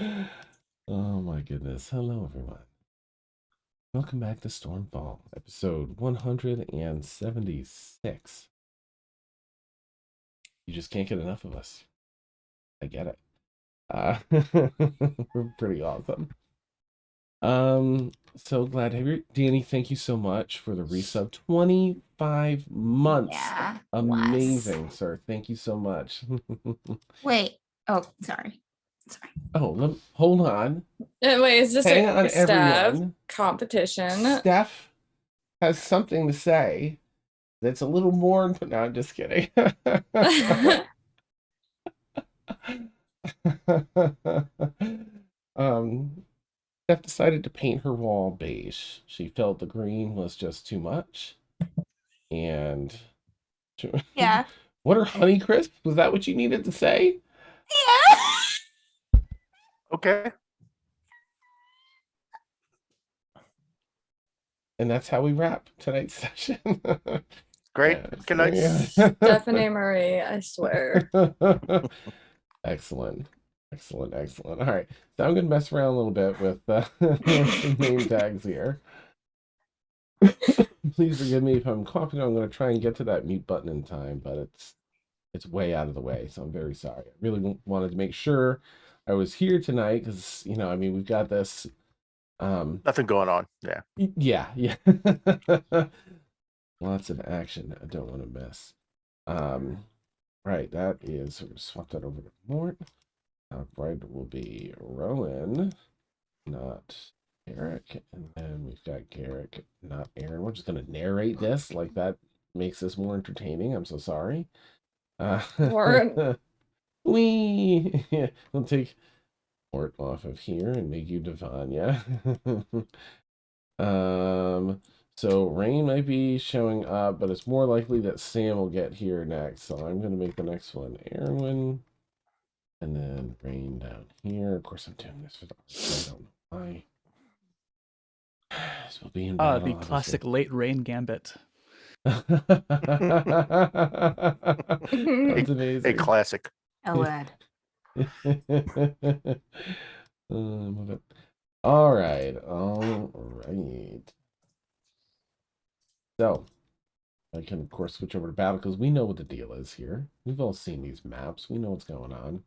Oh my goodness. Hello, everyone. Welcome back to Stormfall, episode 176. You just can't get enough of us. I get it. Uh, we're pretty awesome. So glad to have you. Danny, thank you so much for the resub. 25 months. Yeah. Amazing, sir. Thank you so much. Wait. Oh, sorry. Oh, hold on. Wait, is this Hang a on, staff everyone. competition? Steph has something to say that's a little more. No, I'm just kidding. Steph decided to paint her wall beige. She felt the green was just too much. And Yeah. what are Honeycrisp? Was that what you needed to say? Yeah. Okay. And that's how we wrap tonight's session. Great. Good night. Stephanie Marie, I swear. Excellent. All right. So I'm going to mess around a little bit with some name tags here. Please forgive me if I'm coughing. I'm going to try and get to that mute button in time, but it's way out of the way, so I'm very sorry. I really wanted to make sure I was here tonight because, we've got this. Nothing going on. Yeah. Yeah. Lots of action I don't want to miss. Right, that is, we're going to swap that over to Mort. Right will be Rowan, not Eric. And then we've got Garrick, not Aaron. We're just going to narrate this, like that makes this more entertaining. I'm so sorry. Wee! We'll take Mort off of here and make you Devanya. So Rain might be showing up, but it's more likely that Sam will get here next. So I'm going to make the next one Erwin. And then Rain down here. Of course, I'm doing this for the art, so I don't know why. This will be in battle, the classic late Rain gambit. That's amazing. A classic. Oh, word. Move it. All right. So I can, of course, switch over to battle because we know what the deal is here. We've all seen these maps. We know what's going on.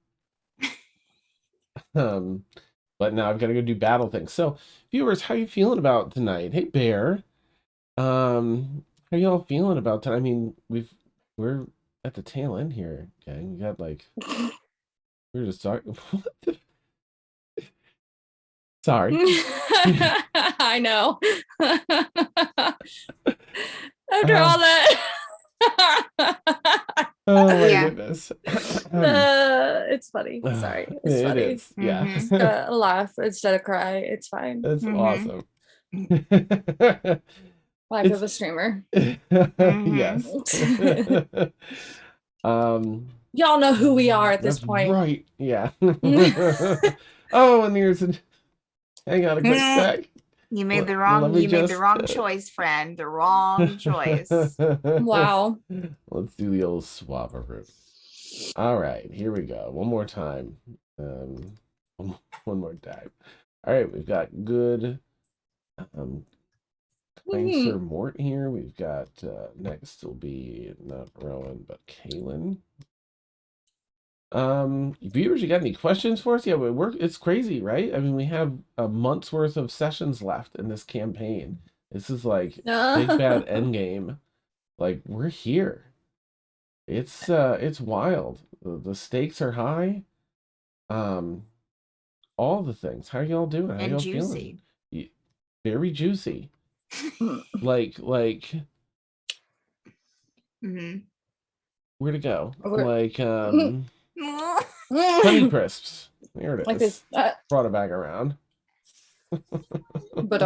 But now I've got to go do battle things. So, viewers, how you feeling about tonight? Hey, Bear. How y'all feeling about tonight? I mean, we're at the tail end here, gang. We got we're just talking. What the? Sorry. I know. After all that. Oh my Yeah. goodness. It's funny. Sorry. It's funny. It is. Yeah. Mhm. Laugh instead of cry. It's fine. That's Mhm. awesome. Life of a streamer. Yes. Y'all know who we are at this That's point. right. Yeah. Oh, and here's hang on a quick sec. You made the Let wrong. me You made the just, wrong choice, friend. The wrong choice. Wow. Let's do the old swap-a-roo. All right, here we go. One more time. One more time. All right, we've got good kind Sir Mort here. We've got next will be not Rowan but Kaylin. Viewers, you got any questions for us? Yeah, it's crazy, right? I mean, we have a month's worth of sessions left in this campaign. This is like big bad endgame. Like, we're here. It's wild. The stakes are high. All the things. How are y'all doing? How And y'all juicy. feeling? Very juicy. like Mm-hmm. where to go? Where- Honey Crisps. There it Like is. this. Brought it back around. But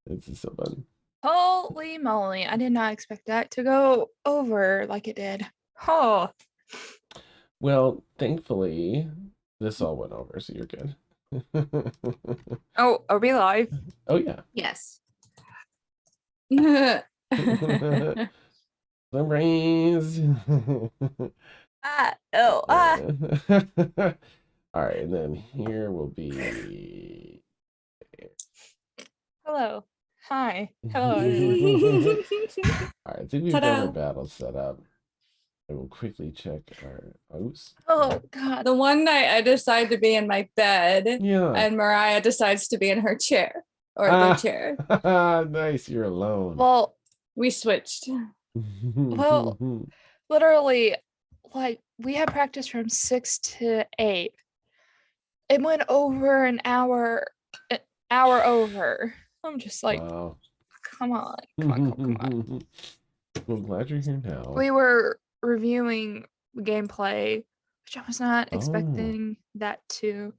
This is so fun. Holy moly, I did not expect that to go over like it did. Oh, Well, thankfully, this all went over, so you're good. oh, are we live? Oh, yeah. Yes. Surprise! Oh, All right, and then here will be. Hello. Hi. Hello, everyone. All right, I think we've got our Ta-da. battle set up. I will quickly check our host. Oh, God. The one night I decide to be in my bed, Yeah. and Mariah decides to be in her chair or the chair. Nice, you're alone. Well, We switched. well, literally, like, we had practice from 6 to 8. It went over an hour over. I'm just like, wow. come on. Come on, come on. Well, I'm glad you're here now. We were reviewing gameplay, which I was not expecting that to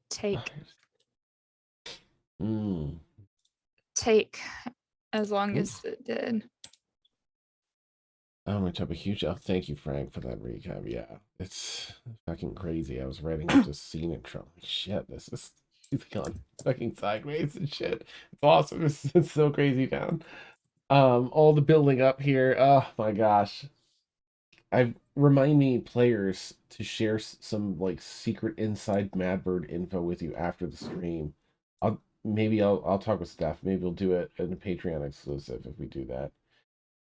take as long as it did. I'm gonna type a huge thank you, Frank, for that recap. Yeah, it's fucking crazy. I was writing up this scene intro. Shit, this is gone fucking sideways and shit. It's awesome. It's so crazy down. All the building up here. Oh my gosh. I remind me players to share some like secret inside Madbird info with you after the stream. I'll talk with Steph. Maybe we'll do it in a Patreon exclusive if we do that.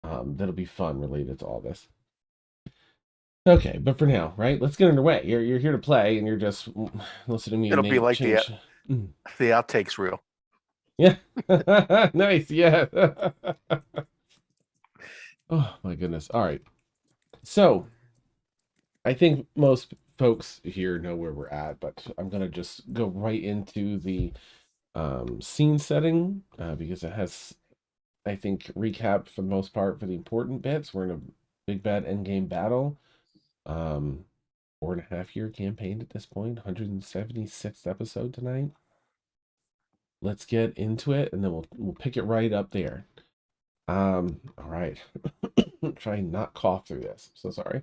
That'll be fun related to all this. Okay, but for now, right? Let's get underway. You're here to play, and you're just listening to me. It'll be like change. the outtakes reel. Yeah, nice. Yeah. Oh my goodness. All right. So, I think most folks here know where we're at, but I'm gonna just go right into the scene setting because it has, I think, recap for the most part for the important bits. We're in a big bad endgame battle. 4.5-year campaign at this point, 176th episode tonight. Let's get into it, and then we'll pick it right up there. All right. Try and not cough through this. So sorry.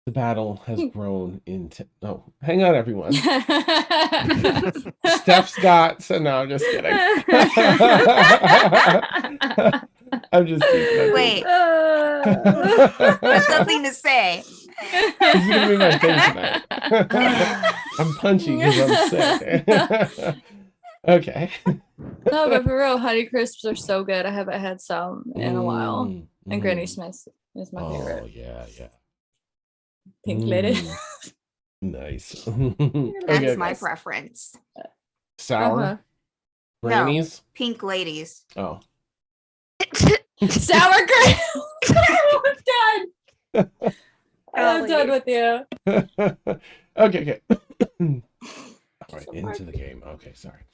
The battle has grown into. Oh, hang on, everyone. Steph's got. So no, I'm just kidding. I'm just kidding. Wait. There's nothing to say. He's gonna be my thing tonight. I'm punchy because I'm sick. Okay. No, but for real, Honey Crisps are so good. I haven't had some in a while. And Granny Smith is my favorite. Oh yeah, yeah. Pink lady. Nice. That's my preference. Sour. Grannies. No, pink ladies. Oh. Sour cream. I'm done. I'm done with you. Okay. All right, into the game. Okay, sorry.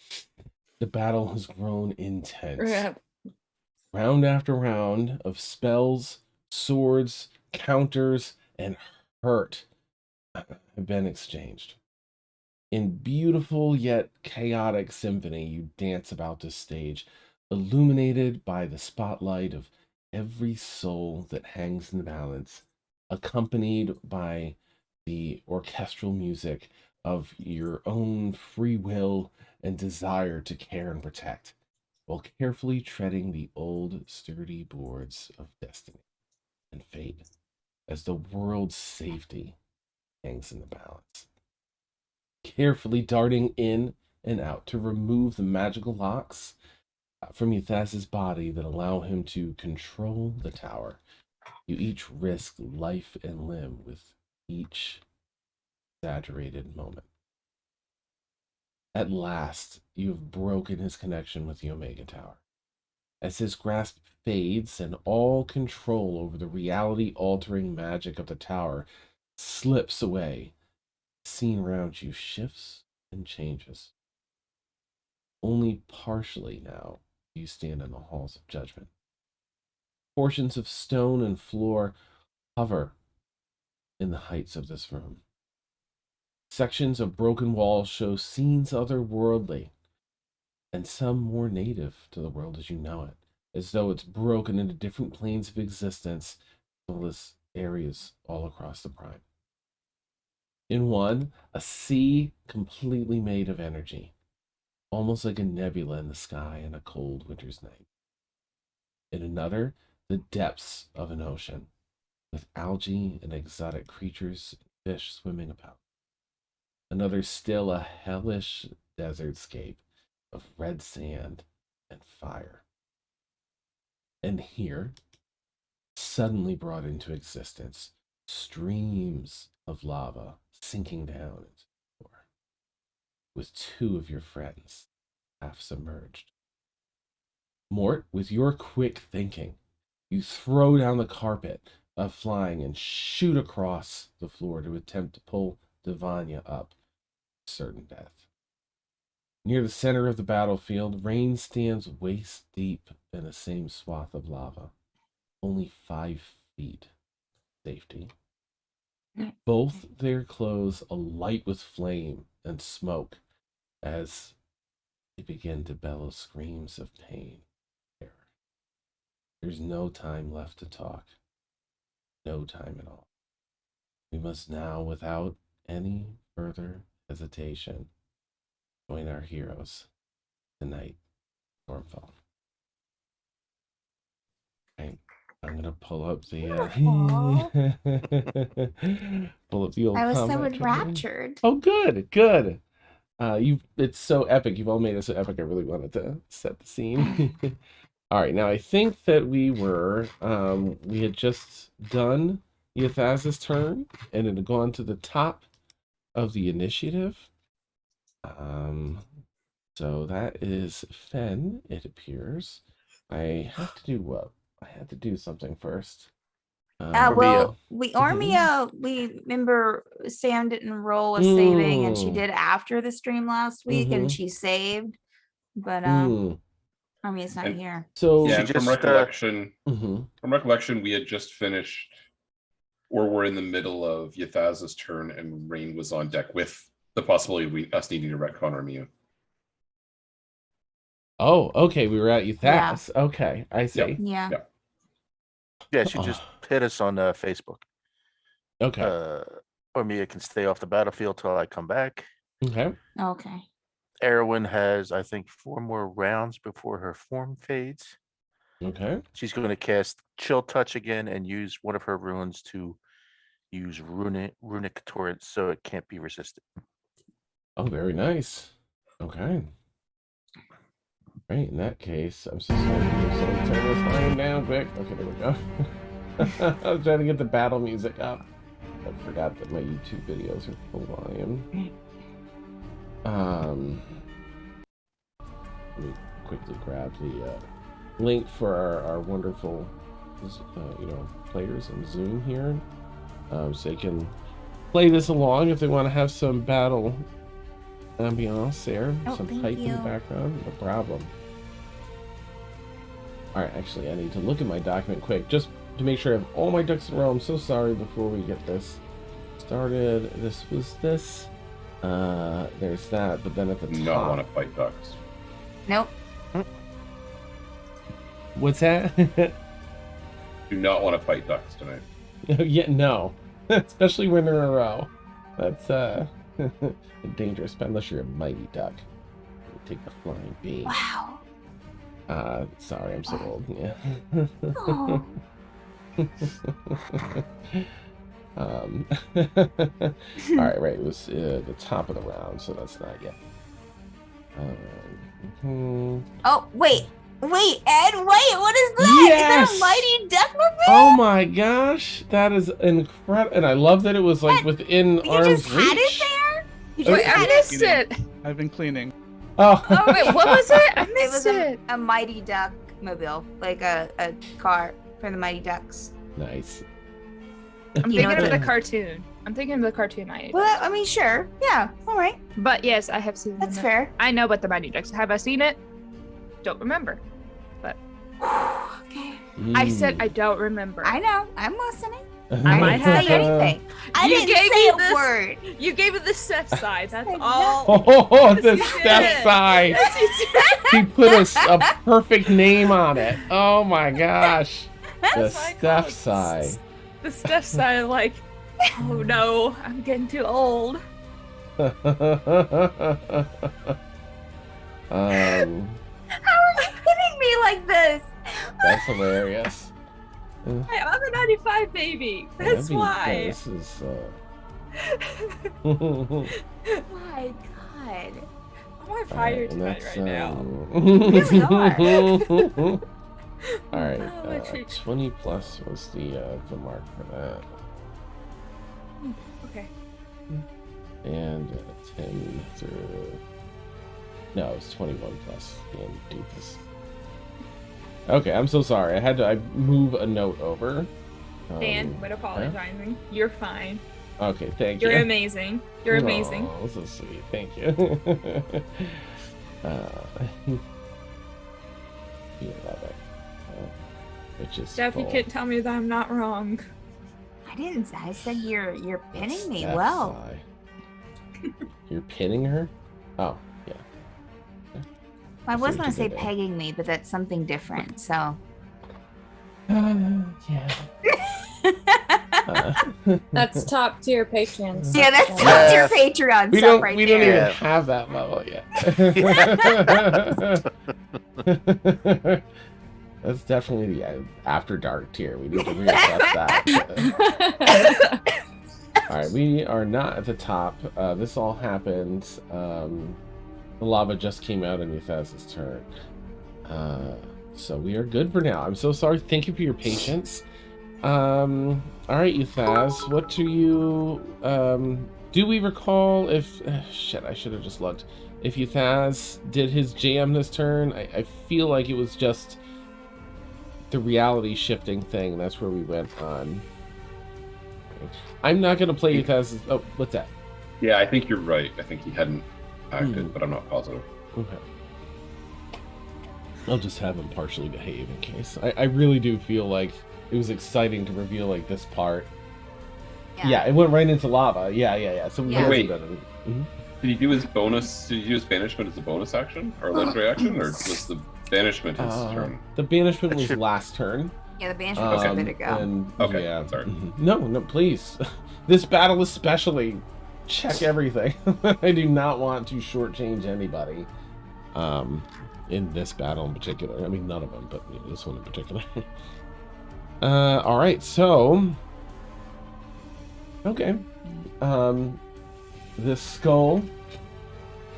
The battle has grown intense. Round after round of spells, swords, counters, and hurt have been exchanged. In beautiful yet chaotic symphony, you dance about this stage, illuminated by the spotlight of every soul that hangs in the balance, accompanied by the orchestral music of your own free will and desire to care and protect, while carefully treading the old sturdy boards of destiny and fate as the world's safety hangs in the balance. Carefully darting in and out to remove the magical locks from Euthas's body that allow him to control the tower, you each risk life and limb with each exaggerated moment. At last, you have broken his connection with the Omega Tower. As his grasp fades and all control over the reality-altering magic of the tower slips away, the scene around you shifts and changes. Only partially now do you stand in the halls of judgment. Portions of stone and floor hover in the heights of this room. Sections of broken walls show scenes otherworldly, and some more native to the world as you know it, as though it's broken into different planes of existence, as well as areas all across the Prime. In one, a sea completely made of energy, almost like a nebula in the sky on a cold winter's night. In another, the depths of an ocean, with algae and exotic creatures and fish swimming about. Another still, a hellish desertscape of red sand and fire. And here, suddenly brought into existence, streams of lava sinking down into the floor, with two of your friends half submerged. Mort, with your quick thinking, you throw down the carpet of flying and shoot across the floor to attempt to pull Devanya up to certain death. Near the center of the battlefield, Rain stands waist deep in the same swath of lava, only 5 feet safety. Both their clothes alight with flame and smoke as they begin to bellow screams of pain. There's no time left to talk. No time at all. We must now, without any further hesitation, join our heroes tonight, Stormfall. Okay, I'm gonna pull up the pull up the old. I was so combat training. enraptured. Oh, good, good. It's so epic. You've all made it so epic. I really wanted to set the scene. All right, now I think that we had just done Yathaz's turn, and it had gone to the top of the initiative. So that is Fen, it appears. I have to do what? I had to do something first. Well, we remember Sam didn't roll a saving, and she did after the stream last week, and she saved. But Armia's not here. So yeah, from recollection, we had just finished, or we're in the middle of Yathaz's turn, and Rain was on deck with the possibility of us needing to retcon Armia. Oh, okay. We were at Yathaz. Yeah. Okay, I see. Yeah. Yeah, she just hit us on Facebook. Okay. Armia can stay off the battlefield till I come back. Okay. Okay. Erwin has, I think, 4 more rounds before her form fades. Okay. She's going to cast Chill Touch again and use one of her runes to use runic torrent so it can't be resisted. Oh, very nice. Okay. Right, in that case, I'm so sorry. Turn this volume down quick. Okay, there we go. I was trying to get the battle music up. I forgot that my YouTube videos are full volume. Let me quickly grab the link for our wonderful, players in Zoom here, so they can play this along if they want to have some battle ambiance there, some hype in the background. No problem. All right, actually, I need to look at my document quick just to make sure I have all my ducks in a row. I'm so sorry. Before we get this started, this was this. There's that, but then at the top. Not want to fight ducks. Nope. What's that? Do not want to fight ducks tonight. Yeah, no. Especially when they're in a row. That's a dangerous spot, unless you're a mighty duck. Take the flying bee. Wow. Sorry, I'm so old. Yeah. Oh. All right, right. It was the top of the round, so that's not yet. Oh, wait, Ed, wait, what is that? Yes! Is that a mighty duck movie? Oh my gosh, that is incredible, and I love that it was like within arm's reach. You just had it there? You just Wait, I missed it. I've been cleaning. Oh, Wait, what was it? I It missed was it. a mighty duck mobile, like a car for the Mighty Ducks. nice. I'm You know thinking of the- the cartoon. I'm thinking of the cartoon Mighty Well, Ducks. I mean, sure, yeah, all right, But yes, I have seen that's it. fair. I know about the Mighty Ducks. Have I seen it? Don't remember. Okay, I said I don't remember. I know, I'm listening. I I might didn't have say anything. I You didn't gave say me a this- word. You gave it the step side. That's I all. Oh, the you step did. side. Yes, you did. He put a perfect name on it. Oh my gosh. The That's why I call step it side. The step side, like, oh no, I'm getting too old. How Um, are you kidding me like this? that's hilarious. I'm a 95 baby. That's why. This is. My God. I'm on fire tonight right now. Really are. All right, Oh, my cheeks. 20 plus was the mark for that, Okay. and 10 through. No, it was 21 plus. Damn doofus. Okay, I'm so sorry. I move a note over. Dan, quit apologizing. You're fine. Okay, thank you. You're amazing. You're amazing. Oh, so sweet. Thank you. You love it. Which is Steph, you full. can't tell me that I'm not wrong. I didn't. I said you're pinning me That's well. why. You're pinning her? Oh, yeah. I was see gonna what you say did there. pegging me, but that's something different. So. Yeah. That's top tier Patreon stuff. Yeah, that's then. your Patreon we stuff don't right we there. don't even Yeah. have that level yet. That's definitely the after dark tier. We need to reassess that. All right, we are not at the top. This all happened. The lava just came out in Yuthaz's turn. So we are good for now. I'm so sorry. Thank you for your patience. All right, Yuthaz, what do you do we recall if shit, I should have just looked. If Yuthaz did his jam this turn, I feel like it was just the reality shifting thing. That's where we went on. I'm not gonna play Yuthaz's. Oh, what's that? Yeah, I think you're right. I think he hadn't acted, but I'm not positive. Okay. I'll just have him partially behave in case. I really do feel like it was exciting to reveal like this part. Yeah, it went right into lava. Yeah. So we Yeah. hasn't Wait. done it. Mhm. Did he do his bonus? Did he do his banishment as a bonus action or legendary action, or was the banishment his turn? The banishment That was should- last turn. Yeah, the banishment was a bit ago. And Okay, yeah. sorry. No, please. This battle especially, check everything. I do not want to shortchange anybody. In this battle in particular. I mean, none of them, but this one in particular. All right, so okay. This skull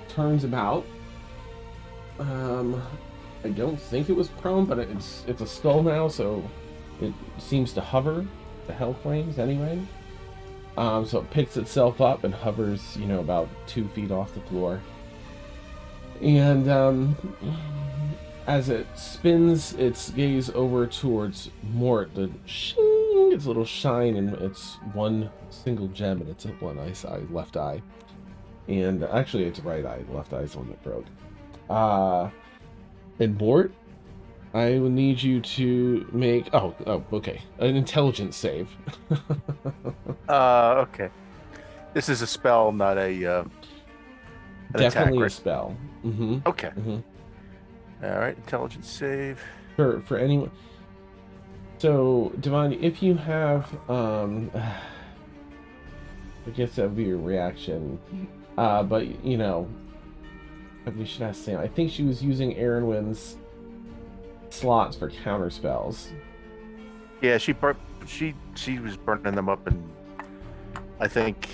turns about. I don't think it was prone, but it's a skull now, so it seems to hover the hell flames anyway. So it picks itself up and hovers, about 2 feet off the floor. And as it spins its gaze over towards Mort, its little shine, and it's one single gem, and it's left eye. And actually, it's right eye. Left eye is the one that broke. And Mort, I will need you to make. Oh, okay. An intelligence save. Okay. This is a spell, not a. Definitely attack, a spell. Mm-hmm. Okay. Mm-hmm. All right. Intelligence save. For anyone. So, Devon, if you have, I guess that would be your reaction. But we should ask Sam. I think she was using Erinwin's slots for counter spells. Yeah, she was burning them up, and I think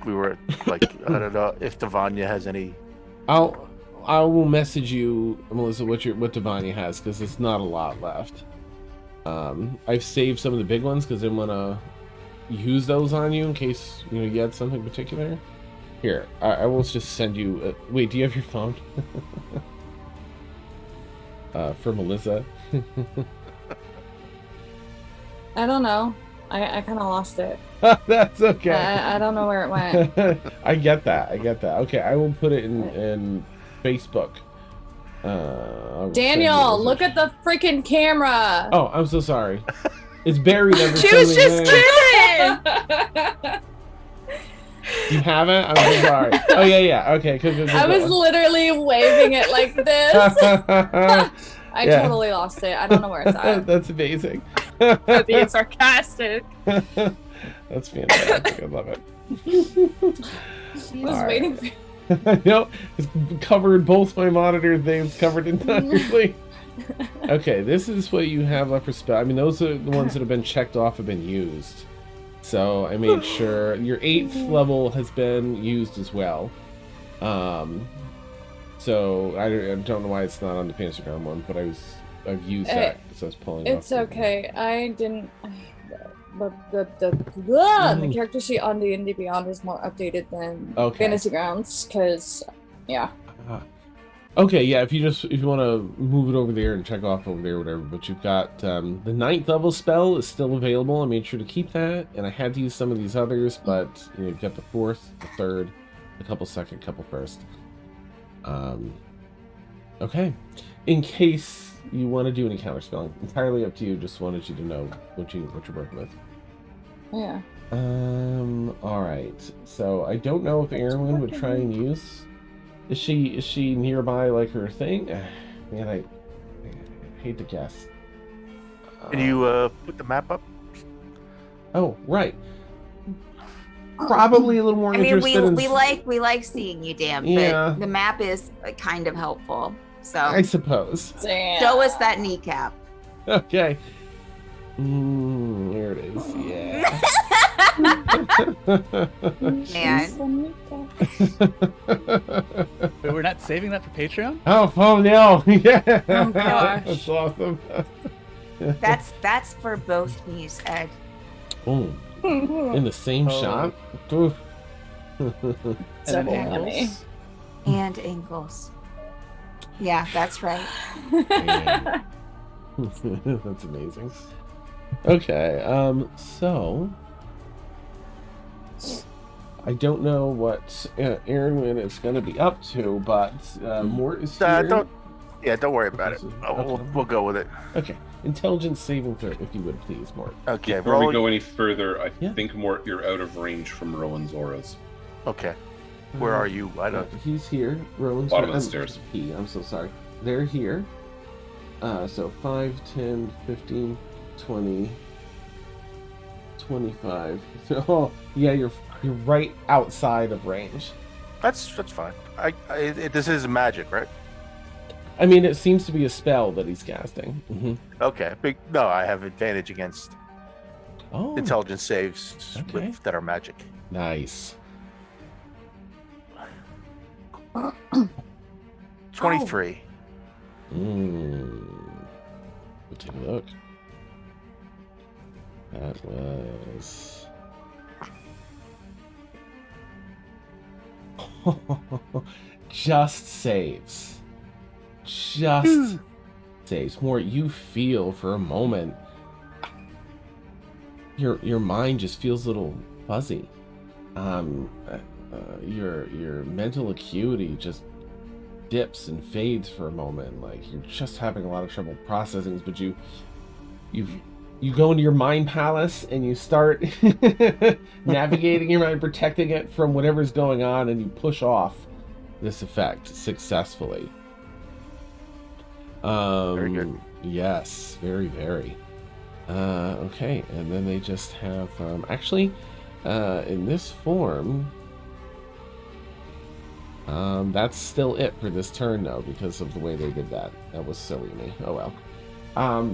we were like, I don't know if Devanya has any. I will message you, Melissa, what Devanya has, because it's not a lot left. I've saved some of the big ones because I want to use those on you in case you had something particular. Here, I will just send you. Wait, do you have your phone? For Melissa. I don't know. I kind of lost it. That's okay. I don't know where it went. I get that. Okay, I will put it in Facebook. Daniel, look at the freaking camera. Oh, I'm so sorry. It's buried under She was something just there. kidding. You haven't? I'm so sorry. Oh yeah. Okay, good. I was literally waving it like this. I Yeah. totally lost it. I don't know where it's at. That's amazing. Being sarcastic. That's fantastic. I love it. I was All waiting for I know it's covered. Both my monitor things covered entirely. Okay, this is what you have left for spell. I mean, those are the ones that have been checked off, have been used. So I made sure your 8th level has been used as well. So I don't know why it's not on the Pantherground one, but I've used that, so I was pulling. It's off okay. I didn't. But the character sheet on D&D Beyond is more updated than Fantasy Grounds, because yeah. Okay, yeah. If you want to move it over there and check off over there, whatever. But you've got the 9th level spell is still available. I made sure to keep that, and I had to use some of these others, but you've got the 4th, the 3rd, a couple second, couple first. Okay. In case you want to do any counter spelling, entirely up to you. Just wanted you to know what you're working with. Yeah. All right. So I don't know if Erin would try and use. Is she nearby, like her thing? Man, I hate to guess. Can you put the map up? Oh, right. Probably a little more interested in... we like seeing you, Dan, but the map is kind of helpful. So I suppose. Show us that kneecap. Okay. There it is. Yeah. Man. Wait, we're not saving that for Patreon? Oh no! Yeah. Oh gosh. That's awesome. That's for both knees, Ed. Oh. In the same shot? Oof. And ankles. And ankles. Yeah, that's right. That's amazing. Okay, so I don't know what Erin is going to be up to, but Mort is here. Don't worry about it. We'll go with it. Okay, intelligence saving throw, if you would please, Mort. Okay. Before we go any further, I think Mort, you're out of range from Rowan's auras. Okay. Where are you? I don't. He's here. Rowan's bottom of the stairs. I'm so sorry. They're here. So 5, 10, 15, 20, 25. Oh, yeah, you're right outside of range. That's fine. This is magic, right? I mean, it seems to be a spell that he's casting. Mm-hmm. Okay. No, I have advantage against intelligence saves that are magic. Nice. 23. We'll take a look. That was... just saves. Just saves. More, you feel for a moment. Your mind just feels a little fuzzy. Your mental acuity just dips and fades for a moment. Like you're just having a lot of trouble processing, but you go into your mind palace and you start navigating your mind, protecting it from whatever's going on, and you push off this effect successfully. Very good. Yes, very, very. Okay, and then they just have actually in this form. That's still it for this turn, though, because of the way they did that. That was silly of me. Oh well.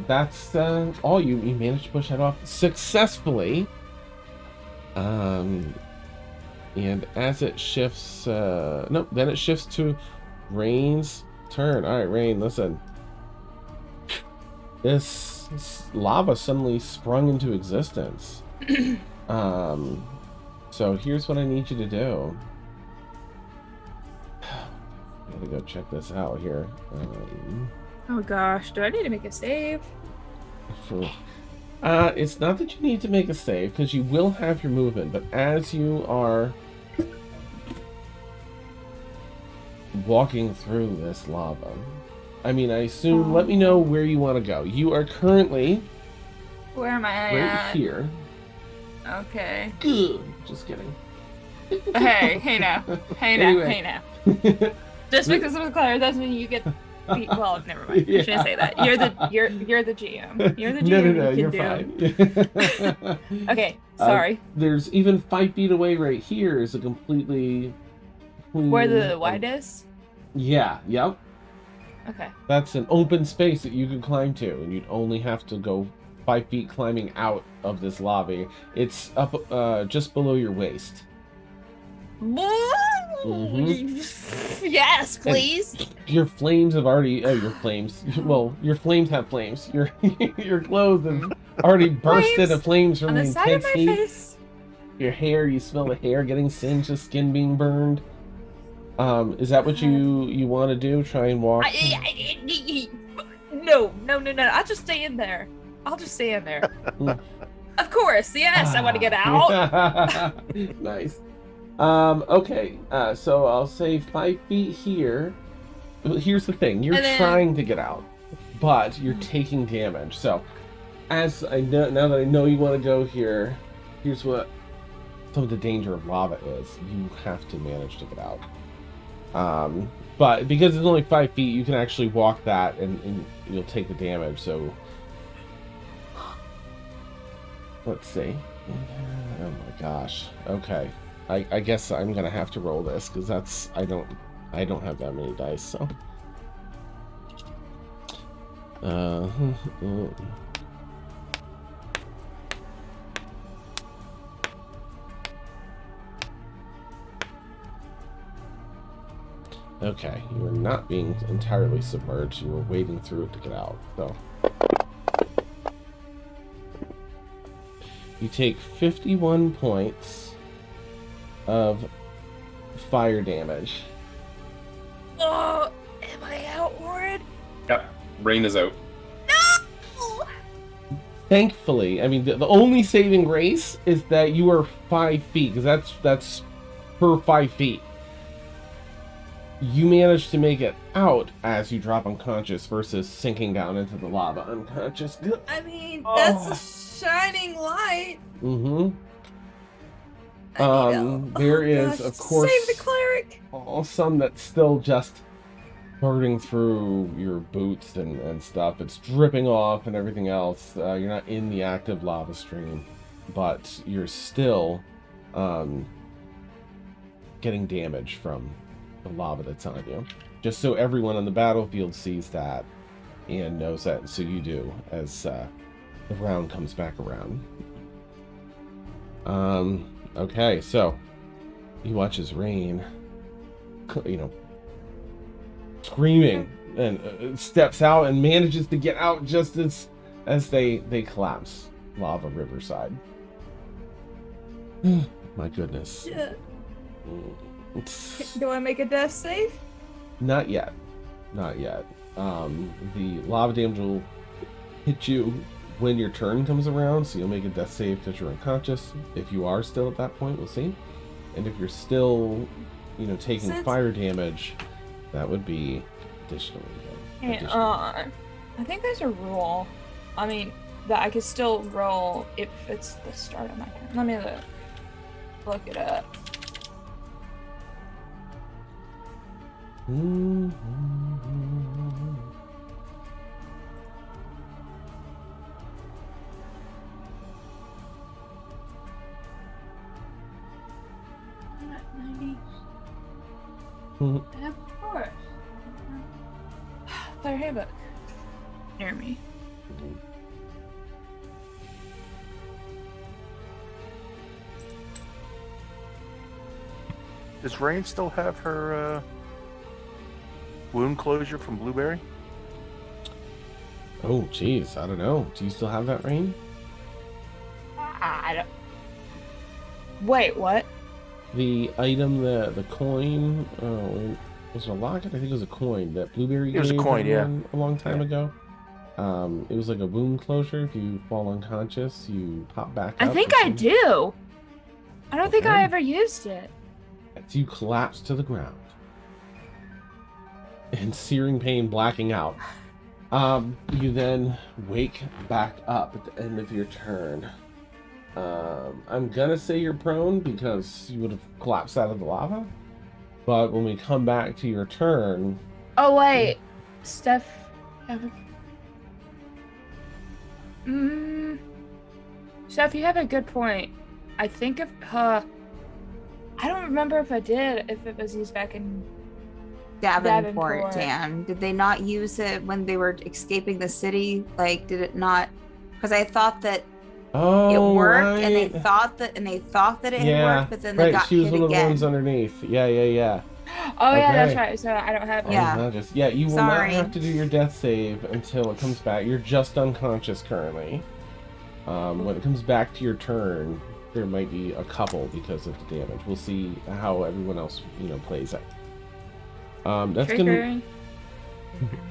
That's all. You managed to push that off successfully. And as it shifts, nope. Then it shifts to Rain's turn. All right, Rain. Listen. This lava suddenly sprung into existence. So here's what I need you to do. Gotta go check this out here. Oh gosh, do I need to make a save? It's not that you need to make a save, because you will have your movement, but as you are walking through this lava, I mean, I assume, let me know where you want to go. You are currently... Where am I right at? here. Okay. Good. Just kidding. Hey now. Anyway. Hey now. Just because it was clear doesn't mean you get beat. Well, never mind. I shouldn't say that. You're the GM. You're the GM. No, you you're fine. Okay, sorry. There's even 5 feet away right here is a completely clean... Where the white is? Yeah, yep. Okay. That's an open space that you could climb to, and you'd only have to go 5 feet climbing out of this lava. It's up just below your waist. Yes, please. And your flames have already. Oh, your flames. Well, your flames have flames. Your clothes have already burst into flames from on the the side of intense my heat. face. Your hair. You smell the hair getting singed, the skin being burned. Is that what you want to do? Try and walk? No. I'll just stay in there. Of course, yes, I want to get out. Nice. Okay, so I'll say 5 feet here. Here's the thing: you're trying to get out, but you're taking damage. So, as I know now that I know you want to go here, here's what some of the danger of lava is: you have to manage to get out. But because it's only 5 feet, you can actually walk that, and you'll take the damage. So, let's see. Oh my gosh. Okay. I guess I'm gonna have to roll this because that's I don't have that many dice, so okay, you were not being entirely submerged, you were wading through it to get out, so you take 51 points of fire damage. Oh, am I out, Warren? Yep, Rain is out. No! Thankfully, I mean, the only saving grace is that you are 5 feet, because that's per 5 feet. You manage to make it out as you drop unconscious versus sinking down into the lava unconscious. I mean, that's a shining light. Mm-hmm. There is, of course, save the cleric. Some that's still just burning through your boots and stuff. It's dripping off and everything else. You're not in the active lava stream, but you're still getting damage from the lava that's on you. Just so everyone on the battlefield sees that and knows that, and so you do as the round comes back around. Okay, so he watches Rain, screaming, and steps out and manages to get out just as they collapse lava riverside. My goodness. Yeah. Do I make a death save? Not yet. The lava damage will hit you when your turn comes around, so you'll make a death save because you're unconscious. If you are still at that point, we'll see. And if you're still, taking fire damage, that would be additionally. I think there's a rule. I mean, that I could still roll if it's the start of my turn. Let me look it up. Of course. Player handbook. Near me. Does Rain still have her wound closure from Blueberry? Oh, geez, I don't know. Do you still have that, Rain? I don't. Wait, what? The item, the coin, was it a locket? I think it was a coin that Blueberry It was a gave coin, yeah. a long time ago. It was like a wound closure. If you fall unconscious, you pop back up. I think I do. I don't think I ever used it. As you collapse to the ground. In searing pain, blacking out. You then wake back up at the end of your turn. I'm gonna say you're prone because you would have collapsed out of the lava. But when we come back to your turn... Oh, wait. Steph... Steph, you have a good point. I think if... I don't remember if I did, if it was used back in Davenport, Dan. Did they not use it when they were escaping the city? Like, did it not? Because I thought that it worked, and they thought that it had worked, but then they got she was hit one of the again. ones underneath. Yeah. Oh yeah, that's right. So I don't have. You will not have to do your death save until it comes back. You're just unconscious currently. When it comes back to your turn, there might be a couple because of the damage. We'll see how everyone else, plays it. That's Triggering.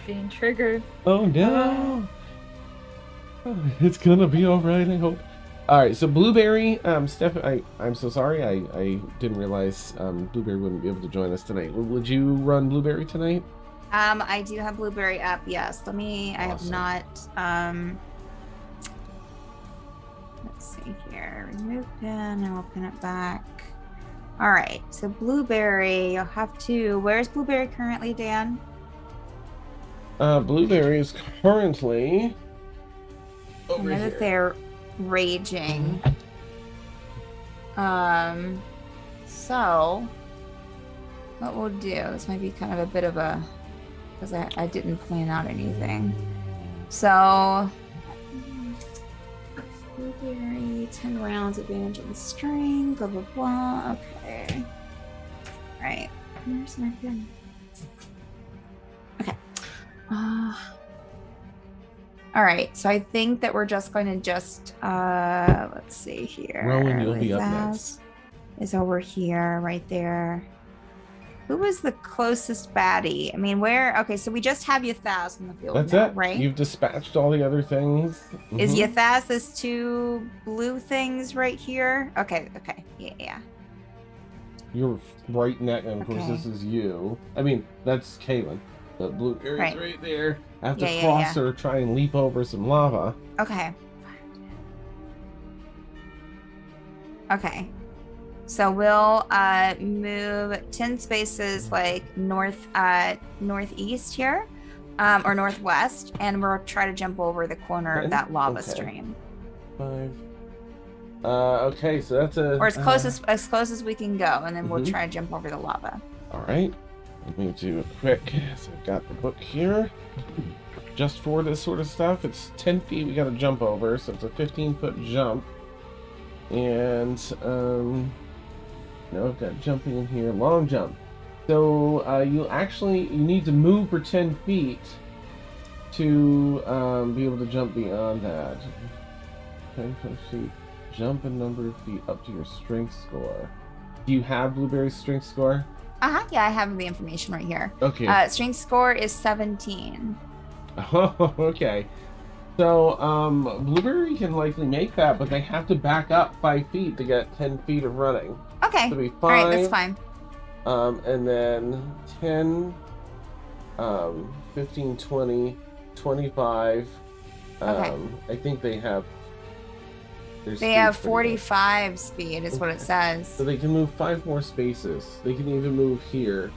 Being triggered. Oh no! It's gonna be all right, I hope. All right, so Blueberry, Steph, I'm so sorry. I didn't realize Blueberry wouldn't be able to join us tonight. Would you run Blueberry tonight? I do have Blueberry up. Yes. Let me. Awesome. I have not. Let's see here. Remove pin, and we'll pin it back. All right. So Blueberry, you'll have to. Where's Blueberry currently, Dan? Blueberry is currently over here. That they're raging. So what we'll do, this might be kind of a bit of a, because I didn't plan out anything. So Blueberry, 10 rounds, advantage on the string, blah blah blah. Okay. All right. Where's my pin? Okay. All right, so I think that we're just going to let's see here. Rowan, you'll be up next. Is over here, right there. Who was the closest baddie? I mean, where? Okay, so we just have Yathaz in the field. That's now, it, right? You've dispatched all the other things. Is Yathaz this 2 blue things right here? Okay, yeah. You're right next, and of course this is you. I mean, that's Kaylin. The Blueberry's right there. I have to cross her, try and leap over some lava. Okay. Okay. So we'll move 10 spaces like northeast here, or northwest, and we'll try to jump over the corner of that lava stream. 5. Okay, so that's or as close as we can go, and then we'll try to jump over the lava. All right. Let me do a quick. So I've got the book here. Just for this sort of stuff, it's 10 feet we got to jump over, so it's a 15-foot jump. And I've got jumping in here, long jump. So you need to move for 10 feet to be able to jump beyond that. 10 feet, jump a number of feet up to your strength score. Do you have Blueberry's strength score? Yeah, I have the information right here. Okay. Strength score is 17. Oh, okay. So, Blueberry can likely make that, but they have to back up 5 feet to get 10 feet of running. Okay. So it'll be 5, all right, that's fine. And then 10, 15, 20, 25. Okay. I think they have... They have 45 speed, is what it says. So they can move 5 more spaces. They can even move here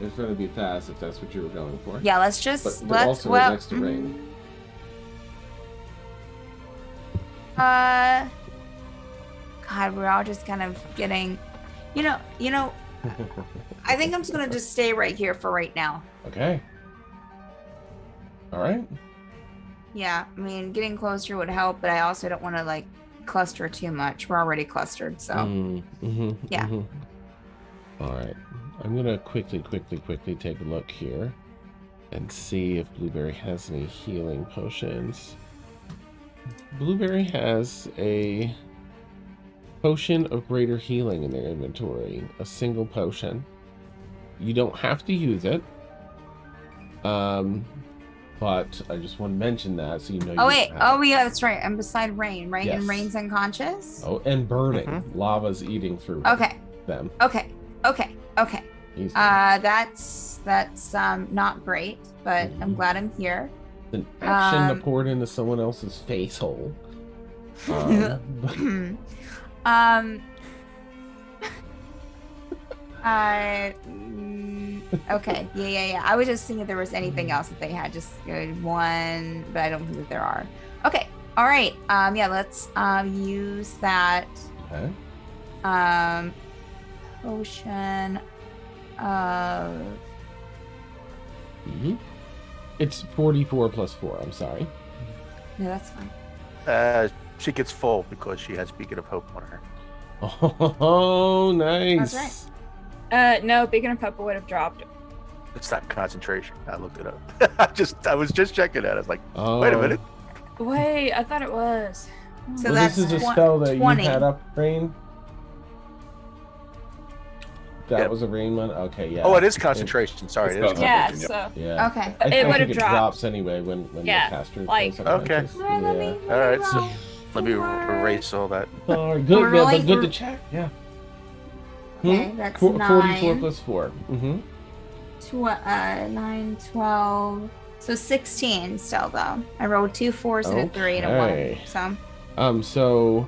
in front of Yathaz if that's what you were going for. Yeah, let's just also next to Rain. God, we're all just kind of getting, I think I'm just gonna just stay right here for right now. Okay. All right. Yeah, I mean, getting closer would help, but I also don't want to cluster too much. We're already clustered, so yeah. All right, I'm gonna quickly take a look here and see if Blueberry has any healing potions. Blueberry has a potion of greater healing in their inventory, a single potion. You don't have to use it, but I just want to mention that so you know. Oh yeah, that's right. I'm beside Rain, right? Yes. And Rain's unconscious. Oh, and burning. Lava's eating through them. Okay. That's not great, but I'm glad I'm here. It's an action to pour it into someone else's face hole. Okay. Yeah. I was just seeing if there was anything else that they had. Just one, but I don't think that there are. Okay. All right. Yeah. Let's use that. Okay. Potion of It's 44 plus 4. I'm sorry. No, that's fine. She gets full because she has Beacon of Hope on her. Oh, nice. That's right. No, Beacon of Hope would have dropped. It's not concentration. I looked it up. I was just checking that. I was like, Oh. wait a minute. Wait, I thought it was. So Well, that's this is a spell that 20. you had up, Rain. That Yep. was a Rain one. Okay, yeah. Oh, it is concentration. Sorry, it is It's Yeah, concentration. so Yeah. Okay. I It think would have it dropped. drops anyway when Yeah, the caster like- goes Okay. unconscious. Well, let me- Yeah. All right, so roll. let me 4. erase all that. Sorry, good, We're man, rolling but good for- to check. Yeah. Okay, that's 44 9. plus 4. Mm-hmm. 9, 12. So 16 still, though. I rolled 2 4s and a 3 and a 1. Okay. So So,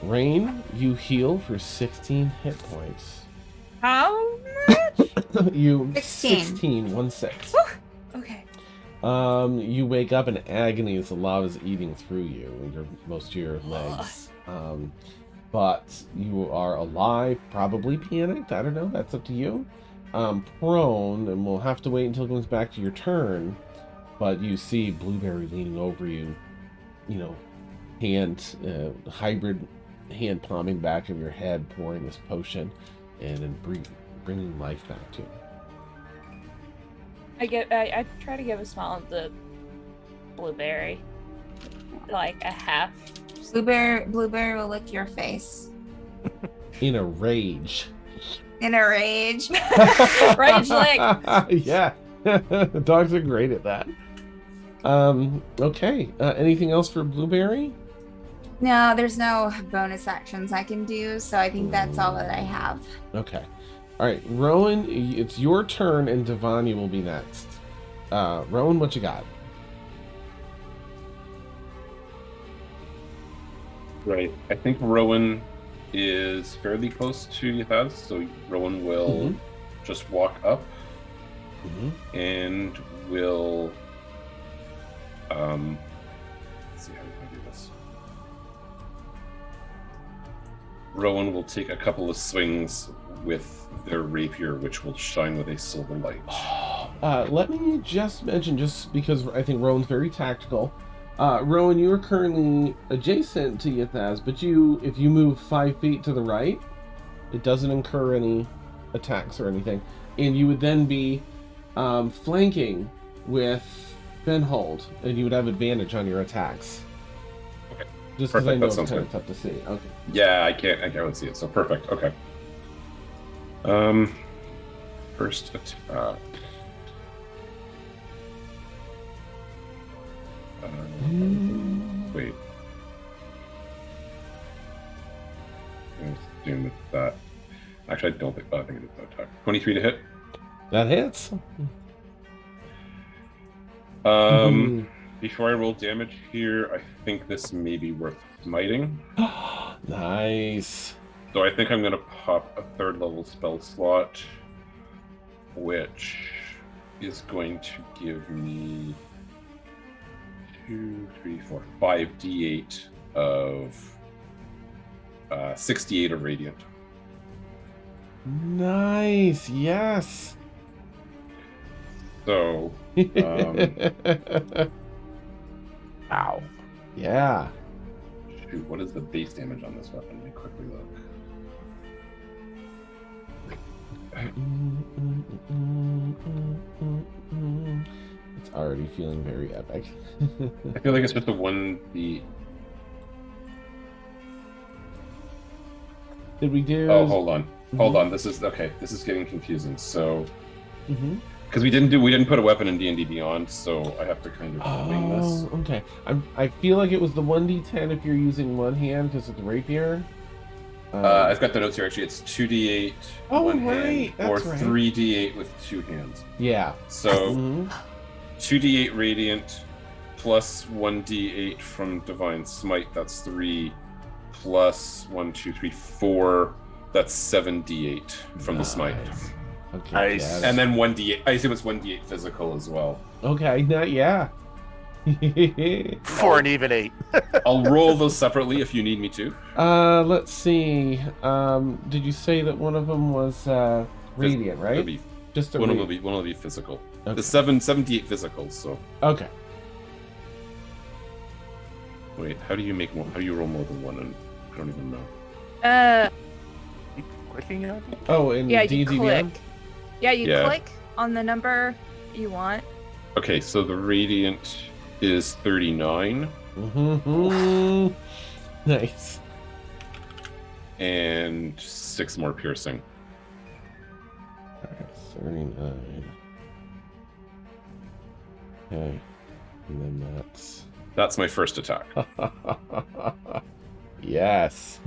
Rain, you heal for 16 hit points. how? You 16. 16. Okay. You wake up in agony as the lava is eating through you and most of your legs. But you are alive, probably panicked. I don't know. That's up to you. Prone, and we'll have to wait until it comes back to your turn. But you see Blueberry leaning over you, hybrid hand palming back of your head, pouring this potion, and then bringing life back to you. I try to give a smile to the Blueberry, like a half. Blueberry will lick your face In a rage. in a rage. Rage lick. Yeah. The dogs are great at that. Okay. Anything else for Blueberry? No, there's no bonus actions I can do, so I think that's all that I have. Okay. All right, Rowan, it's your turn, and Devani will be next. Rowan, what you got? Right. I think Rowan is fairly close to Ythaz, so Rowan will just walk up and will let's see how we can do this. Rowan will take a couple of swings with their rapier, which will shine with a silver light. Let me just mention, just because I think Rowan's very tactical. Rowan, you are currently adjacent to Ythaz, but if you move 5 feet to the right, it doesn't incur any attacks or anything. And you would then be flanking with Benhold, and you would have advantage on your attacks. Okay. Just because I Perfect, know that it's sounds kind of good. tough to see. Okay. Yeah, I can't really see it, so perfect. Okay. First attack. Wait. I'm doing with that. Actually, I don't think. I think it is no attack. 23 to hit. That hits. Before I roll damage here, I think this may be worth smiting. Nice. So I think I'm going to pop a 3rd level spell slot, which is going to give me 2, 3, 4, 5 d8 of 68 of radiant. Nice. Yes. So, Ow. Yeah. shoot, what is the base damage on this weapon? Let me quickly look. It's already feeling very epic. I feel like it's just a 1d. Did we do? Oh, hold on. Hold on. This is okay. This is getting confusing. So, Mm-hmm. because we didn't put a weapon in D&D Beyond, so I have to kind of wing this. Oh, okay. I feel like it was the 1d10 if you're using one hand because it's rapier. I've got the notes here. Actually, it's 2d8 Oh, one right, hand, or that's right. 3d8 with 2 hands. Yeah. So Mhm. 2d8 radiant plus 1d8 from divine smite. That's 3 plus 1, 2, 3, 4. That's 7d8 from the smite. Nice. Okay. Nice. yeah, And then 1d8. I assume it's 1d8 physical as well. okay. Yeah. For an even 8. I'll roll those separately if you need me to. Let's see. Did you say that one of them was radiant, It'll right? be, Just a one will be physical. Okay. The 78 physical. So Okay. wait, how do you roll more than one? And I don't even know. Keep clicking on it? Oh, in Yeah, you D&D click. Beyond? Yeah, you Yeah. click on the number you want. Okay, so the radiant is 39. Mm-hmm. Nice. And 6 more piercing. Alright, 39. Okay. And then That's my first attack. yes.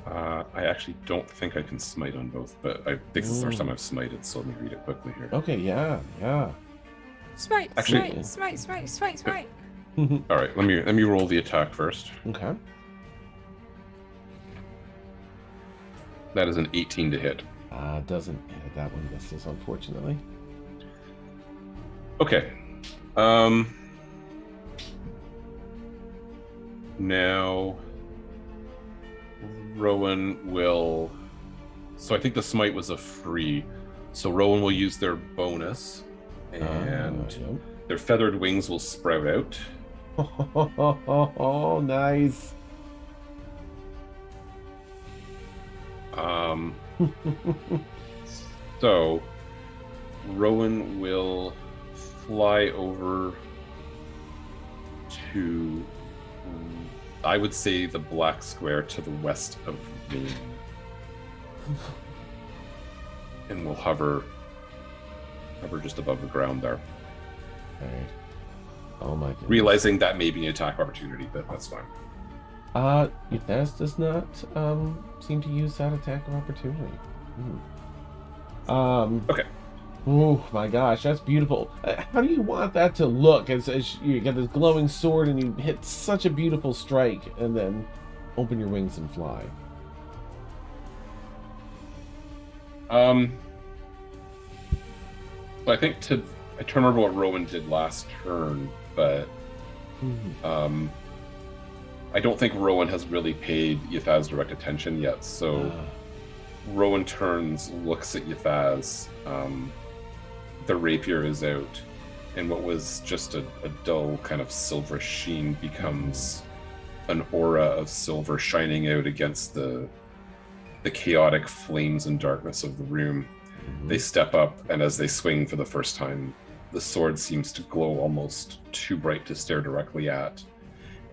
I actually don't think I can smite on both, but I think this is the first time I've smited, so let me read it quickly here. Okay, yeah. Smite, Actually- smite. All right, let me roll the attack first. Okay. That is an 18 to hit. Doesn't hit. That one misses, unfortunately. Okay. Now Rowan will. So I think the smite was a free. So Rowan will use their bonus, and their feathered wings will sprout out. Oh, nice. So Rowan will fly over to, I would say, the black square to the west of Vane, and will hover just above the ground there. Okay. Oh my goodness. Realizing that may be an attack opportunity, but that's fine. Yuthes does not seem to use that attack of opportunity. Okay. Oh my gosh, that's beautiful. How do you want that to look as you get this glowing sword and you hit such a beautiful strike and then open your wings and fly? I think I don't remember what Rowan did last turn, but I don't think Rowan has really paid Yuthez direct attention yet. So Rowan turns, looks at Yuthez. The rapier is out, and what was just a dull kind of silver sheen becomes an aura of silver shining out against the chaotic flames and darkness of the room. They step up, and as they swing for the first time, the sword seems to glow almost too bright to stare directly at.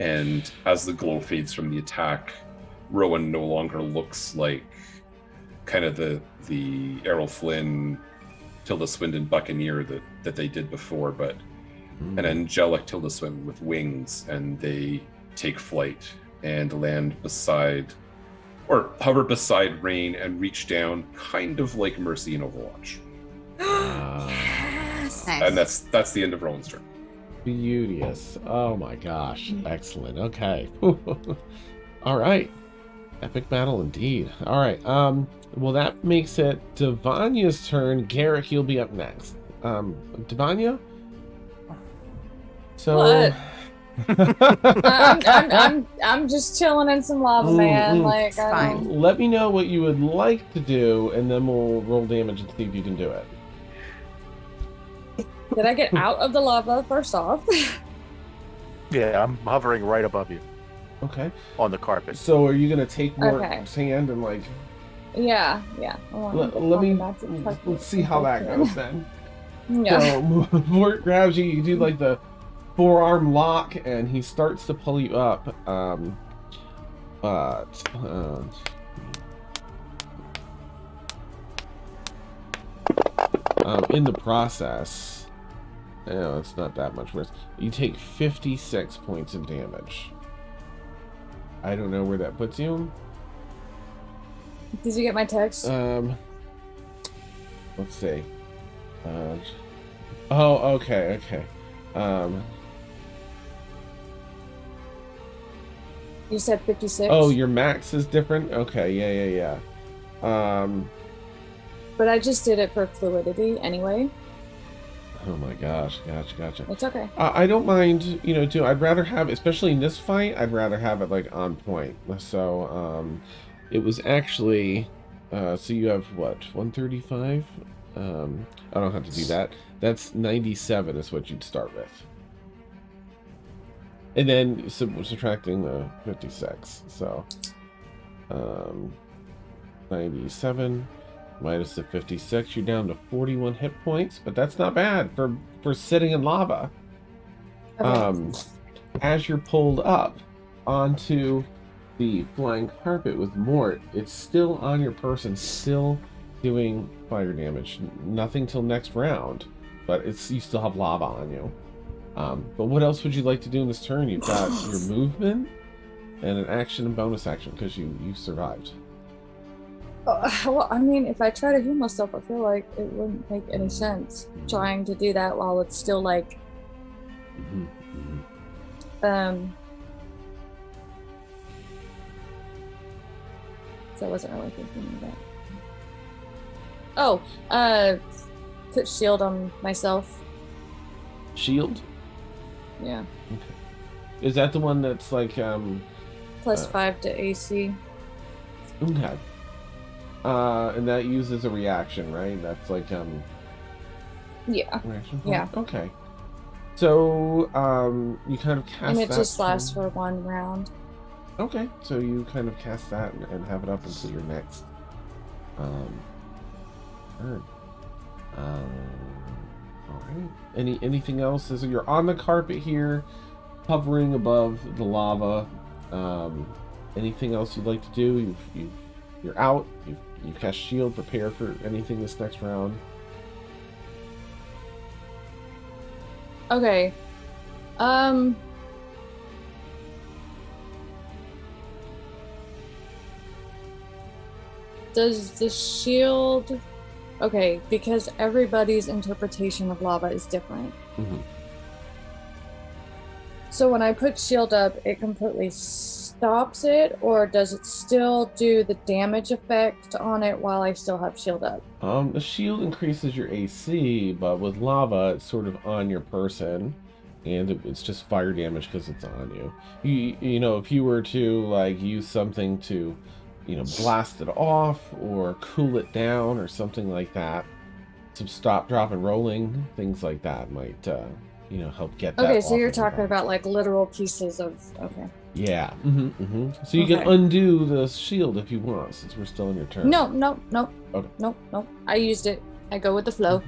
And as the glow fades from the attack, Rowan no longer looks like kind of the Errol Flynn, Tilda Swinton Buccaneer that they did before, but an angelic Tilda Swinton with wings, and they take flight and land beside, or hover beside Rain and reach down, kind of like Mercy in Overwatch. Yes. Nice. And that's the end of Rowan's turn. Beauteous. Oh my gosh. Excellent. Okay. All right. Epic battle indeed. All right. Well, that makes it Devania's turn. Garrett, he'll be up next. Devania? So I'm just chilling in some lava, man. Like, it's fine. let me know what you would like to do, and then we'll roll damage and see if you can do it. Did I get out of the lava first off? Yeah, I'm hovering right above you Okay. on the carpet. So are you gonna take more Okay. sand and like? Yeah. Let's see how that goes then. Yeah. So Mort grabs you. You do like the forearm lock, and he starts to pull you up. In the process, it's not that much worse. You take 56 points of damage. I don't know where that puts you. Did you get my text? Let's see. Okay. You said 56. Oh, your max is different? Okay, yeah. But I just did it for fluidity anyway. Oh my gosh, gotcha. It's okay. I don't mind, too. I'd rather have, especially in this fight, I'd rather have it like on point. So, it was actually, so you have what, 135? I don't have to do that. That's 97 is what you'd start with. And then subtracting the 56. So 97 minus the 56, you're down to 41 hit points, but that's not bad for sitting in lava. Okay. As you're pulled up onto the flying carpet with Mort, it's still on your person, still doing fire damage. Nothing till next round, but you still have lava on you. But what else would you like to do in this turn? You've got your movement and an action and bonus action because you survived. Well, I mean, if I try to heal myself, I feel like it wouldn't make any sense trying to do that while it's still like so I wasn't really thinking of that. Put shield on myself. Shield? Yeah. Okay. Is that the one that's like plus 5 to AC? Okay. And that uses a reaction, right? That's like yeah. Reaction point? Yeah. Okay. So you kind of cast and it that just lasts for 1 round. Okay, so you kind of cast that and have it up until your next turn. All right. Anything else? So you're on the carpet here, hovering above the lava. Anything else you'd like to do? You're out. You cast shield. Prepare for anything this next round. Okay. Does the shield... Okay, because everybody's interpretation of lava is different. Mm-hmm. So when I put shield up, it completely stops it, or does it still do the damage effect on it while I still have shield up? The shield increases your AC, but with lava, it's sort of on your person, and it's just fire damage because it's on you. You know, if you were to like use something to, you know, blast it off or cool it down or something like that, some stop, drop, and rolling, things like that might, you know, help get that. Okay, so off you're of your talking body. about like literal pieces of. Okay. Yeah. So you Okay. can undo the shield if you want, since we're still in your turn. No. Okay. Nope. I used it. I go with the flow.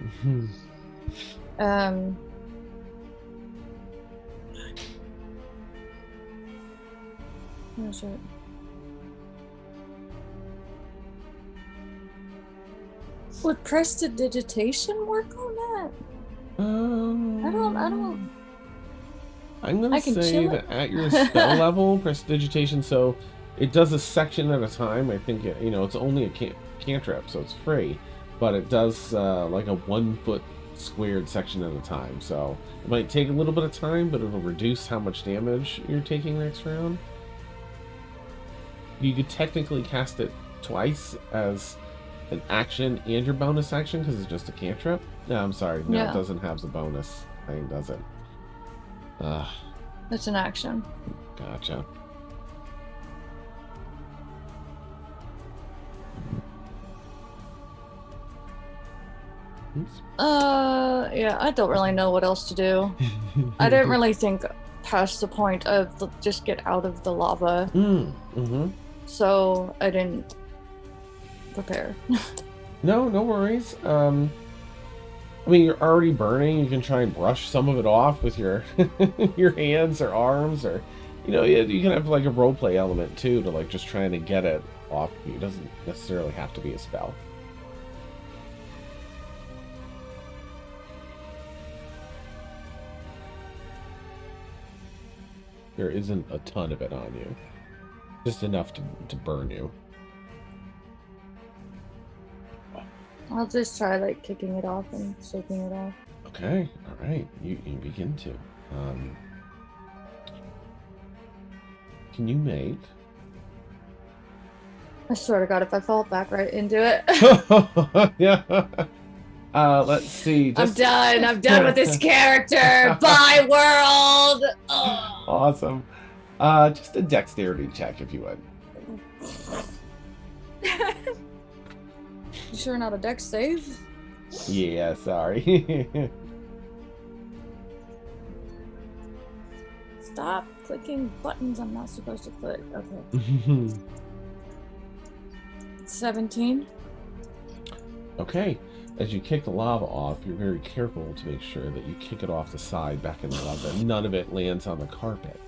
Where's it? Would prestidigitation work on that? I don't. I'm gonna I can say chill that it. at your spell level, prestidigitation, so it does a section at a time. I think you know it's only a cantrip, so it's free, but it does like a 1 foot squared section at a time. So it might take a little bit of time, but it'll reduce how much damage you're taking next round. You could technically cast it twice as an action and your bonus action because it's just a cantrip. No, I'm sorry. No, Yeah. it doesn't have the bonus thing, does it? It's an action. Gotcha. Oops. Yeah, I don't really know what else to do. I didn't really think past the point of just get out of the lava. So I didn't prepare. No worries. I mean, you're already burning. You can try and brush some of it off with your your hands or arms, or you know, you can have like a roleplay element too to like just trying to get it off. It doesn't necessarily have to be a spell. There isn't a ton of it on you, just enough to burn you. I'll just try like kicking it off and shaking it off. Okay, all right. You begin to. Can you make? I swear to God, if I fall back right into it. Yeah. Let's see. I'm done. I'm done with this character. Bye, world. Oh. Awesome. Just a dexterity check, if you would. You sure not a dex save? Yeah, sorry. Stop clicking buttons I'm not supposed to click. Okay. 17. Okay. As you kick the lava off, you're very careful to make sure that you kick it off the side back in the lava. None of it lands on the carpet.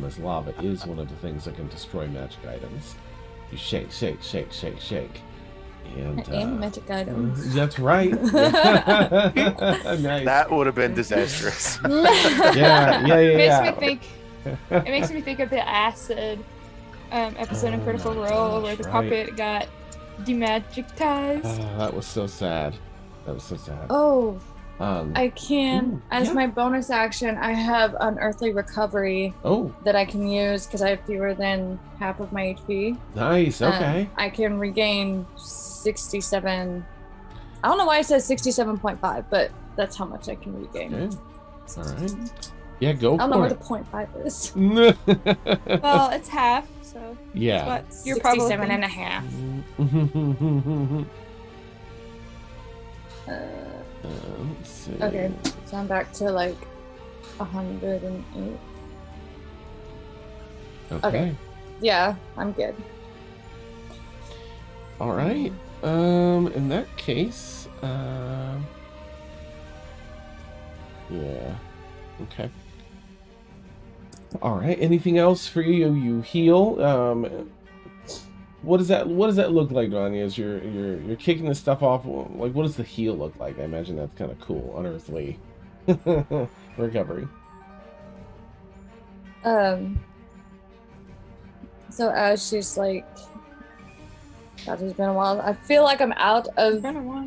As lava is one of the things that can destroy magic items. You shake, shake, shake, shake, shake. And I am magic items. that's right. Nice. That would have been disastrous. Yeah. It makes me think of the acid episode in Critical Role where the carpet got demagictized. That was so sad. Oh, I can, as my bonus action, I have Unearthly Recovery that I can use because I have fewer than half of my HP. Nice, okay. I can regain 67. I don't know why it says 67.5, but that's how much I can regain. Okay. All right. Yeah, go for it. I don't know where the 0.5 is. Well, it's half, so yeah. what you're 67 and a half. Let's see. Okay, so I'm back to like 108. Okay. Yeah, I'm good. All right. In that case, yeah. Okay. All right. Anything else for you? You heal. What does that look like, Donnie? As you're kicking this stuff off? Like, what does the heal look like? I imagine that's kind of cool. Unearthly recovery. So as she's like, God, it's been a while. I feel like I'm out of. It's been a while.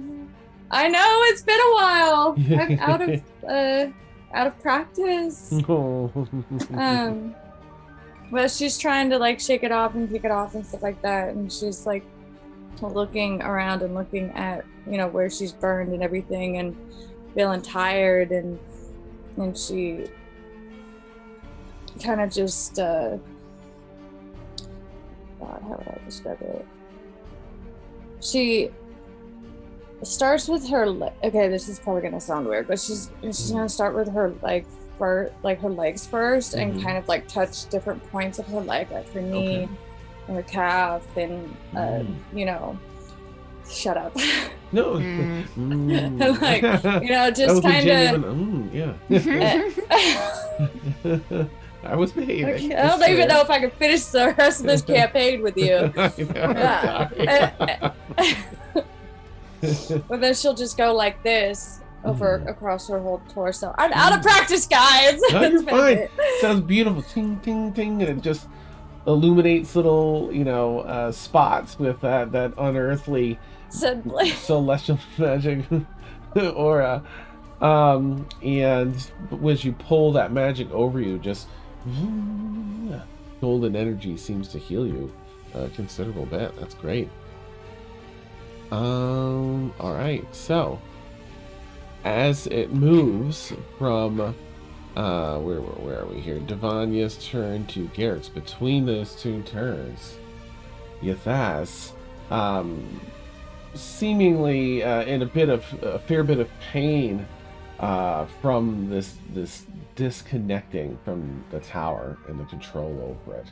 I know it's been a while. I'm out of practice. But she's trying to like shake it off and kick it off and stuff like that, and she's like looking around and looking at where she's burned and everything, and feeling tired, and she kind of just God, how would I describe it? She starts with her okay, this is probably gonna sound weird, but she's gonna start with her her legs first, and kind of like touch different points of her leg, like her knee and her calf, and shut up. No. Like just kind of I was behaving. I don't even know if I can finish the rest of this campaign with you. But then she'll just go like this across her whole torso. I'm out of practice, guys. No, you're fine. Sounds beautiful. Ting, ting, ting, and it just illuminates little, spots with that unearthly celestial magic aura. And as you pull that magic over you, just golden energy seems to heal you a considerable bit. That's great. All right. So as it moves from where are we here? Devonia's turn to Garrick's. Between those two turns, Yathas, seemingly in a fair bit of pain from this disconnecting from the tower and the control over it.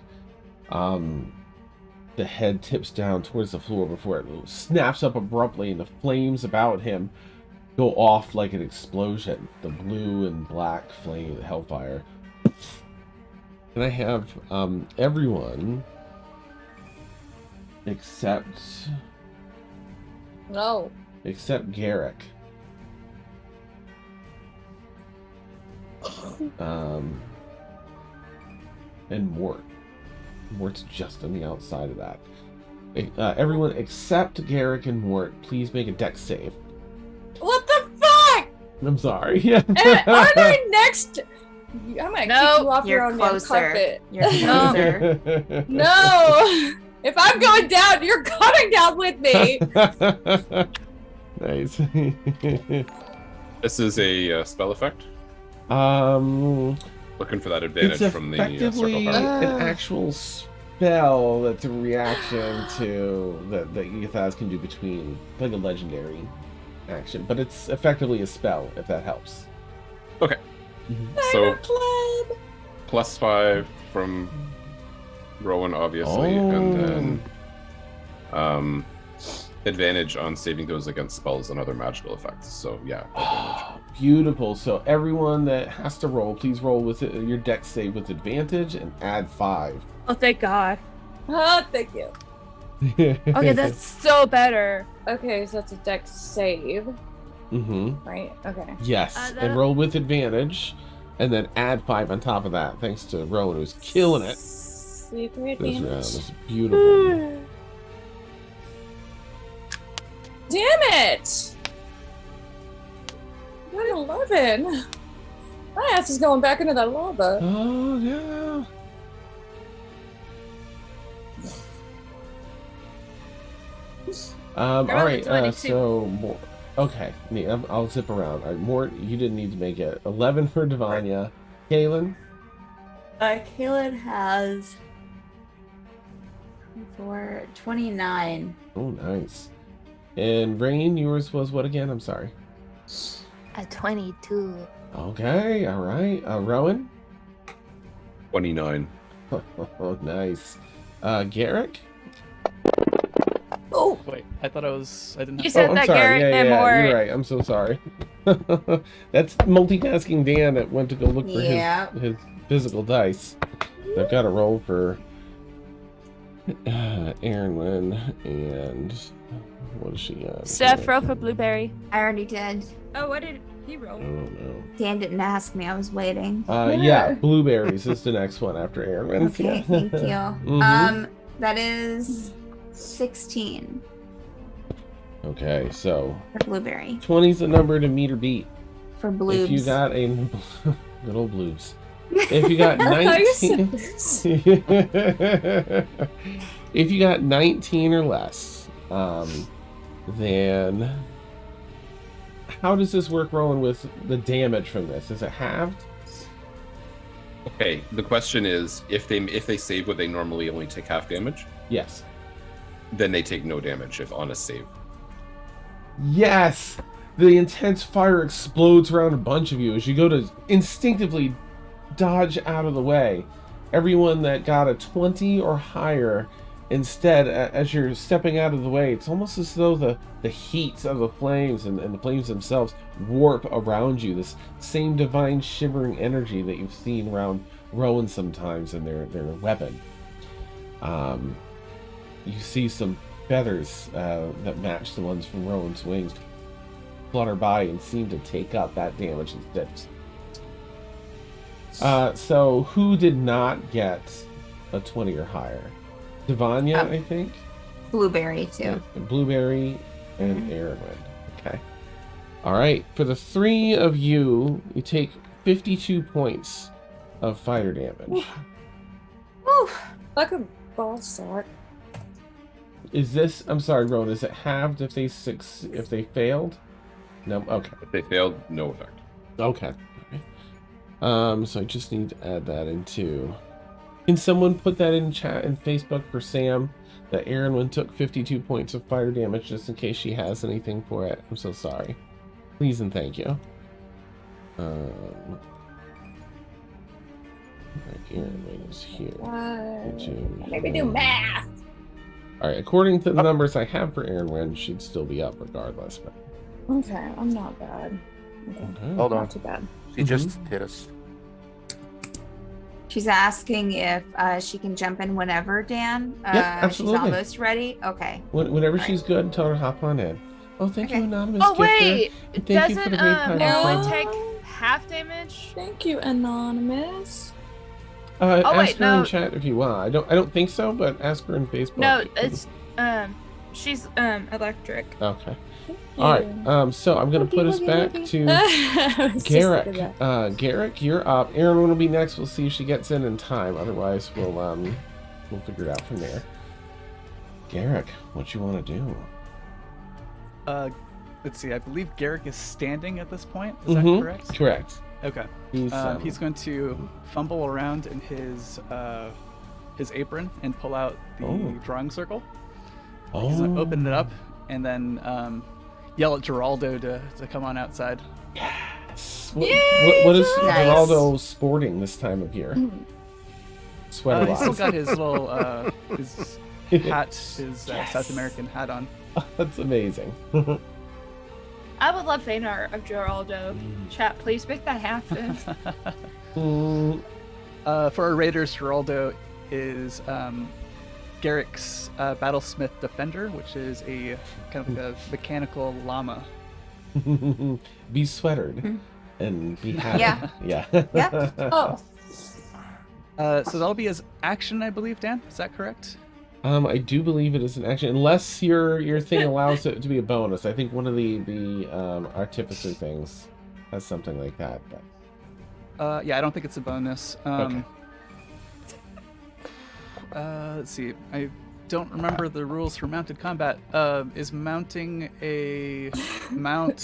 The head tips down towards the floor before it snaps up abruptly, and the flames about him go off like an explosion. The blue and black flame, hellfire. And I have everyone except Garrick. And Mort. Mort's just on the outside of that. Everyone except Garrick and Mort, please make a dex save. What the fuck? I'm sorry. Aren't I next? I'm gonna kick you off your own damn carpet. You're closer. No! If I'm going down, you're coming down with me! Nice. This is a spell effect? Looking for that advantage from the effectively circle. an actual spell that's a reaction to that Yathas can do between, like a legendary. action, but it's effectively a spell, if that helps. Okay. So +5 from Rowan, obviously, and then advantage on saving those against spells and other magical effects. So yeah, advantage. Beautiful. So everyone that has to roll, please roll with your dex save with advantage and add 5. Oh, thank God. Oh, thank you. Okay, that's so better. Okay, so that's a dex save. Right? Okay. Yes, and roll with advantage, and then add 5 on top of that. Thanks to Rowan, who's killing it. Save for This round advantage. is beautiful. Damn it! I got an 11. My ass is going back into that lava. Oh yeah. All right. So, okay. I'll zip around. All right, Mort, you didn't need to make it. 11 for Divania. Kaylin. Kaylin has 29. Oh, nice. And Rain, yours was what again? I'm sorry. A 22. Okay. All right. Rowan. 29. Oh, nice. Garrick. Oh, Wait, I thought I didn't You have said I'm that sorry. Garrett Yeah, and yeah, Mort. you're right. I'm so sorry. That's multitasking Dan that went to go look for his physical dice. I've got to roll for Aaron and what is she got? Steph, roll for Blueberry. I already did. Oh, what did he roll? I don't know. Dan didn't ask me. I was waiting. Yeah, blueberries is the next one after Aaron. Okay, thank you. That is 16 Okay, so for Blueberry. 20's the number to meet or beat. For Bloobs. If you got a good old Bloobs. If you got I thought you said 19 this. if you got 19 or less, then how does this work, Rowan, with the damage from this? Is it halved? Okay, the question is, if they save what they normally only take half damage, Yes. then they take no damage if on a save. Yes! The intense fire explodes around a bunch of you as you go to instinctively dodge out of the way. Everyone that got a 20 or higher, instead, as you're stepping out of the way, it's almost as though the heat of the flames and the flames themselves warp around you. This same divine shimmering energy that you've seen around Rowan sometimes in their weapon. You see some feathers that match the ones from Rowan's wings flutter by and seem to take up that damage instead. So who did not get a 20 or higher? Divania, I think. Blueberry too. And Blueberry and Erwin. Okay. All right. For the 3 of you, you take 52 points of fire damage. Woo. Like a ball sack. Is this? I'm sorry, Rowan. Is it halved if they failed? No. Okay. If they failed, no effect. Okay. So I just need to add that into. Can someone put that in chat in Facebook for Sam? That Aaron took 52 points of fire damage, just in case she has anything for it. I'm so sorry. Please and thank you. Aaron is here. Maybe do math. All right. According to the numbers I have for Aaron, she'd still be up regardless. But Okay, I'm not bad. Okay. Hold on. Not too bad. She just hit us. She's asking if she can jump in whenever, Dan. Yeah, absolutely. She's almost ready. Okay. Whenever she's good, tell her to hop on in. Oh, thank you, Anonymous. Oh, Gifter. wait. And thank you for Doesn't the great kind Erwin of take half damage? Thank you, Anonymous. Ask her in chat if you want. I don't think so, but ask her in Facebook. No, it's she's electric. Okay. All right. So I'm gonna put us back to Garrick. Garrick, you're up. Aaron will be next. We'll see if she gets in time. Otherwise, we'll figure it out from there. Garrick, what you want to do? Let's see. I believe Garrick is standing at this point. Is that correct? Correct. Okay. He's going to fumble around in his apron and pull out the drawing circle. He's going to open it up, and then yell at Geraldo to come on outside. Yes. What is Nice. Geraldo sporting this time of year? Sweater He's still lots. got his little his hat, his Yes. South American hat on. That's amazing. I would love fan art of Geraldo. Chat, please make that happen. For our raiders, Geraldo is Garrick's Battlesmith Defender, which is a kind of like a mechanical llama. Be sweatered and be happy. Yeah. Yeah. Yeah. Oh, So that'll be his action, I believe. Dan, is that correct? I do believe it is an action, unless your thing allows it to be a bonus. I think one of the artificer things has something like that. But Yeah, I don't think it's a bonus. Okay. Let's see. I don't remember the rules for mounted combat. Is mounting a mount?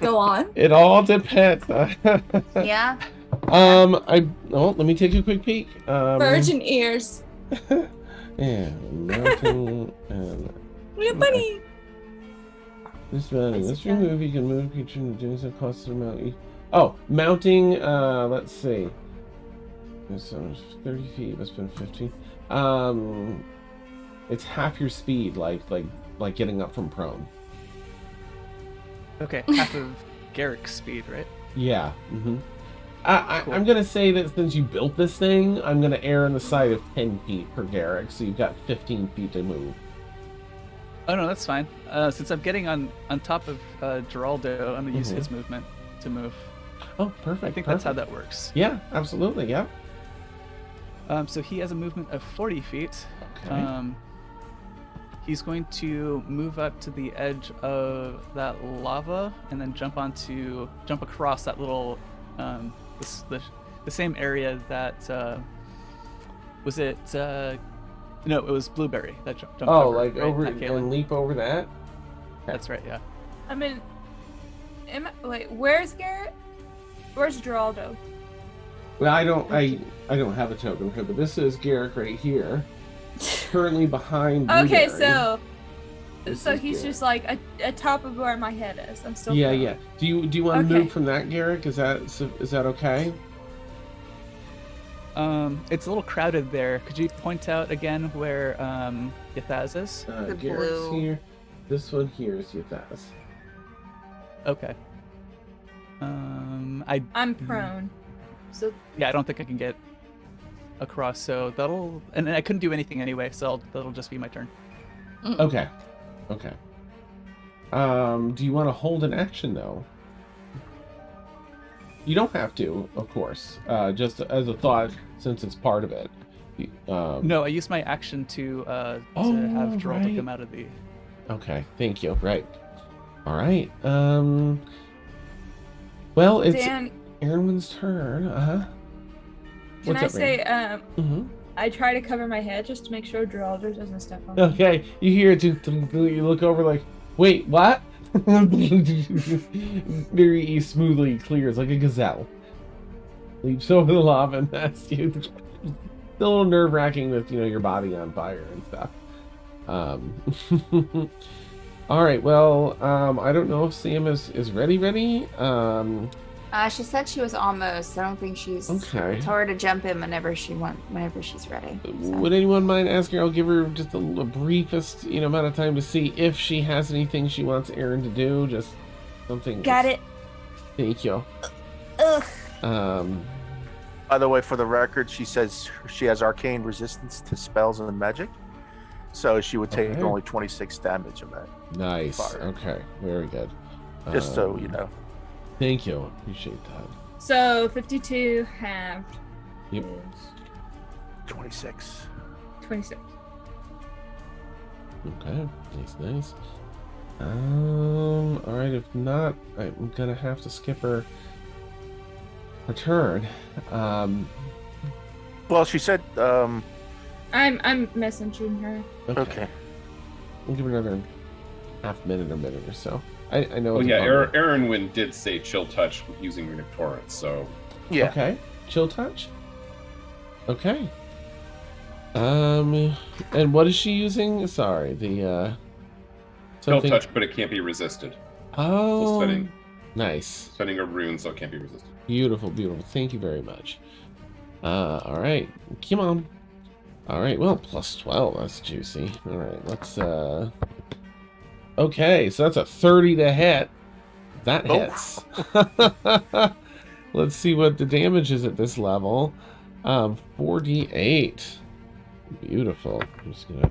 go on. it all depends. Yeah. Let me take a quick peek. Virgin ears. Yeah, mounting and Little bunny. this mounting. Let's remove. You can move creature and doing so costs an amount. Oh, mounting. Let's see. So 30 feet. Must have been 15. It's half your speed, like getting up from prone. Okay, half of Garrick's speed, right? Yeah. Cool. I'm gonna say that since you built this thing, I'm gonna err on the side of 10 feet per Garrick, so you've got 15 feet to move. Oh no, that's fine. Since I'm getting on top of Geraldo, I'm gonna use his movement to move. Oh, perfect. I think that's how that works. Yeah, absolutely. Yeah. So he has a movement of 40 feet. Okay. He's going to move up to the edge of that lava and then jump across that little the same area that was it no, it was Blueberry that jumped Oh, over, like right? over Not Galen. and leap over that. That's right, yeah. I mean, wait, where's Garrett? Where's Geraldo? Well, I don't have a token here, but this is Garrick right here, currently behind. Okay, Blueberry. so This is he's Garrick. just like a top of where my head is. I'm still Yeah, prone. yeah. Do you want to Okay. move from that, Garrick? Is that okay? It's a little crowded there. Could you point out again where Yathaz is? The Garrick's blue. here. This one here is Yathaz. Okay. I'm prone. So Yeah, I don't think I can get across, so and I couldn't do anything anyway, so that'll just be my turn. Okay. Okay. Do you want to hold an action though? You don't have to, of course. Just as a thought, since it's part of it. No, I used my action to have Geraldo right. come out of the. Okay, thank you. Right. All right. Well, it's Dan, Aaron's turn. can I say Mm-hmm. I try to cover my head just to make sure Geraldo doesn't step on me. Okay, you hear it. You look over like, wait, what? Very smoothly clears like a gazelle. Leaps over the lava and that's you. It's a little nerve-wracking with your body on fire and stuff. All right. Well, I don't know if Sam is ready. She said she was almost. I don't think she's. Okay. Tell her to jump in whenever she's ready. So. Would anyone mind asking? I'll give her just a briefest, amount of time to see if she has anything she wants Aaron to do. Just something. Got it. Thank you. Ugh. By the way, for the record, she says she has arcane resistance to spells and magic, so she would take Okay. only 26 damage of that. Nice. Fire. Okay. Very good. Just so you know. Thank you. Appreciate that. So 52 halved Yep. is 26. 26. Okay. Nice. All right. If not, I'm gonna have to skip her turn. Well, she said. I'm messaging her. Okay. We'll give her another minute or so. I know. Oh it's a yeah, bummer. Aaronwin did say chill touch using runic torrent, so Yeah. Okay. Chill touch. Okay. And what is she using? Sorry, the Kill touch, but it can't be resisted. Oh, setting. Nice. Setting a rune so it can't be resisted. Beautiful, beautiful. Thank you very much. All right. Come on. All right, well, plus 12. That's juicy. All right, let's... Okay, so that's a 30 to hit. That hits. Let's see what the damage is at this level. 4d8. Beautiful. I'm just gonna...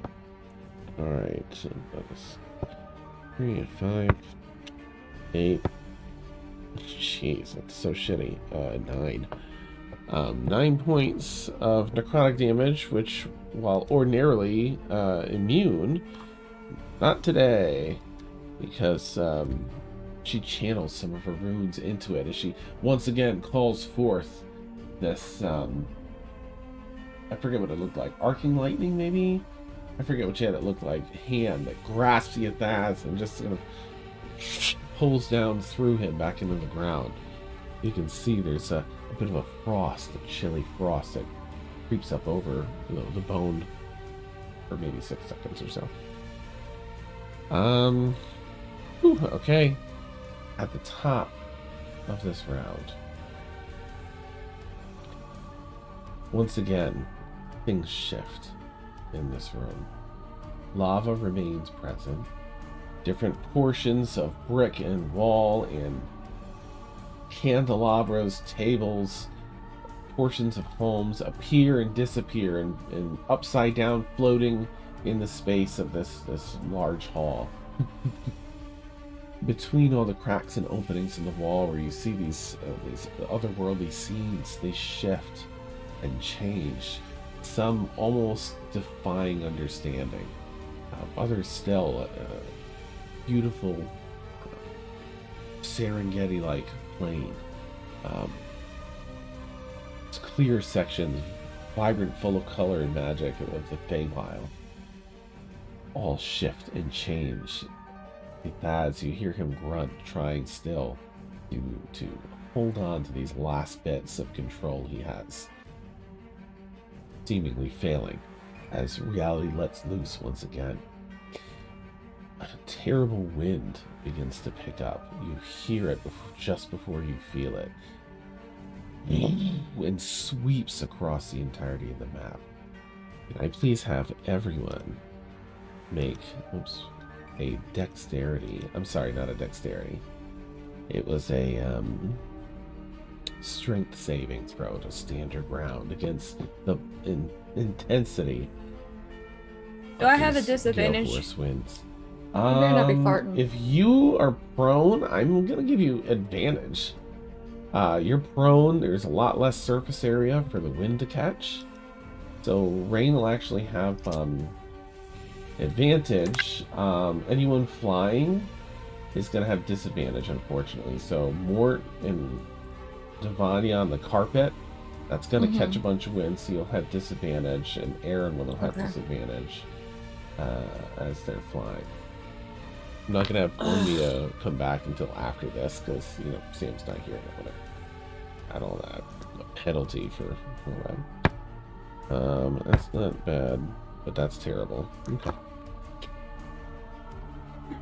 Alright, so that's 3, 5, 8. Jeez, that's so shitty. 9. 9 points of necrotic damage, which, while ordinarily immune, not today, because she channels some of her runes into it as she once again calls forth this, I forget what it looked like, arcing lightning maybe? I forget what she had it look like, hand that grasps Yathaz and just sort of pulls down through him back into the ground. You can see there's a bit of a frost, a chilly frost that creeps up over the bone for maybe 6 seconds or so. Okay. At the top of this round, once again, things shift in this room. Lava remains present. Different portions of brick and wall and candelabras, tables, portions of homes appear and disappear and upside down, floating in the space of this large hall. Between all the cracks and openings in the wall where you see these otherworldly scenes, they shift and change, some almost defying understanding, others still beautiful Serengeti-like plain. It's clear sections, vibrant, full of color and magic of the Feywild, all shift and change. As you hear him grunt, trying still to hold on to these last bits of control he has, seemingly failing as reality lets loose once again. A terrible wind begins to pick up. You hear it just before you feel it, and sweeps across the entirety of the map. Can I please have everyone make a dexterity? I'm sorry, not a dexterity. It was a strength saving throw to stand your ground against the intensity. Do I have a disadvantage? Gale Force winds. I'm gonna not be farting. If you are prone, I'm gonna give you advantage. You're prone. There's a lot less surface area for the wind to catch, so Rain will actually have advantage. Anyone flying is going to have disadvantage, unfortunately. So Mort and Devania on the carpet, that's going to catch a bunch of wind, so you'll have disadvantage, and Aaron will have disadvantage as they're flying. I'm not going to have Ormia come back until after this, because, Sam's not here. I want to add all that penalty for that. That's not bad. But that's terrible.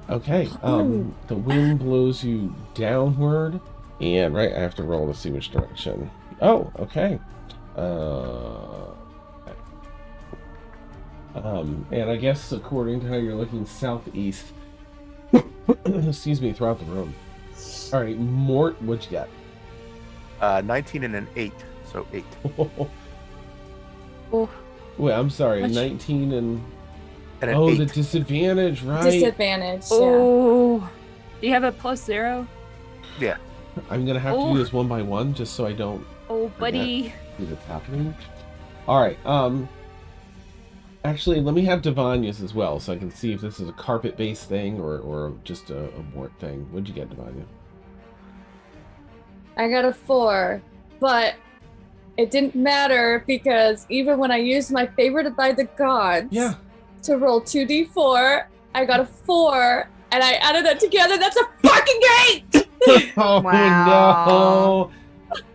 Okay. The wind blows you downward, and I have to roll to see which direction. Oh, okay. And I guess according to how you're looking southeast, excuse me, throughout the room. All right, Mort, what'd you get? 19 and an 8, so 8. Oh. Wait, I'm sorry, 19 and an oh, 8. the disadvantage, right? Disadvantage. Oh. Do you have a +0? Yeah. I'm gonna have to do this one by one, just so I don't. Oh, buddy. See what's happening. All right. Actually, let me have Devania's as well, so I can see if this is a carpet-based thing or just a Mort thing. What'd you get, Devania? I got a 4, but it didn't matter because even when I used my favorite by the gods to roll 2d4, I got a 4, and I added that together. That's a fucking 8! Oh, Wow. no!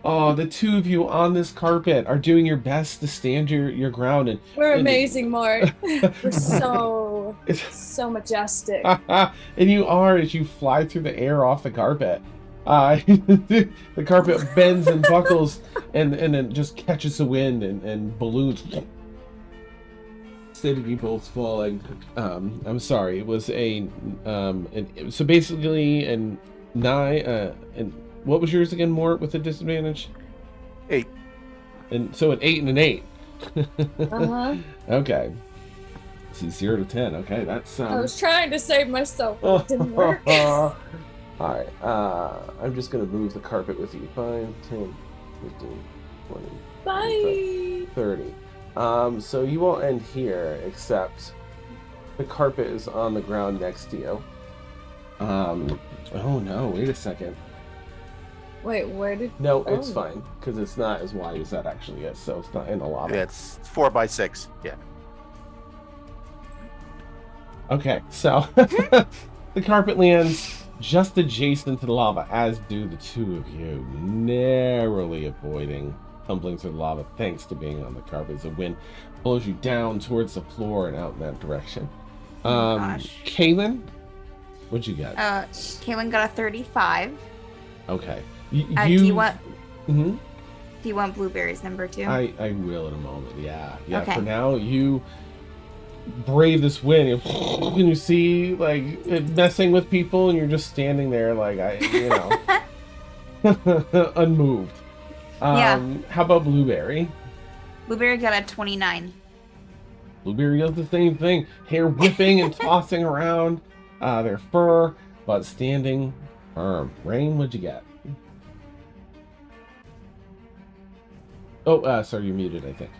Oh, the two of you on this carpet are doing your best to stand your ground. And We're amazing, Mort. We're so Whoa. It's So majestic. and you are as you fly through the air off the carpet. The carpet bends and buckles and then just catches the wind and balloons. Instead of you both falling. I'm sorry. It was so basically and what was yours again, Mort, with a disadvantage? 8. And so an 8 and an 8. Okay. See, 0 to 10. Okay, that's I was trying to save myself, but it didn't work. Alright, I'm just gonna move the carpet with you. 5, 10, 15, 20, Bye. 30. So you won't end here, except the carpet is on the ground next to you. Oh no, wait a second. Wait, where did... No, it's fine, because it's not as wide as that actually is, so it's not in the lava. Yeah, it's 4 by 6. Yeah. Okay, so the carpet lands just adjacent to the lava, as do the two of you, narrowly avoiding tumbling through the lava thanks to being on the carpet. The wind pulls you down towards the floor and out in that direction. Gosh. Kaylin, what'd you get? Kaylin got a 35. Okay. Do you want... Mm-hmm. Do you want Blueberry's number 2? I will in a moment, yeah. Okay. For now, you brave this wind, and you see, like, it messing with people, and you're just standing there, like, unmoved. Yeah. How about Blueberry? Blueberry got a 29. Blueberry does the same thing. Hair whipping and tossing around their fur, but standing firm. Rain, what'd you get? Oh, sorry, you're muted, I think.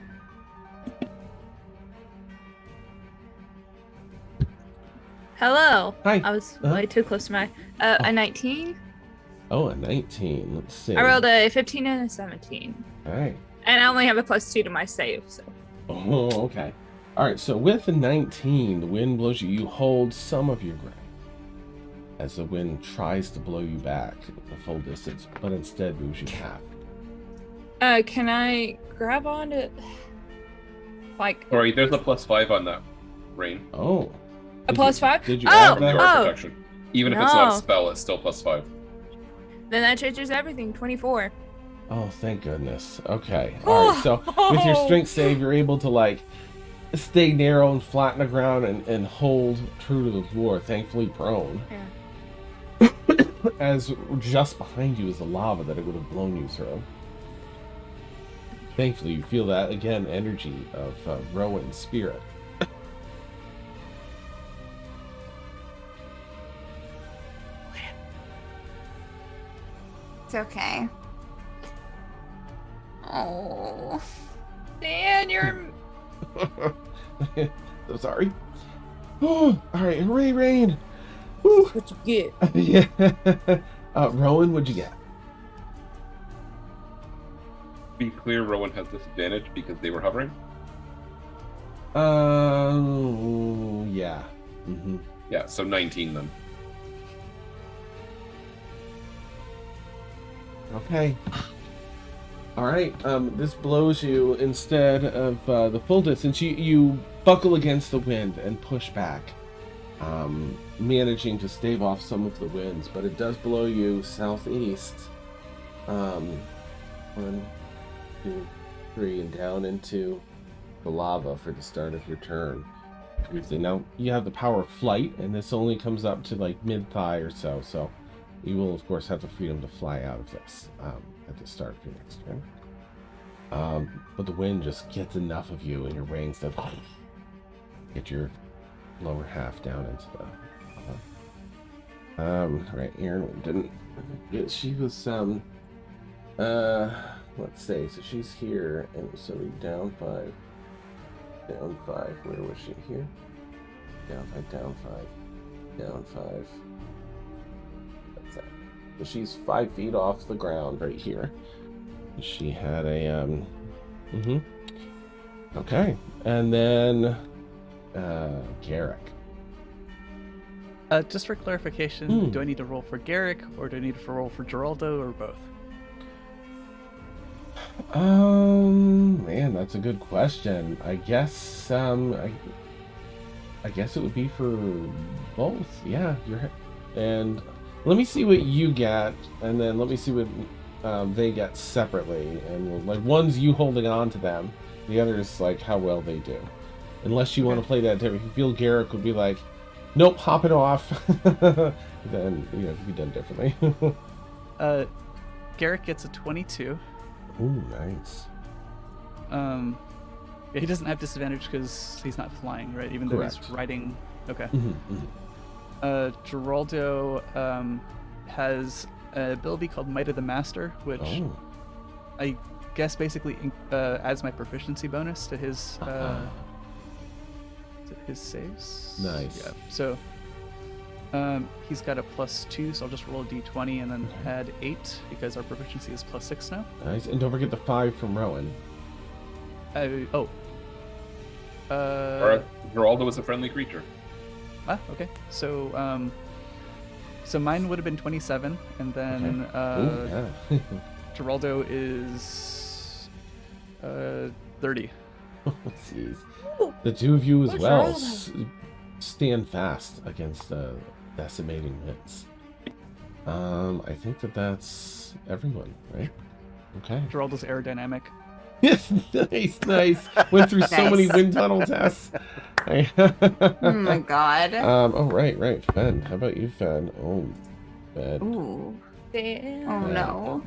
Hello. Hi. I was way too close to my... A 19? Oh, a 19. Let's see. I rolled a 15 and a 17. All right. And I only have a +2 to my save, so... Oh, okay. All right, so with the 19, the wind blows you. You hold some of your ground as the wind tries to blow you back the full distance, but instead moves you half. Can I grab onto... Like... Sorry, there's a +5 on that, Rain. Oh. A +5? Did you Oh! add that? Your protection. Even if it's not a spell, it's still +5. Then that changes everything. 24. Oh, thank goodness. Okay. All right, so with your strength save, you're able to, like, stay narrow and flat on the ground and hold true to the floor, thankfully prone. Yeah. As just behind you is the lava that it would have blown you through. Thankfully, you feel that, again, energy of Rowan's spirit. It's okay. Oh. Dan, you're... So sorry. Oh, all right, hooray, Rain. Woo. What you get? Yeah. Rowan, what'd you get? Be clear, Rowan has disadvantage because they were hovering. Yeah. Mm-hmm. Yeah, so 19 then. Okay. All right. This blows you instead of the full distance. You buckle against the wind and push back, managing to stave off some of the winds, but it does blow you southeast. 1, 2, 3, and down into the lava for the start of your turn. Now you have the power of flight, and this only comes up to like mid-thigh or so. So you will, of course, have the freedom to fly out of this at the start of your next turn. But the wind just gets enough of you and your wings to get your lower half down into the... right, Erin didn't... She was, let's see, so she's here, and so we down 5. Down 5, where was she? Here? Down 5, down 5. Down 5. That's that. So she's 5 feet off the ground right here. She had a, Okay. And then, Garrick. Just for clarification, do I need to roll for Garrick, or do I need to roll for Geraldo, or both? Man, that's a good question. I guess, I I guess it would be for both. Yeah, and let me see what you get, and then let me see what they get separately. And we'll, like, one's you holding on to them, the other is like how well they do. Unless you want to play that different. If you feel Garrick would be like, nope, hop it off, then you know it could be done differently. Garrick gets a 22. Ooh, nice. Yeah, he doesn't have disadvantage because he's not flying, right? Even though he's riding. Okay. Geraldo has an ability called Might of the Master, which I guess basically adds my proficiency bonus to his saves. Nice. Yeah. So he's got a +2, so I'll just roll a d20 and then add 8 because our proficiency is +6 now. Nice, and don't forget the 5 from Rowan. Geraldo is a friendly creature. Okay. So so mine would have been 27, and then Geraldo is 30. Jeez. The two of you as well stand fast against the decimating hits. I think that's everyone, right? Okay. Geraldo's aerodynamic. Yes, nice. Went through so many wind tunnel tests. Oh my god. Oh right. Fen. How about you, Fen? Oh, Fen. Ooh. Damn. Oh no.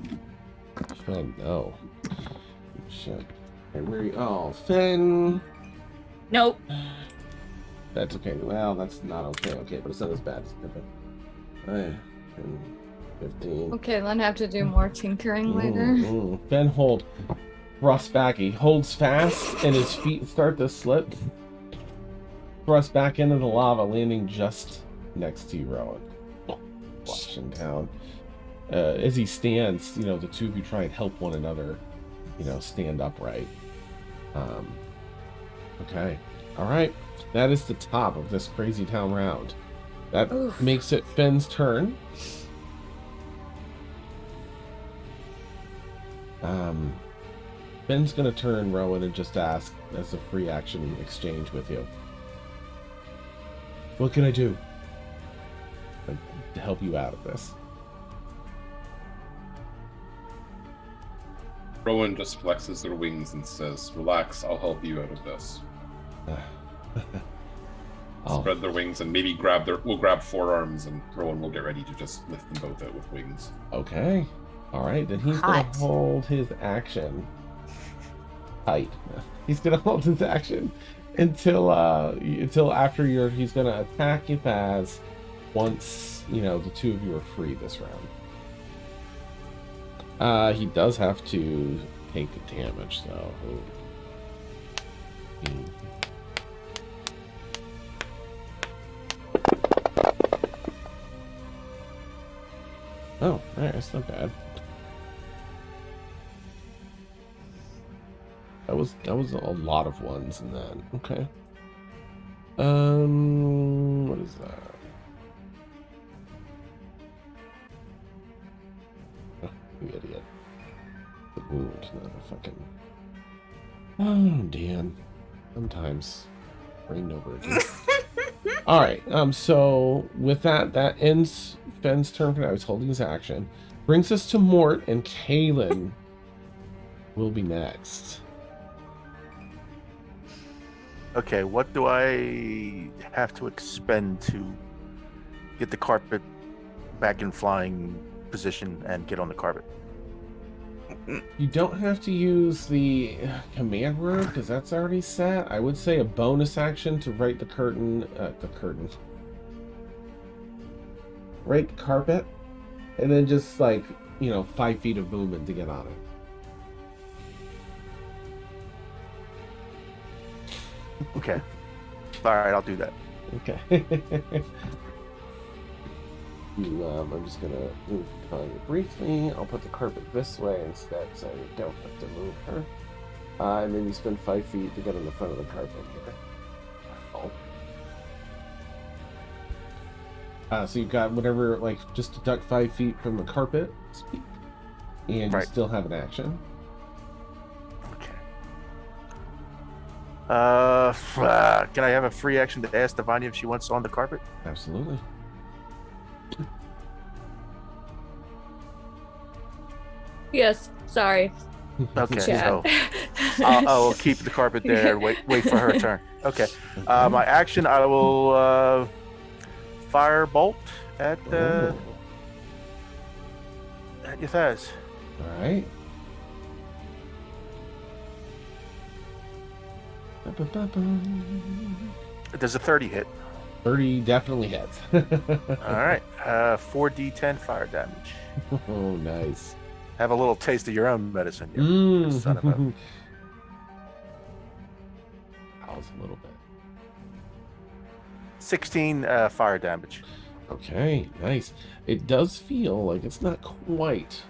Fen, no. Shit. Oh, Fen. Nope. That's okay. Well, that's not okay. Okay, but it's not as bad as Pippin. 15. Okay, then I have to do more tinkering later. Fen hold. Thrust back. He holds fast, and his feet start to slip. Thrust back into the lava, landing just next to you, Rowan. Splashing down. As he stands, you know, the two of you try and help one another, you know, stand upright. Okay. All right. That is the top of this crazy town round. That makes it Fen's turn. Ben's gonna turn Rowan and just ask as a free action exchange with you. What can I do to help you out of this? Rowan just flexes their wings and says, "Relax, I'll help you out of this." Spread their wings and maybe we'll grab forearms, and Rowan will get ready to just lift them both out with wings. Okay. All right, then he's gonna hold his action tight. He's gonna hold his action until after he's gonna attack Ypaz once, you know, the two of you are free this round. He does have to take the damage though. Oh, alright, that's not bad. That was a lot of ones in that. Okay. What is that? Oh, you idiot. The wound, not a fucking. Oh, Dan. Sometimes. Brain no bridges. Alright, so with that ends Fen's turn for now. He's holding his action. Brings us to Mort, and Kaylin will be next. Okay, what do I have to expend to get the carpet back in flying position and get on the carpet? You don't have to use the command word because that's already set. I would say a bonus action to write the write the carpet, and then just like, you know, 5 feet of movement to get on it. Okay. All right, I'll do that. Okay. I'm just gonna move Tanya briefly. I'll put the carpet this way instead, so you don't have to move her. And then you spend 5 feet to get on the front of the carpet here. Oh. So you've got whatever, like, just deduct 5 feet from the carpet, and you still have an action. Okay. Can I have a free action to ask Divania if she wants on the carpet? Absolutely. Yes, sorry. Okay, Chat. so I'll keep the carpet there and wait for her turn. Okay. My action, I will fire bolt at Ythaz. All right. Does a 30 hit? 30 definitely hits. All right. 4d10 fire damage. Oh, nice. Have a little taste of your own medicine, you son of a... That was a little bit. 16 fire damage. Okay, nice. It does feel like it's not quite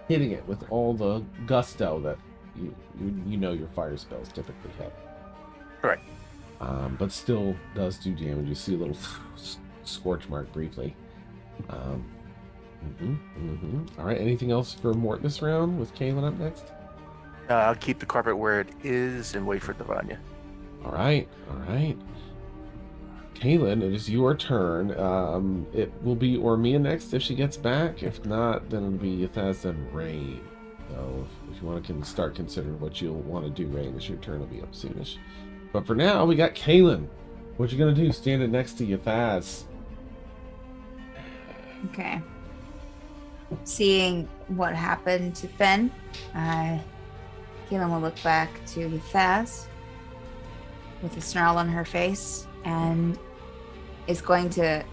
hitting it with all the gusto that you know your fire spells typically hit. Right. But still does do damage. You see a little scorch mark briefly. All right, anything else for Mort this round with Kaylin up next? I'll keep the carpet where it is and wait for Divania. All right. Kaylin, it is your turn. It will be Ormia next if she gets back. If not, then it'll be Ythaz and Rain. So if you want to start considering what you'll want to do, Rain, as your turn will be up soonish. But for now, we got Kaylin. What you gonna do? Standing next to Ythaz. Okay. Seeing what happened to Finn, Kaylin will look back to Ythaz with a snarl on her face and is going to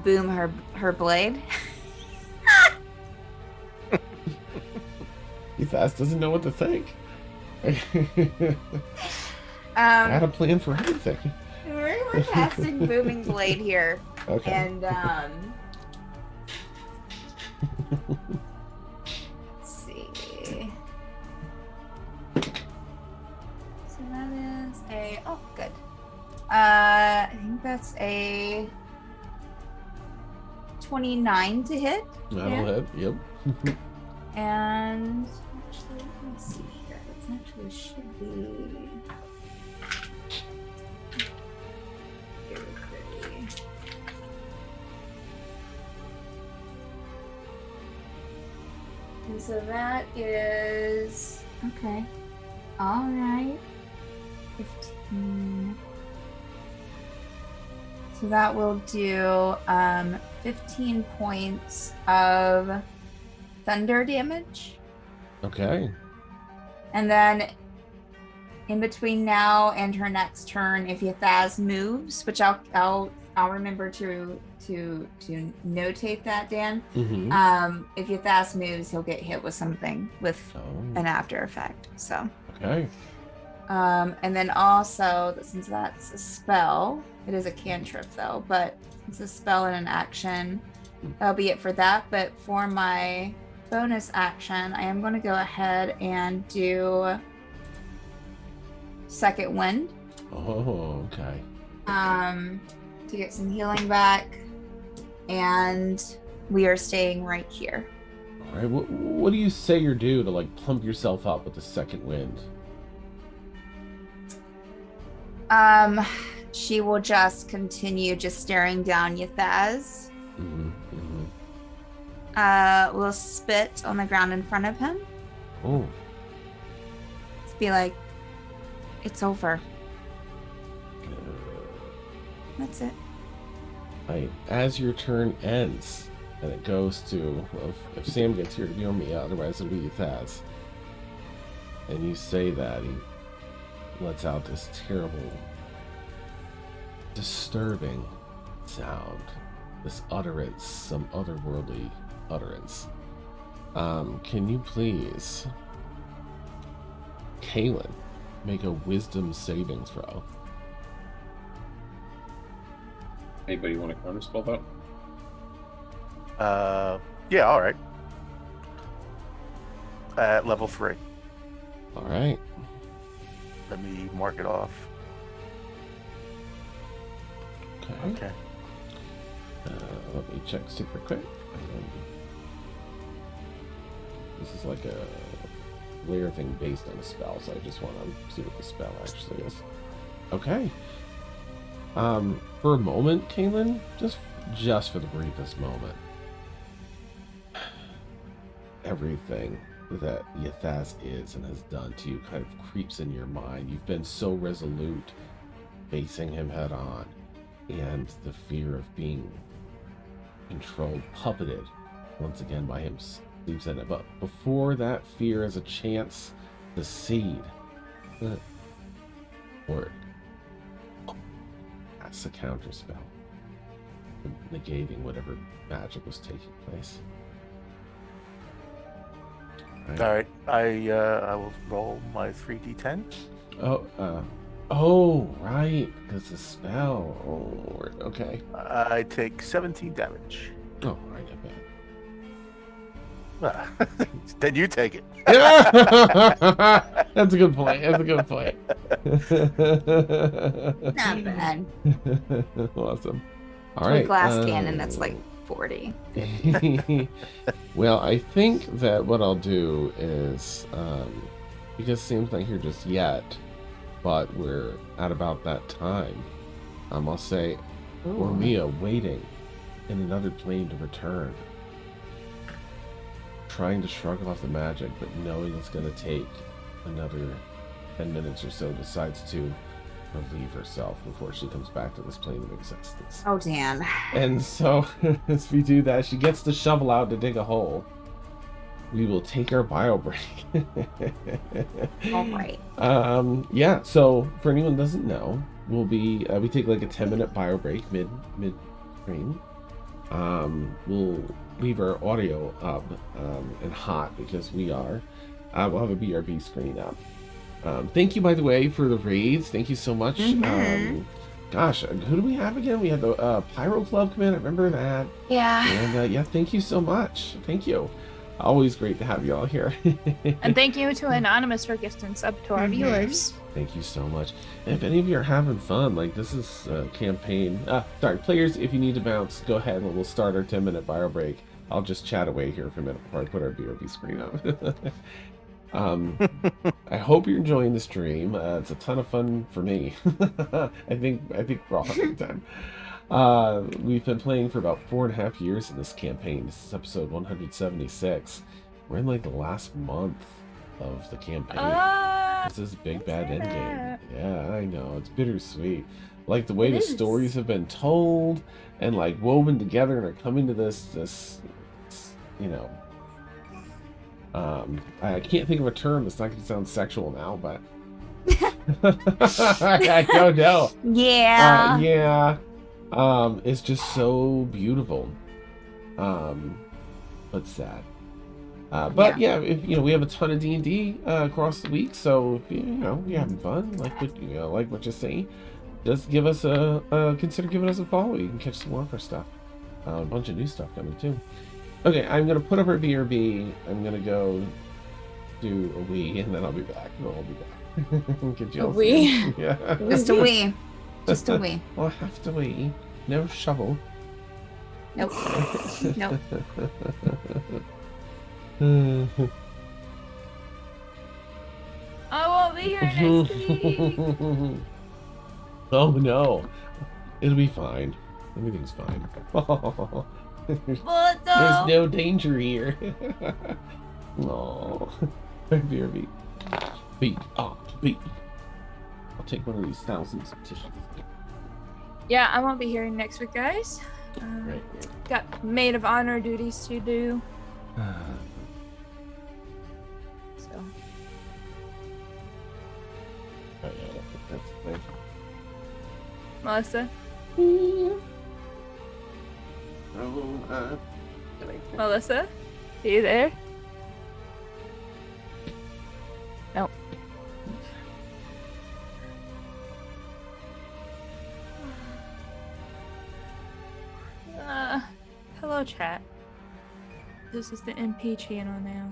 boom her blade. Ythaz doesn't know what to think. I had a plan for everything. We're casting booming blade here. Okay. And let's see. So that is good. I think that's a 29 to hit. That'll hit. Yep. And actually, let me see here. It's actually should be. And so that is okay. All right. 15. So that will do 15 points of thunder damage. Okay. And then in between now and her next turn, if Ythaz moves, which I'll remember to notate that, Dan. Mm-hmm. If Ythaz moves, he'll get hit with something with an after effect. So okay. And then also, since that's a spell, it is a cantrip though, but it's a spell and an action. That'll be it for that. But for my bonus action, I am going to go ahead and do Second Wind. Oh, okay. To get some healing back, and we are staying right here. All right. What do you say you do to like pump yourself up with the Second Wind? She will just continue just staring down Ythaz. Will spit on the ground in front of him. Oh. Just be like, it's over. That's it. Right. As your turn ends, and it goes to, well, if Sam gets here to be on me, otherwise it'll be Ythaz. And you say that, he lets out this terrible, disturbing sound. This utterance, some otherworldly utterance. Can you please, Kaylin, make a wisdom saving throw? Anybody want to counterspell that? Yeah, all right. At level 3. All right. Let me mark it off. Okay. Let me check super quick. This is like a glare thing based on a spell, so I just want to see what the spell actually is. Okay. For a moment, Kaylin, just for the briefest moment, everything that Yathas is and has done to you kind of creeps in your mind. You've been so resolute facing him head on, and the fear of being controlled, puppeted once again by him sleeps in it. But before that fear has a chance to seed, or that's a counter spell, negating whatever magic was taking place. All right, I will roll my 3d10. Oh, right, because the spell. Oh, Lord. Okay. I take 17 damage. Oh, I get Then you take it. that. That's a good point. That's a good point. Not bad. Awesome. All To right. a glass cannon, that's like 40. Well, I think that what I'll do is, because Sam's not here just yet, but we're at about that time, I'll say, Ormia waiting in another plane to return, trying to shrug off the magic, but knowing it's going to take another 10 minutes or so, decides to relieve herself before she comes back to this plane of existence. Oh, damn. And so, as we do that, she gets the shovel out to dig a hole. We will take our bio break. All right. Yeah, so for anyone who doesn't know, we'll be we take like a 10-minute bio break mid stream. We'll leave our audio up and hot because we are. We'll have a BRB screen up. Thank you, by the way, for the raids. Thank you so much. Gosh, who do we have again? We had the Pyro Club come in. I remember that. Yeah. And yeah, thank you so much. Thank you. Always great to have you all here. And thank you to Anonymous for gifting sub to our viewers. Thank you so much. And if any of you are having fun, like this is a campaign. Sorry, players, if you need to bounce, go ahead and we'll start our 10-minute bio break. I'll just chat away here for a minute before I put our BRB screen up. I hope you're enjoying the stream. It's a ton of fun for me. I think we're all having a good time. We've been playing for about 4.5 years in this campaign. This is episode 176. We're in like the last month of the campaign. This is big bad endgame. Yeah, I know. It's bittersweet. Like the way the stories have been told and like woven together and are coming to this you know. I can't think of a term that's not going to sound sexual now, but I don't know. Yeah. Yeah. It's just so beautiful. But sad. But yeah, if, you know, we have a ton of D&D across the week, so if you're having fun, like what you see, just give us consider giving us a follow. You can catch some more of our stuff. A bunch of new stuff coming too. Okay, I'm gonna put up our BRB. I'm gonna go do a wee, and then I'll be back. I'll be back. Get you all wee? Yeah. Just a wee. Just a wee. I'll have to wee. No shovel. Nope. Nope. I won't be here next week. Oh no. It'll be fine. Everything's fine. There's no danger here. Oh, BRB. Beat. Oh, beat. I'll take one of these thousands of tissues. Yeah, I won't be here next week, guys. Right. Got maid of honor duties to do. So. Oh, yeah, that's the thing. Melissa? Oh, Melissa? Are you there? Nope. Hello, chat. This is the MP channel now.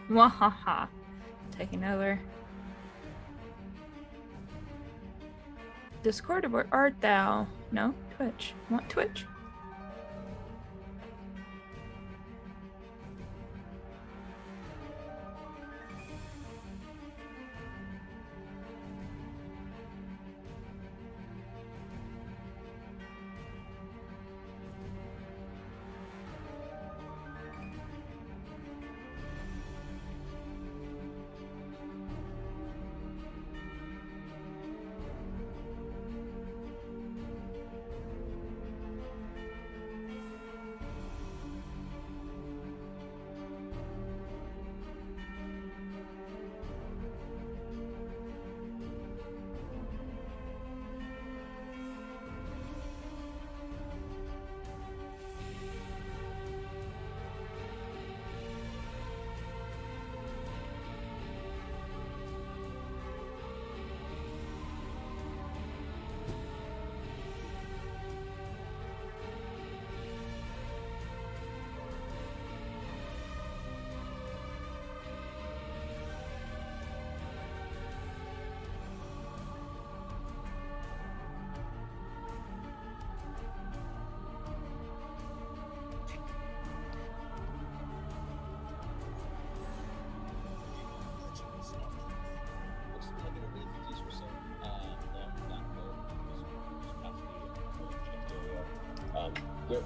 Wahaha. Taking over. Discord, where art thou? No? Twitch. Want Twitch? Yep.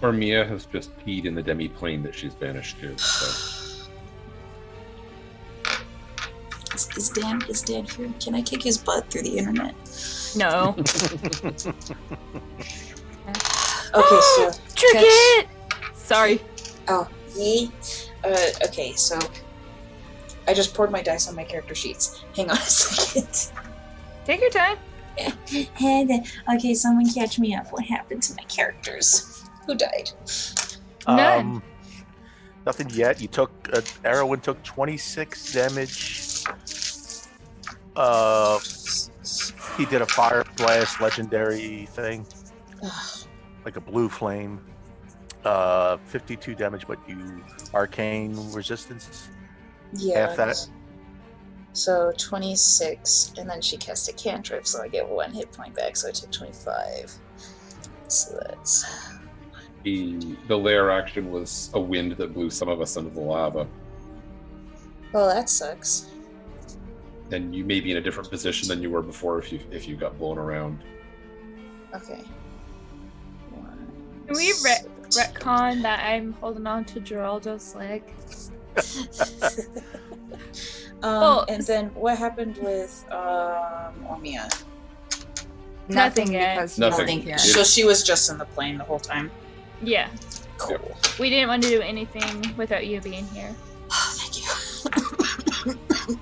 Or Mia has just peed in the demi-plane that she's banished to. So. Is Dan here? Can I kick his butt through the internet? No. Okay, so Trick it! Sorry. Oh, yay. Okay, so I just poured my dice on my character sheets. Hang on a second. Take your time. Okay, someone catch me up. What happened to my characters? Who died? None. Nothing yet. You took Erwin took 26 damage. He did a fire blast legendary thing, like a blue flame. 52 damage, but you arcane resistance. Yeah. Half that. So 26, and then she cast a cantrip, so I get 1 hit point back. So I took 25. So that's The lair action was a wind that blew some of us into the lava. well, that sucks. And you may be in a different position than you were before if you got blown around. Okay. Can we retcon that I'm holding on to Geraldo's leg? And then what happened with Ormia? Nothing yet. because Nothing. yet. So she was just in the plane the whole time. Yeah. Cool. We didn't want to do anything without you being here. Oh, thank you.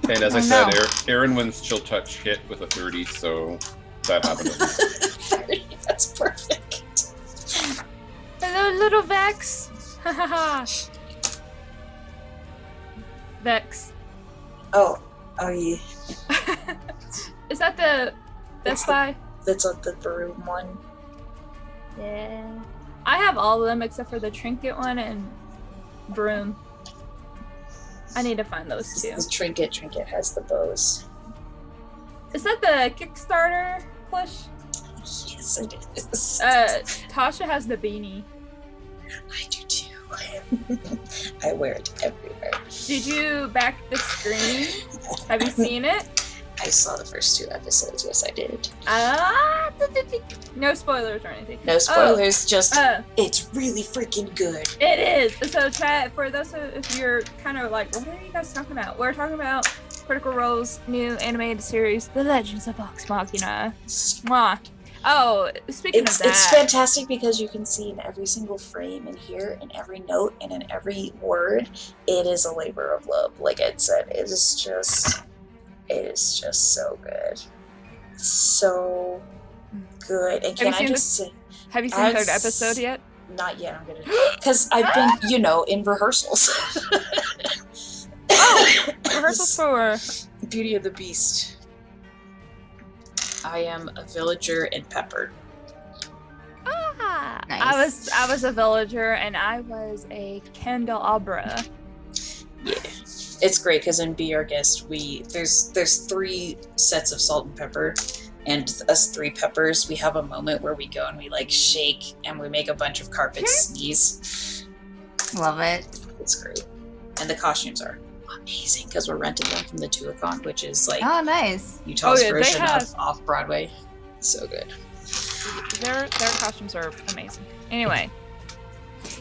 And as I Oh, said, no. Erinwin's chill touch hit with a 30, so that happened. 30, that's perfect. Hello, little Vex. Ha ha ha. Vex. Oh yeah. Is that the spy? That's on the broom one. Yeah. I have all of them except for the trinket one and broom. I need to find those two. The trinket has the bows. Is that the Kickstarter plush? Yes, it is. Tasha has the beanie. I do too. I wear it everywhere. Did you back the screen? Have you seen it? I saw the first 2 episodes. Yes, I did. No spoilers or anything. No spoilers. Just it's really freaking good. It is. So, chat, for those of if you're kind of like, what are you guys talking about? We're talking about Critical Role's new animated series, The Legends of Vox Machina. Mwah. Oh, speaking of that, It's fantastic because you can see in every single frame and hear in every note and in every word, it is a labor of love. Like Ed said, it is just so good. So good. And can I just say, have you seen the 3rd episode yet? Not yet. I'm gonna, because I've been, in rehearsals. Rehearsals for Beauty of the Beast. I am a villager in Pepper. Nice. I was a villager and I was a candelabra. Yeah, it's great because in Be Our Guest, there's 3 sets of salt and pepper, and us 3 peppers. We have a moment where we go and we like shake and we make a bunch of carpets sneeze. Love it. It's great, and the costumes are amazing because we're renting them from the Tuacon, which is like Oh, nice. Utah's version of off Broadway. So good. Their costumes are amazing. Anyway,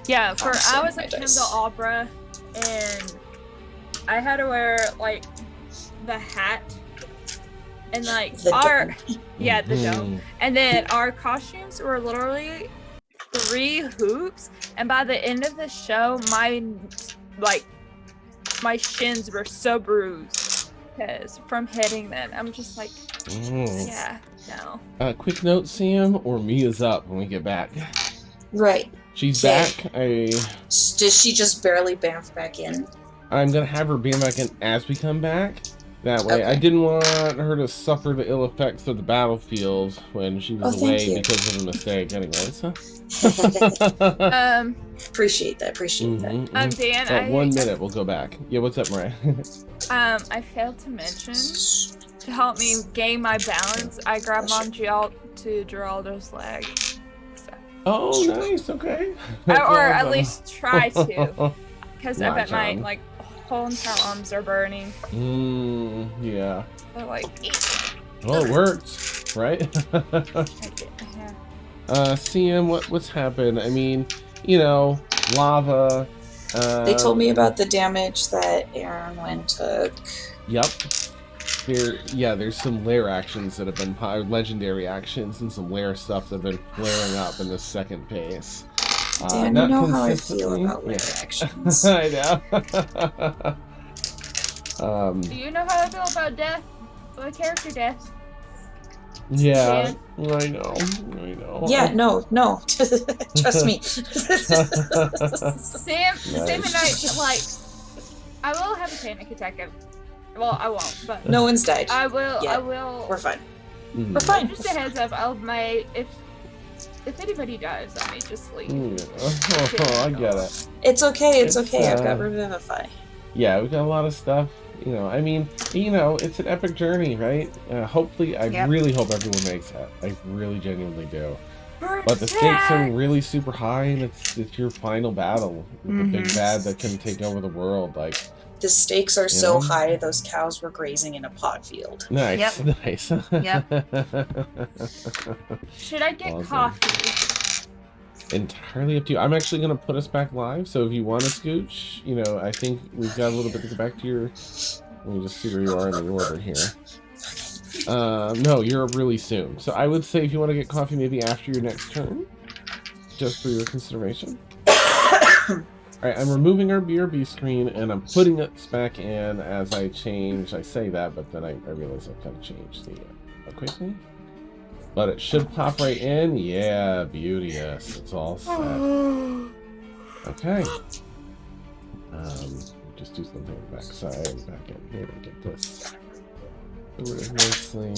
yeah, I was a candelabra and I had to wear like the hat and like The our dome. the dome, and then our costumes were literally 3 hoops, and by the end of the show my shins were so bruised because from hitting them. I'm just like, yeah, no. Quick note, Sam, Mia's up when we get back. Right. She's Okay. back. Does she just barely bamf back in? I'm gonna have her beam back in as we come back. That way, I Okay. didn't want her to suffer the ill effects of the battlefield when she was thank away you. because of a mistake. Anyways, Appreciate that. Dan, So 1 minute, we'll go back. Yeah, what's up, Mariah? I failed to mention to help me gain my balance. I grabbed to Geraldo's leg. So. Oh, nice. Okay. Or That's at awesome. least try to, because I bet my Awesome. whole entire arms are burning. Yeah. They're like, Well, it worked, right? CM, what's happened? I mean, lava. They told me about the damage that Aaron took. Yep. There's some lair actions that have been legendary actions and some lair stuff that have been flaring up in the second phase. Dan, not you know how I consistently. feel about lair actions. I know. do you know how I feel about death? Character death? Yeah, Sam? I know. Yeah, no. Trust me. Sam and I, Nice. like, I will have a panic attack. Well, I won't, but No one's died. I will. Yeah. I will. We're fine. Mm. We're fine. Just a heads up. If anybody dies, I may just leave. Oh, I get it. It's okay. It's It's, okay. I've got Revivify. Yeah, we got a lot of stuff. You know, I mean, it's an epic journey, right? Hopefully, I really hope everyone makes it. I really genuinely do. But the stakes are really super high, and it's your final battle with the big bad that can take over the world. Like, The stakes are so high, those cows were grazing in a pot field. nice, nice. Should I get coffee? Entirely up to you. I'm actually going to put us back live, so if you want to scooch, I think we've got a little bit to go back to your... Let me just see where you are in the order here. No, you're up really soon. So I would say if you want to get coffee maybe after your next turn, just for your consideration. Alright, I'm removing our BRB screen, and I'm putting it back in as I change. I say that, but then I realize I've got to change the quickly. But it should pop right in. Yeah, beauteous. It's all set. Okay. Just do something on the back side. Back in here to get this. Nicely.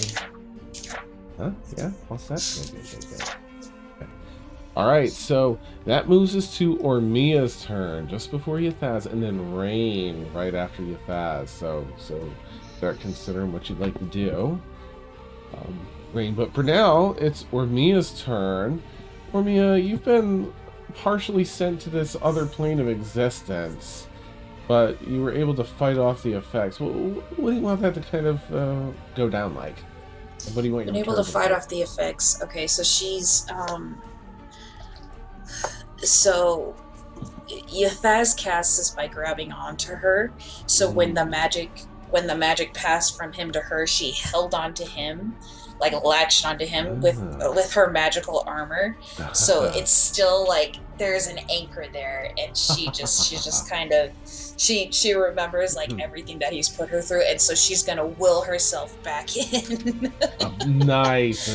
Huh? Yeah, all set? Good. Okay. Alright, so that moves us to Ormia's turn, just before Yathaz, and then Rain right after Yathaz. So start considering what you'd like to do. Rain, but for now, it's Ormia's turn. Ormia, you've been partially sent to this other plane of existence, but you were able to fight off the effects. What do you want that to kind of go down like? What do you want your Been able to turn fight be? off the effects. Okay, so she's so Yathaz casts this by grabbing onto her. So when the magic passed from him to her, she held onto him, like latched onto him with her magical armor. So it's still like there's an anchor there, and she's just kind of she remembers like everything that he's put her through, and so she's gonna will herself back in. Nice.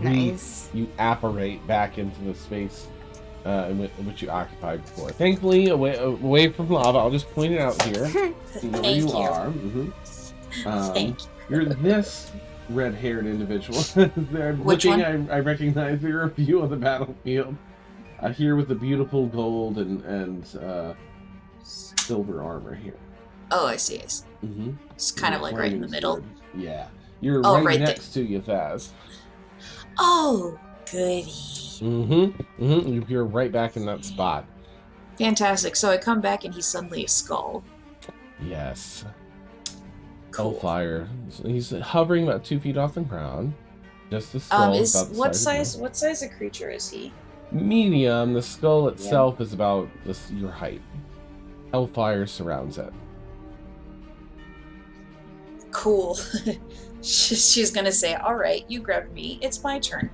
Nice. You apparate back into the space in which you occupied before. Thankfully, away from lava. I'll just point it out here. You know where you are. Thank you. You're this red-haired individual. Which one? I recognize there are a few on the battlefield. Here with the beautiful gold and silver armor here. Oh, I see. It's kind of like right in the middle. Sword. Yeah. You're Oh, right right next to Yathaz. Oh, goody. You're right back in that spot. Fantastic. So I come back and he's suddenly a skull. Yes. Cool. Fire. He's hovering about 2 feet off the ground. Just the skull. Is about the what size of size? What size of creature is he? medium. The skull itself is about your height. Hellfire surrounds it. Cool. She's gonna say, "All right, you grabbed me. It's my turn,"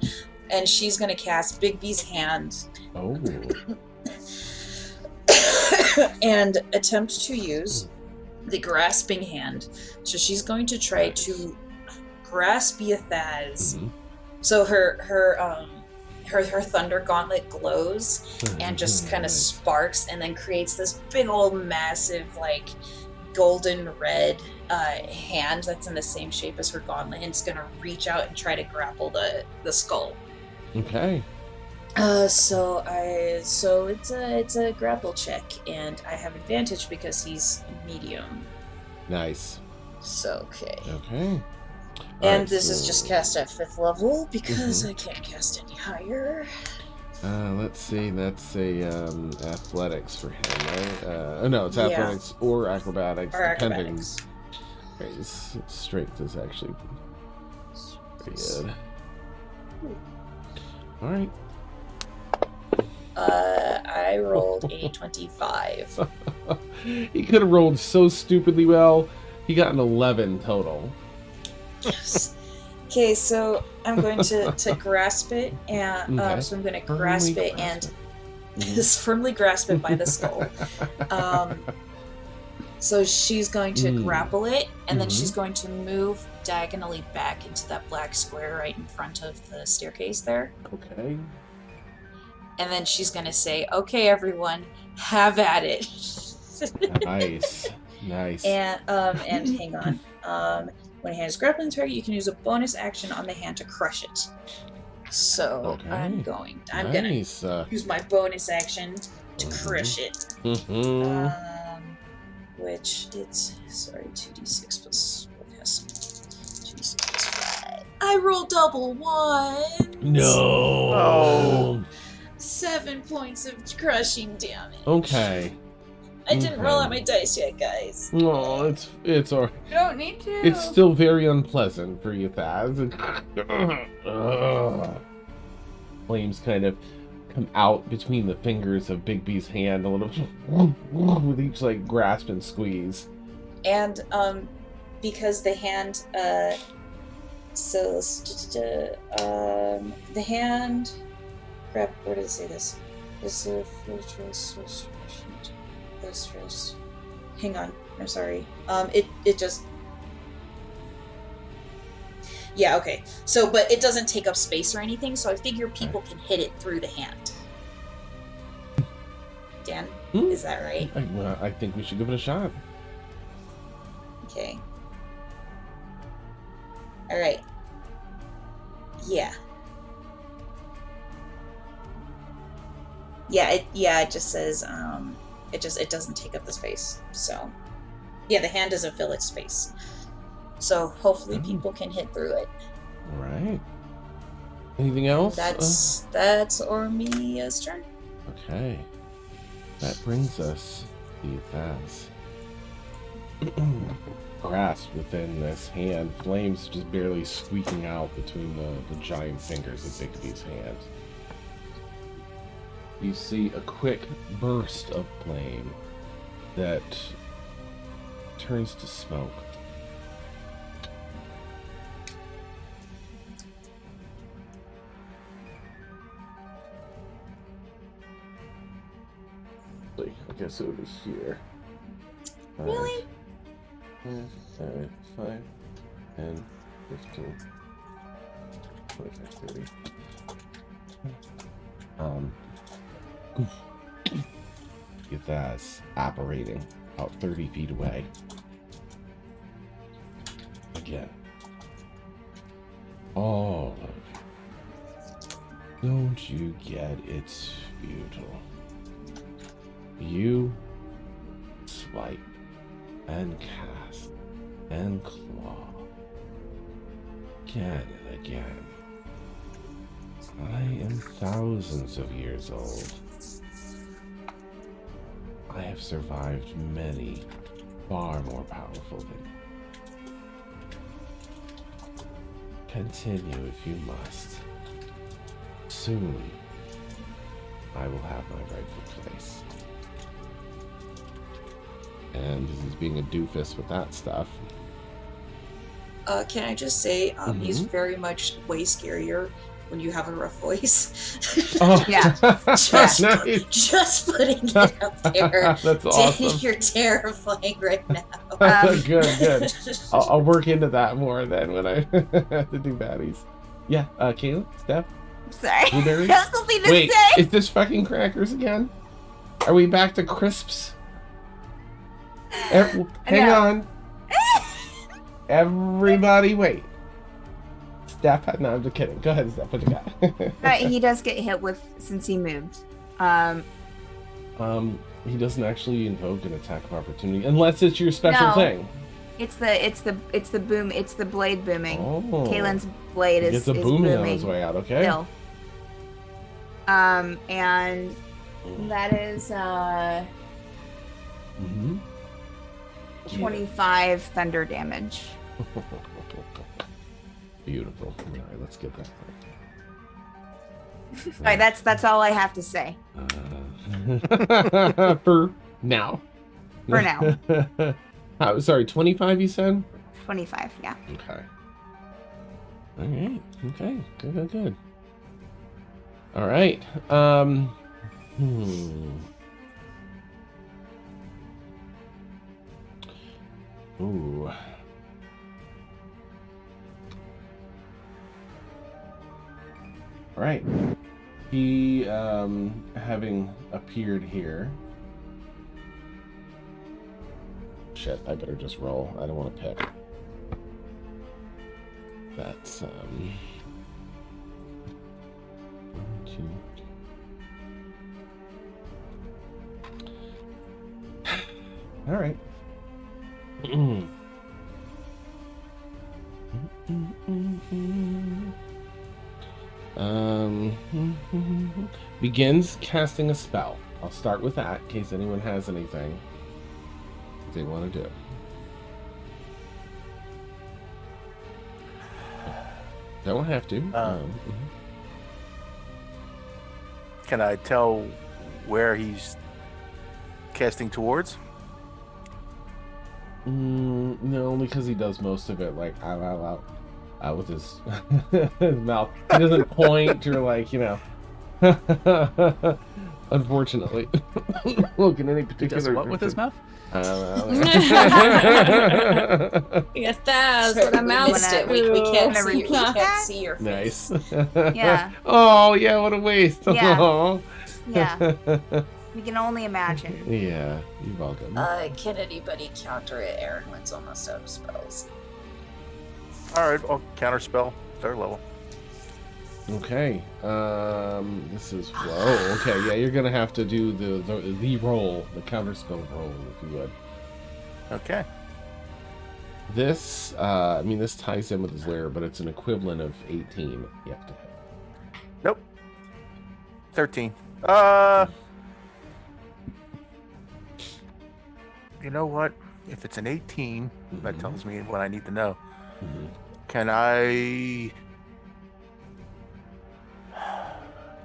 and she's gonna cast Big B's hand. Oh. And attempt to use the grasping hand. So she's going to try to grasp Yathaz. So her thunder gauntlet glows and just kind of sparks, and then creates this big old massive like golden red hand that's in the same shape as her gauntlet, and it's gonna reach out and try to grapple the skull. Okay. So it's a grapple check, and I have advantage because he's medium. Nice. So okay. Okay. And Alright, this is so- just cast at 5th level because I can't cast any higher. Let's see. That's a athletics for him, right? Oh no, it's Yeah. athletics or acrobatics, Or depending. acrobatics. Okay, his strength is actually pretty good. All right. I rolled a 25. He could have rolled so stupidly well. He got an 11 total. Okay, so I'm going to grasp it, and Okay. so I'm going to Firmly grasp it grasp and it. just firmly grasp it by the skull. So she's going to grapple it, and then she's going to move diagonally back into that black square right in front of the staircase there. Okay. And then she's gonna say, "Okay, everyone, have at it." Nice. Nice. And hang on. When a hand is grappling target, you can use a bonus action on the hand to crush it. So Okay. I'm gonna use my bonus action to crush it. Which it's 2d6 plus what has 2d6 plus 5. I rolled double ones. No. Oh. 7 points of crushing damage. Okay. I didn't roll out my dice yet, guys. No, it's all right. You don't need to. It's still very unpleasant for you, Thaz. Flames kind of come out between the fingers of Bigby's hand a little with each like grasp and squeeze. And because the hand the hand crap, where did it say this? This first. Hang on, I'm sorry. It just yeah, okay. So, but it doesn't take up space or anything, so I figure people can hit it through the hand. Dan, is that right? I think we should give it a shot. Okay. All right. Yeah. It just says it doesn't take up the space. So, yeah, the hand doesn't fill its space. So hopefully people can hit through it. All right. Anything else? That's Ormia's turn. Okay. That brings us to Thaz. Grasped within this hand, flames just barely squeaking out between the giant fingers of Bigby's hand. You see a quick burst of flame that turns to smoke. I guess it was here. Really? 5, 10, 15, 25, 30. Get that operating about 30 feet away. Again. All of you. Don't you get it's futile? You swipe and cast and claw again and again. I am thousands of years old. I have survived many far more powerful than you. Continue if you must. Soon, I will have my rightful place. And he's being a doofus with that stuff. Can I just say, he's very much way scarier when you have a rough voice. Oh, yeah. Nice. Just putting it out there. That's awesome. You're terrifying right now. Good. I'll work into that more then when I have to do baddies. Yeah, Kayla, Steph, Sorry. Blueberries. That's something to Wait, say. is this fucking crackers again? Are we back to crisps? Hang on. Everybody, wait. Steph, no, I'm just kidding. Go ahead, Steph. What you got? He does get hit with since he moved. He doesn't actually invoke an attack of opportunity unless it's your special thing. It's the boom. It's the blade booming. Oh. Kaylin's blade is It's a booming on his way out. Okay. Still. And that is 25 thunder damage. Beautiful. All right, let's get that. All right, that's all I have to say. For now. For now. Sorry, 25 you said? 25, yeah. Okay. All right. Okay. Good. All right. Ooh. All right. He, having appeared here. Shit, I better just roll. I don't want to pick. That's, 1, 2. All right. Begins casting a spell. I'll start with that in case anyone has anything they want to do. Don't have to. Can I tell where he's casting towards? No, because he does most of it like out with his, his mouth. He doesn't point or like, you know. Unfortunately. Look, in any particular. He does what with his mouth? Yes, that's what I'm out. Missed it. We can't see your face. Nice. Yeah. Oh, yeah, what a waste. Yeah. Oh. Yeah. We can only imagine. Yeah, you're welcome. Can anybody counter it? Aaron wins almost out of spells. All right, I'll counter spell. 3rd level. Okay. This is okay. Yeah, you're gonna have to do the roll, the counterspell roll, if you would. Okay. This, I mean, this ties in with his lair, but it's an equivalent of 18. You have to hit. Nope. 13. You know what? If it's an 18, that tells me what I need to know. Can I?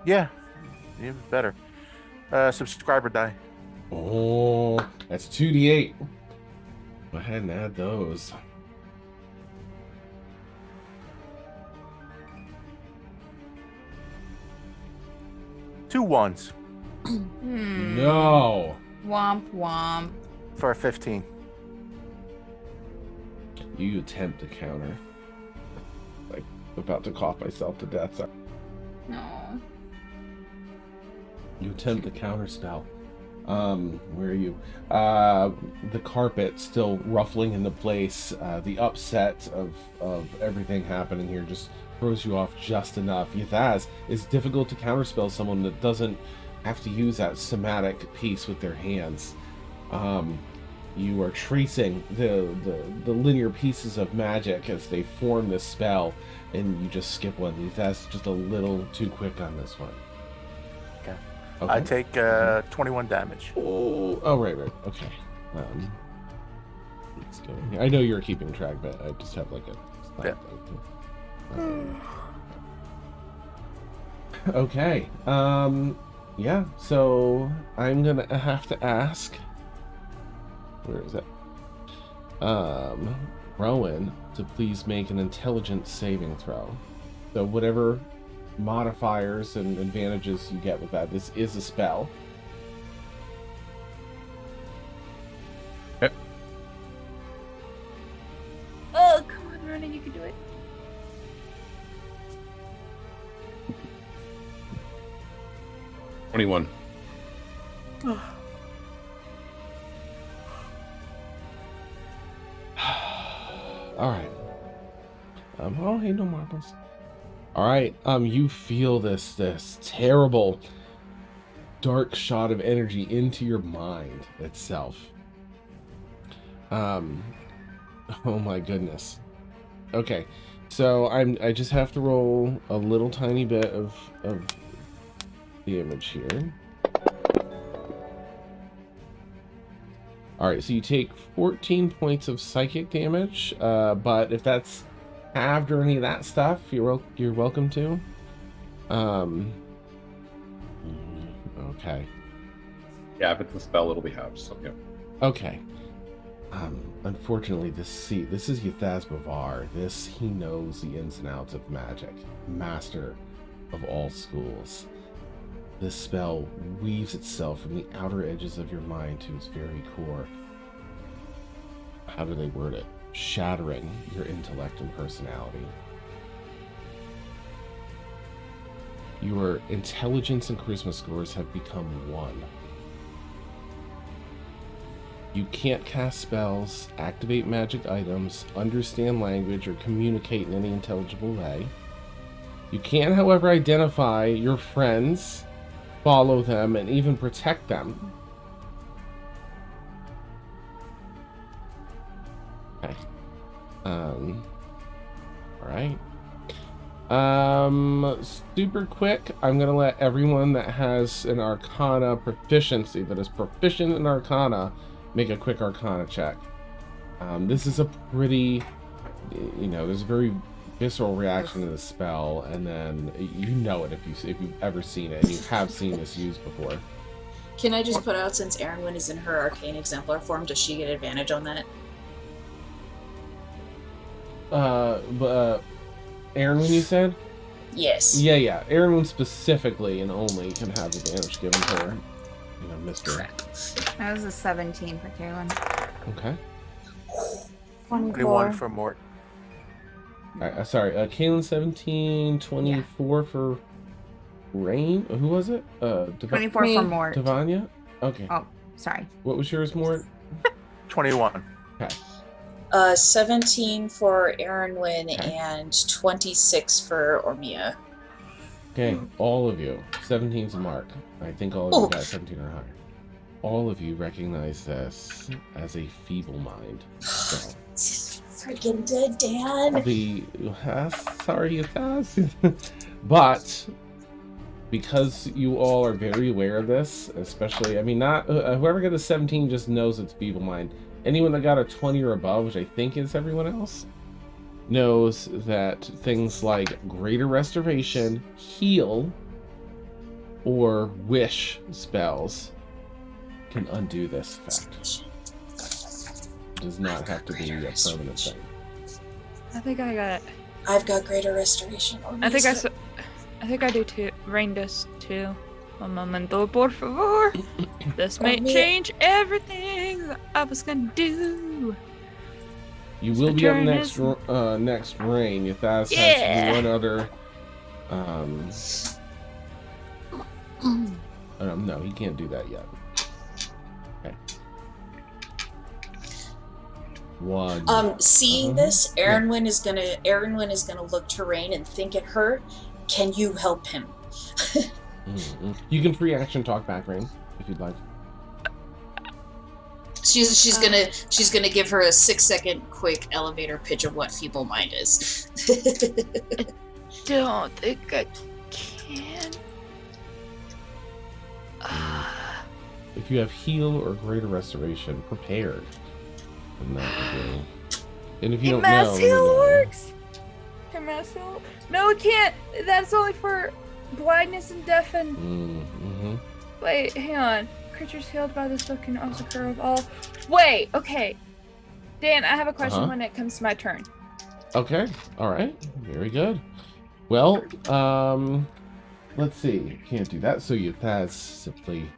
Yeah, even better. Subscriber die. Oh, that's 2d8. Go ahead and add those. Two ones No. Womp womp. for a 15. You attempt to counter. Like, about to cough myself to death. Sorry. No. You attempt the counter spell. Where are you? The carpet still ruffling into place. The upset of everything happening here just throws you off just enough. Ythaz, it's difficult to counterspell someone that doesn't have to use that somatic piece with their hands. You are tracing the linear pieces of magic as they form this spell, and you just skip one. Ythaz just a little too quick on this one. Okay. Okay. I take 21 damage. Oh, right. Okay. Let's go in here. I know you're keeping track, but I just have like a slide thing too. Okay. Yeah. So I'm gonna have to ask. Where is it? Rowan to please make an intelligence saving throw. So whatever modifiers and advantages you get with that. This is a spell. Okay. Oh, come on, Ronan, you can do it. $21. All right. Oh, hey, no marbles. All right. You feel this terrible dark shot of energy into your mind itself. Oh my goodness. Okay. So I just have to roll a little tiny bit of damage here. All right, so you take 14 points of psychic damage, but if that's halved or any of that stuff, you're welcome to. Okay. Yeah, if it's a spell, it'll be halved. So yeah. Okay. Unfortunately, this is Ythaz Bavar. He knows the ins and outs of magic, master of all schools. This spell weaves itself from the outer edges of your mind to its very core. How do they word it? Shattering your intellect and personality. Your intelligence and charisma scores have become 1. You can't cast spells, activate magic items, understand language, or communicate in any intelligible way. You can, however, identify your friends, follow them, and even protect them. Okay. Alright. Super quick, I'm gonna let everyone that has an Arcana proficiency, that is proficient in Arcana, make a quick Arcana check. This is a pretty, there's a very visceral reaction to the spell, and then you know it if you've ever seen it, and you have seen this used before. Can I just put out, since Erenwyn is in her arcane exemplar form, does she get advantage on that? Erenwyn, you said? Yes. Yeah. Erenwyn specifically and only can have advantage given to her. Mister. That was a 17 for Kaylin. Okay. 21 for Mort. Sorry, Kaylin 17, 24 for Rain. Who was it? 24 for Mort. Devanya? Okay. Oh, sorry. What was yours, Mort? 21. Okay. 17 for Erenwyn and 26 for Ormia. Okay, all of you. 17's a mark. I think all of you got 17 or higher. All of you recognize this as a feeble mind. So, freaking dead, Dan. Sorry, it has. But because you all are very aware of this, especially, not whoever got a 17 just knows it's feeble mind. Anyone that got a 20 or above, which I think is everyone else, knows that things like Greater Restoration, Heal, or Wish spells can undo this effect. It does not have to be a permanent thing. I think I got. I've got Greater Restoration. I think I do too. Rain does too. Un momento, por favor. This may change everything I was gonna do. You will be up next Rain. Yathas has one other. No, he can't do that yet. Okay. One. Seeing this, Erenwyn is gonna look to Rain and think at her. Can you help him? You can free action talk back, Rain, if you'd like. She's gonna give her a 6-second quick elevator pitch of what feeble mind is. I don't think I can. If you have heal or greater restoration prepared, then that would be. And if you don't know, heal works. Mass heal? No, it can't. That's only for blindness and deafen. Wait, hang on. Creatures healed by this book can also occur of all. Wait, okay. Dan, I have a question when it comes to my turn. Okay, alright. Very good. Well, let's see. Can't do that, so Yathas simply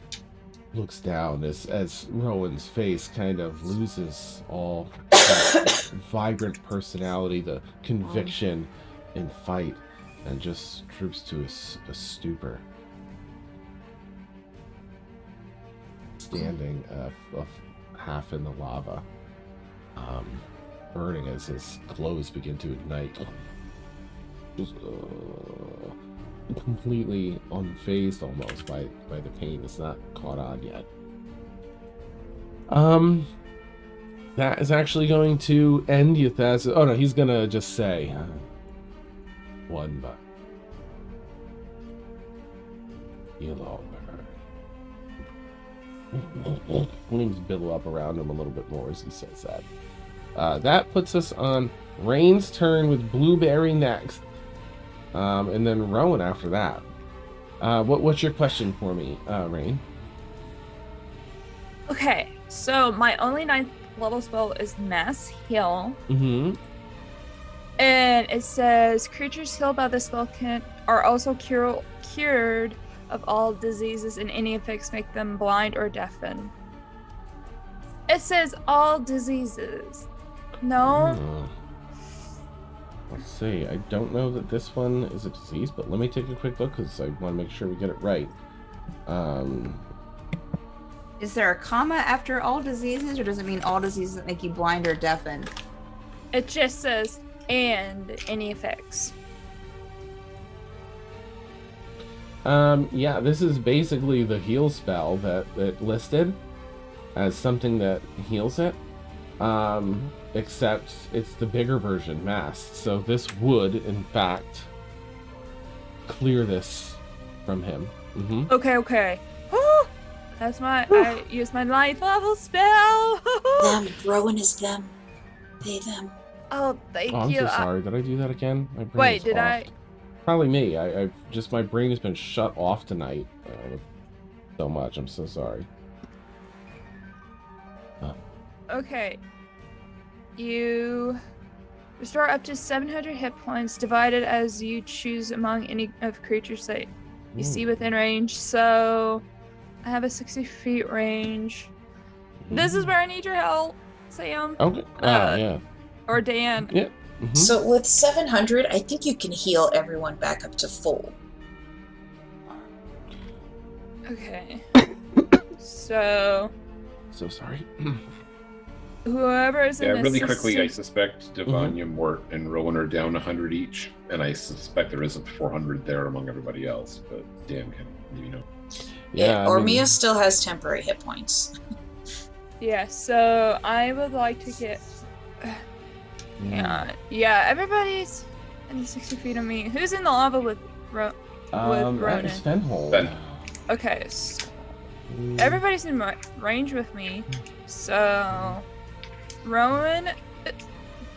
looks down as Rowan's face kind of loses all that vibrant personality, the conviction in fight, and just droops to a stupor. Standing half in the lava, burning as his clothes begin to ignite. Just completely unfazed almost by the pain. It's not caught on yet. That is actually going to end Yathas. Oh no, he's gonna just say one, but heal over. Flames billow up around him a little bit more as he says that. That puts us on Rain's turn with Blueberry next. And then Rowan after that. What's your question for me, Rain? Okay, so my only 9th level spell is Mass Heal. Mm-hmm. And it says creatures healed by the spell are also cured of all diseases, and any effects make them blind or deafen. It says all diseases. No? Let's see. I don't know that this one is a disease, but let me take a quick look because I want to make sure we get it right. Is there a comma after all diseases, or does it mean all diseases that make you blind or deafened? It just says, and any effects. Yeah, this is basically the heal spell that listed as something that heals it. Except it's the bigger version, masked. So this would, in fact, clear this from him. Mm-hmm. Okay. That's I use my light level spell. Them. Rowan is them. They, them. Oh, thank I'm you. so sorry. Did I do that again? My brain Wait, is did off. I? Probably me. I just, my brain has been shut off tonight so much. I'm so sorry. Okay. You restore up to 700 hit points divided as you choose among any of creatures that you see within range. So I have a 60 feet range. This is where I need your help, Sam. Okay. Yeah. Or Dan. Yeah. Mm-hmm. So with 700, I think you can heal everyone back up to full. Okay. So sorry. whoever is in really assistant... quickly, I suspect Devanya, Mort, and Rowan are down 100 each, and I suspect there isn't 400 there among everybody else, but Dan can maybe know. Yeah, Ormia still has temporary hit points. Yeah, so I would like to get... Yeah, everybody's in 60 feet of me. Who's in the lava with Ronan? Svenhold. Okay, so everybody's in range with me, so Rowan,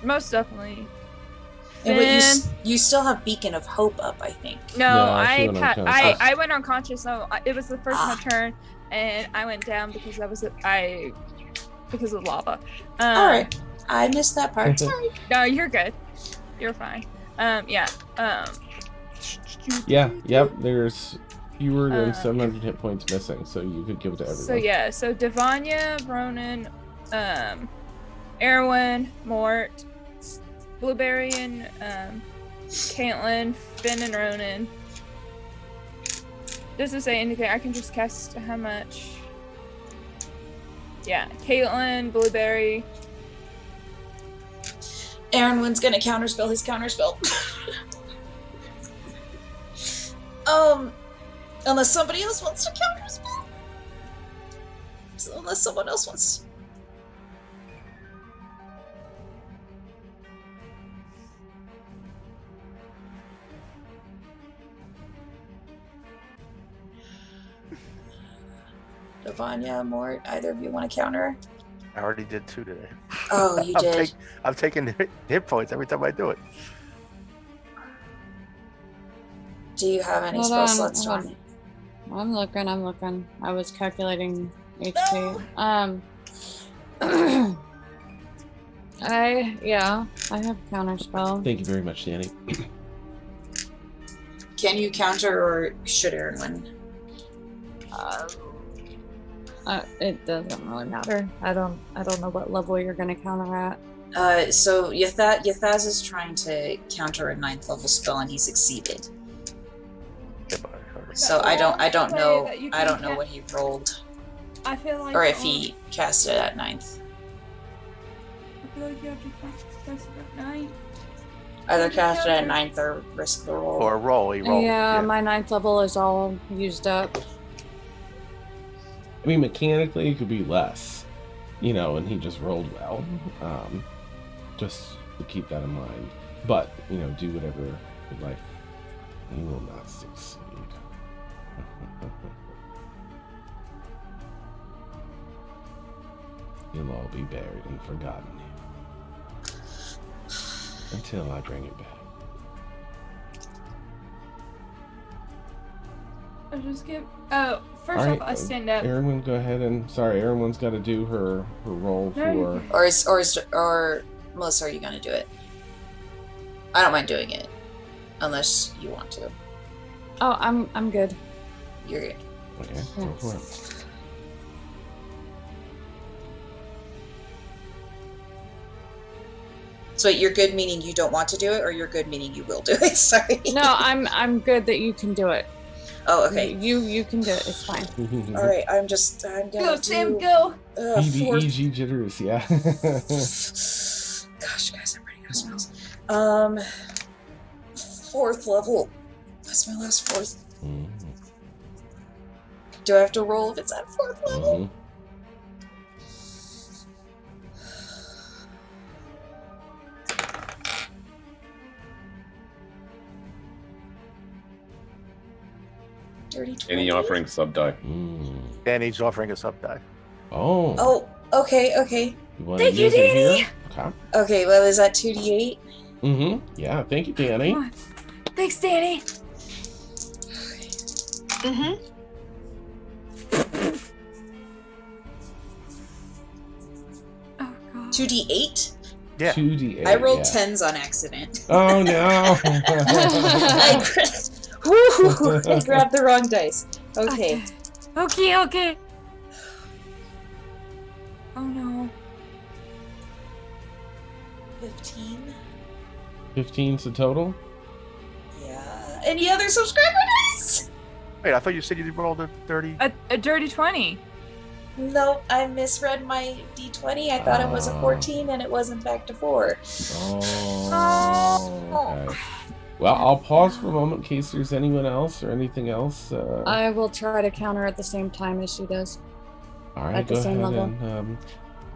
most definitely. Yeah, but you still have Beacon of Hope up, I think. No, I went unconscious, so it was the first of my turn, and I went down because because of lava. All right, I missed that part. Sorry. No, you're good. You're fine. Yeah. Yep. There's fewer than 700 hit points missing, so you could give it to everyone. So Devanya, Ronan, Erwin, Mort, Blueberry, and Caitlin, Finn, and Ronan. Doesn't say anything. I can just cast how much. Yeah, Caitlin, Blueberry. Erwin's gonna counterspell his counterspell. Unless somebody else wants to counterspell. So unless someone else wants. Devanya, Mort, either of you want to counter? I already did 2 today. Oh, you did. I'm taking hit points every time I do it. Do you have any spell slots on? I'm looking. I was calculating HP. No. I have counterspell. Thank you very much, Danny. Can you counter, or should Erwin? It doesn't really matter. I don't know what level you're gonna counter at. So Yathaz is trying to counter a 9th level spell, and he succeeded. So I don't know what he rolled. I feel like, or if he cast it at 9th. I feel like you have to cast it at 9th. Either cast it at 9th or risk the roll. Or roll. He rolled. Yeah, my 9th level is all used up. I mean, mechanically, it could be less, and he just rolled well. Just to keep that in mind. But, do whatever you'd like. He will not succeed. You'll all be buried and forgotten until I bring it back. I'll just give. Oh, first off, I stand up. Erwin, go ahead and. Sorry, Erwin's got to do her roll for. Or Melissa, are you gonna do it? I don't mind doing it, unless you want to. Oh, I'm good. You're good. Okay, go for it. So you're good meaning you don't want to do it, or you're good meaning you will do it? Sorry. No, I'm good that you can do it. Oh, okay. You can do it. It's fine. All right. I'm gonna Go, Sam, go. EG jitters, yeah. Gosh, guys, I'm running out of spells. 4th level. That's my last 4th. Do I have to roll if it's at 4th level? Dirty 20. Any offering sub die. Danny's offering a sub die. Oh, okay. Thank you, Danny. Okay, well, is that 2d8? Yeah, thank you, Danny. Thanks, Danny. Oh, God. 2d8? Yeah. 2d8. I rolled 10s on accident. Oh, no. I grabbed the wrong dice. Okay. Okay. Oh, no. 15. 15's the total? Yeah. Any other subscriber dice? Wait, I thought you said you rolled a 30. A dirty 20. No, I misread my d20. I thought it was a 14, and it was in fact a 4. Okay. Well, I'll pause for a moment in case there's anyone else or anything else. I will try to counter at the same time as she does. All right, at the go same ahead level. and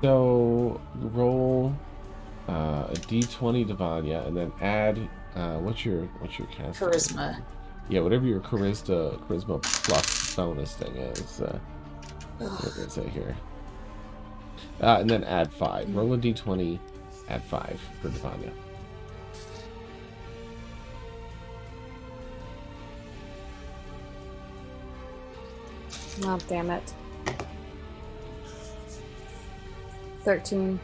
so roll a d20, Devanya, and then add what's your cast? Charisma. Yeah, whatever your charisma plus bonus thing is. What is it here? And then add 5. Roll a d20, add 5 for Devanya. Oh, damn it. 13.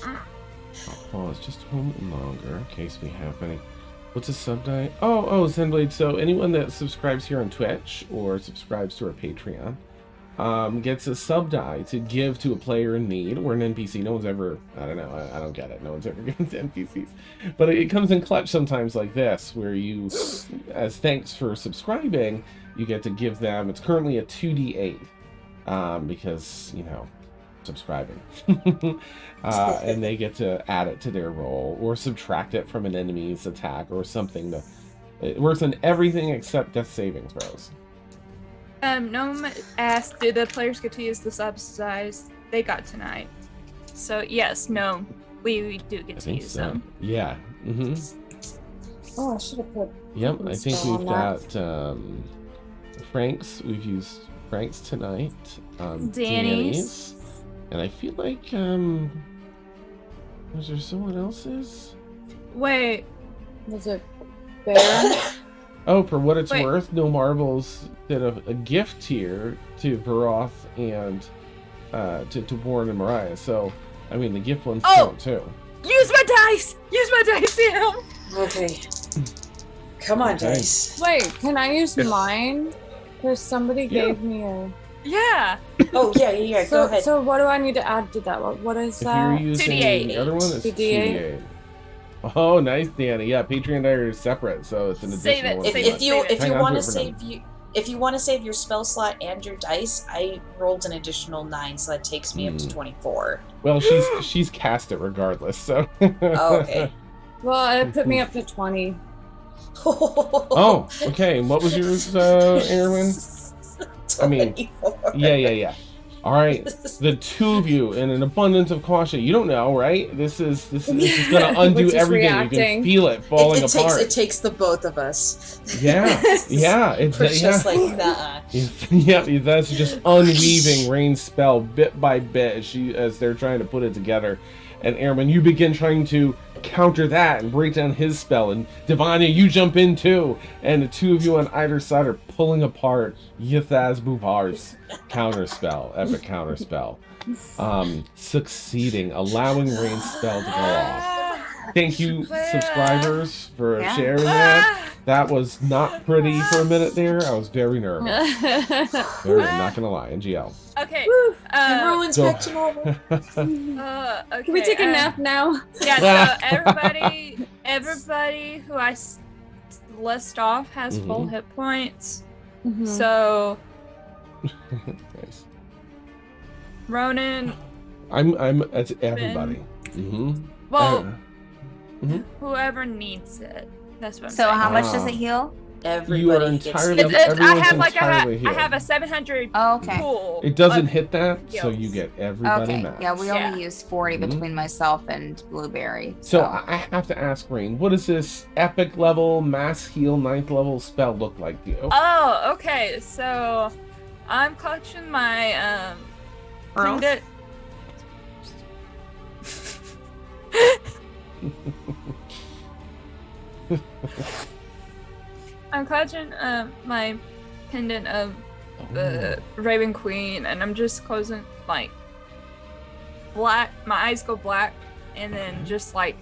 I'll pause just a moment longer in case we have any. What's a sub die? Oh, Zenblade. So anyone that subscribes here on Twitch or subscribes to our Patreon gets a sub die to give to a player in need or an NPC. No one's ever, I don't know, I don't get it. No one's ever given to NPCs. But it comes in clutch sometimes like this, where you, as thanks for subscribing, you get to give them, it's currently a 2d8 because, you know, subscribing. And they get to add it to their roll or subtract it from an enemy's attack or something. It works on everything except death saving throws. Gnome asked, did the players get to use the subsidize they got tonight? So yes, no, we do get to use them. Yeah. Oh, I should have put. Yep, I think we've got Frank's. We've used Frank's tonight. Danny's. And I feel like was there someone else's? Wait, was it Baron? Oh, for what it's worth, No Marbles did a gift tier to Baroth and to Warren and Mariah. So, I mean, the gift ones count too. Use my dice, Sam. Okay. Come on, dice. Wait, can I use mine? Because somebody gave me a. Yeah. Oh yeah. Go ahead. So what do I need to add to that? What is that? If you're using 2d8. the other one, it's 2d8. 2d8. Oh, nice, Danny. Yeah, Patreon and I are separate, so it's an additional one. If you want to save your spell slot and your dice, I rolled an additional 9, so that takes me up to 24. Well, she's cast it regardless, so. Oh, okay. Well, it put me up to 20. Oh, okay. And what was yours, Erwin? I mean, yeah. All right, the two of you, in an abundance of caution. You don't know, right? This is gonna undo everything. Reacting. You can feel it falling apart. It takes the both of us. Yeah. It's just like that. Yeah, that's just unweaving Rain's spell bit by bit as they're trying to put it together. And Erwin, you begin trying to counter that and break down his spell. And Devanya, you jump in too. And the two of you on either side are pulling apart Yithaz Buvar's counterspell, epic counterspell. Succeeding, allowing Rain's spell to go off. Thank you, subscribers, for sharing that. That was not pretty for a minute there. I was very nervous. I'm not gonna lie, NGL. Okay. Everyone's Go. back to normal. Okay. Can we take a nap now? Yeah. So everybody who I list off has full hit points. Mhm. So Nice. Ronan. That's everybody. Well, whoever needs it. That's what I'm So saying. how much does it heal? Everybody You are gets entirely. hit. Everyone's I entirely healed. have a 700 Oh, okay. pool. It doesn't of hit that, so heals. you get everybody Okay. max. Yeah, we Yeah. only used 40 between myself and Blueberry. So I have to ask Rain, what does this epic level mass heal 9th level spell look like to you? Oh, okay. So I'm clutching my Earls? pendant. I'm clutching my pendant of Raven Queen, and I'm just closing like black. My eyes go black, and then just like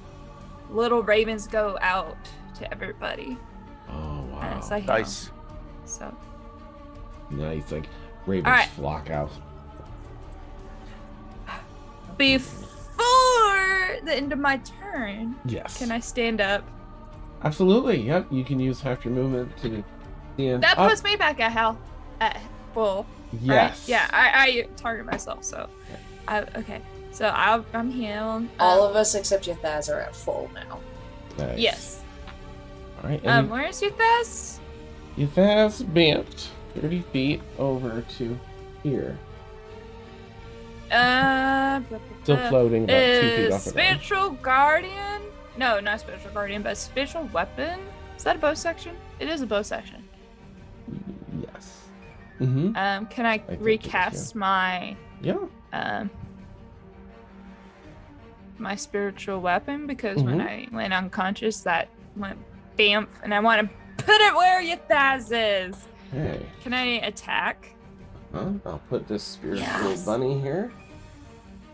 little ravens go out to everybody. Oh wow! As I heal. Nice. So Nice, like ravens All right. flock out. before the end of my turn, Yes. can I stand up? Absolutely. Yep. You can use half your movement to stand That up. puts me back at full. Yes. Right? Yeah, I target myself, so okay. So I'm healed. All of us except Yathaz are at full now. Nice. Yes. All right. And Where's Yuthas? Yuthaz bamped 30 feet over to here. Still floating about 2 feet off the ground. Spiritual Guardian? No, not Spiritual Guardian, but Spiritual Weapon? Is that a bow section? It is a bow section. Yes. Mm-hmm. Can I think it is, recast my Yeah. my spiritual weapon? Because when I went unconscious, that went bamf, and I want to put it where Yuthaz is. Hey. Can I attack? I'll put this spiritual Yes. bunny here.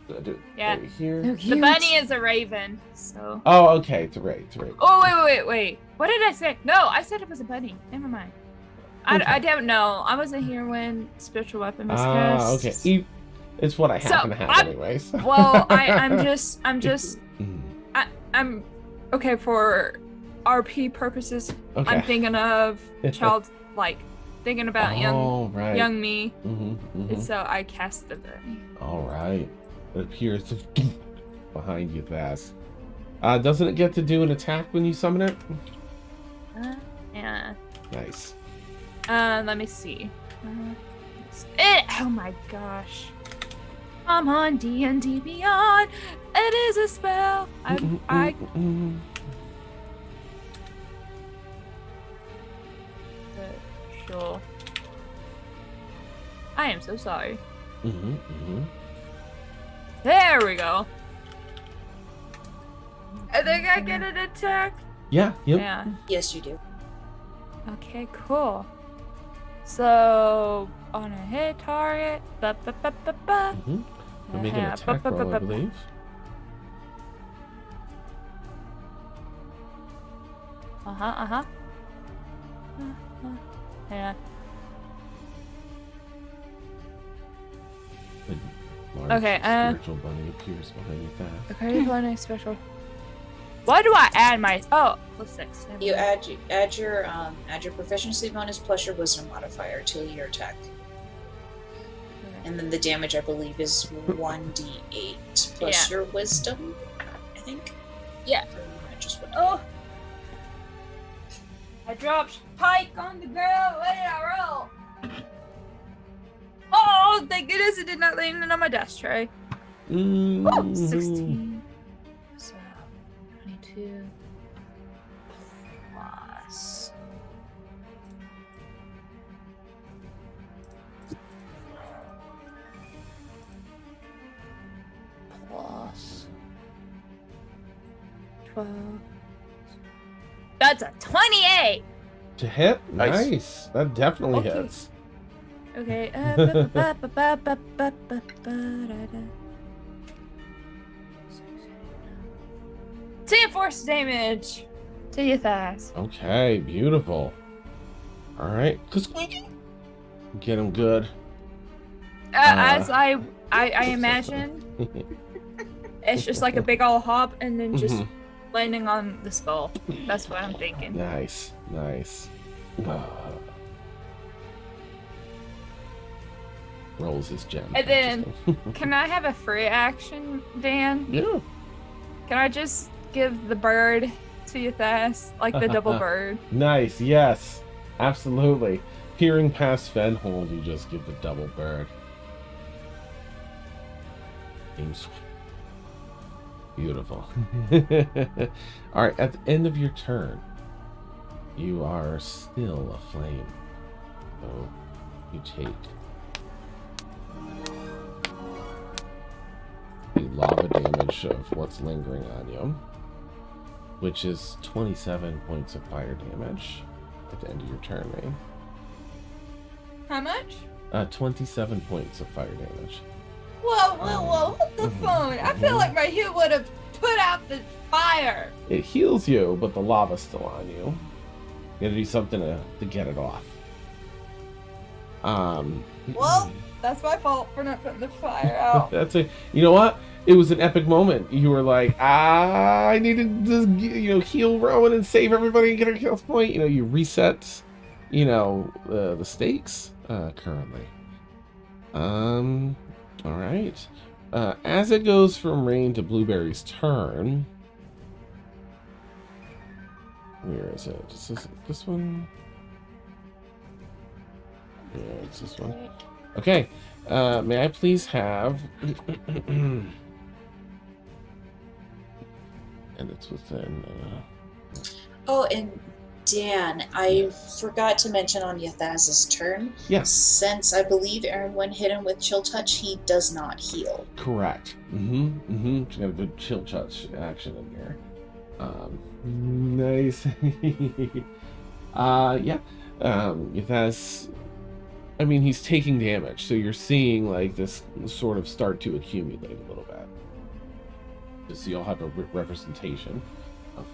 So I do it Yeah. right here. The bunny is a raven, so. Oh, okay. It's a raid. It's a raid. Oh, wait. What did I say? No, I said it was a bunny. Never mind. I don't know. I wasn't here when spiritual weapon was cast. Okay. It's what I happen to have anyway. So. Well, I'm just Mhm. I'm okay for RP purposes. Okay. I'm thinking of thinking about right. young me. Mm-hmm. So I cast the bunny. All right. It appears to behind you, Thas. Doesn't it get to do an attack when you summon it? Yeah. Nice. Let me see. Oh my gosh. I'm on D&D Beyond. It is a spell. Sure. I am so sorry. There we go. I think I get an attack. Yeah. Yep. Yeah. Yes, you do. Okay, cool. So on a hit target, You'll make an attack roll, I believe. Yeah. Large Okay, spiritual bunny appears behind you, Thas. Okay, bunny special. Why do I add my +6? You add your proficiency bonus plus your wisdom modifier to your attack. And then the damage, I believe, is 1d8 plus your wisdom, I think. Yeah. Oh! I dropped Pike on the ground. What did I roll? Oh, thank goodness it did not land on my desk tray. Oh, 16. So, 22 plus. Plus 12. That's a 28. To hit? Nice. Nice. That definitely Okay. hits. Okay. Ten force damage. To your thighs. Okay, beautiful. All right, get him good. As I imagine, it's just like a big old hop and then just landing on the skull. That's what I'm thinking. Nice. Rolls his gem. And then, can I have a free action, Dan? Yeah. Can I just give the bird to your thighs, like the double bird? Nice, yes. Absolutely. Peering past Fenhold, you just give the double bird. Beautiful. Alright, at the end of your turn, you are still aflame. So you take the lava damage of what's lingering on you, which is 27 points of fire damage at the end of your turn, Ray. How much? 27 points of fire damage. Whoa, hold the phone. I feel like my hit would have put out the fire. It heals you, but the lava's still on you. You gotta do something to get it off. Well, that's my fault for not putting the fire out. You know what? It was an epic moment. You were like, I needed to, heal Rowan and save everybody and get a kill point. You reset, the stakes currently. All right. As it goes from Rain to Blueberry's turn. Where is it? Is this one? Yeah, it's this one. Okay. May I please have... and it's within... Oh, and Dan, I forgot to mention on Yathaz's turn. Yes. Since I believe Aaron hit him with Chill Touch, he does not heal. Correct. She's got a good Chill Touch action in here. Nice. Yeah. Yathaz... I mean, he's taking damage, so you're seeing like this sort of start to accumulate a little bit. Just so you'll have a representation of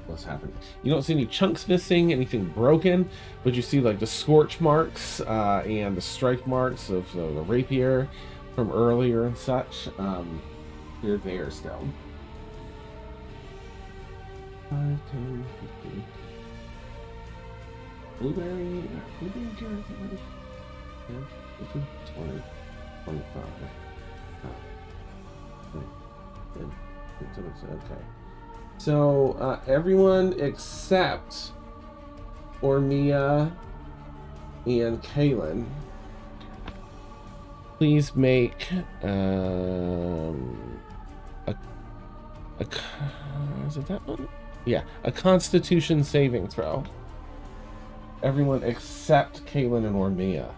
what's happening. You don't see any chunks missing, anything broken, but you see like the scorch marks and the strike marks of the rapier from earlier and such. They're there still. 5, 10, 15. Blueberry carrot. 20, 25. Okay. So everyone except Ormia and Kaylin, please make is it that one? Yeah, a Constitution saving throw. Everyone except Kaylin and Ormia,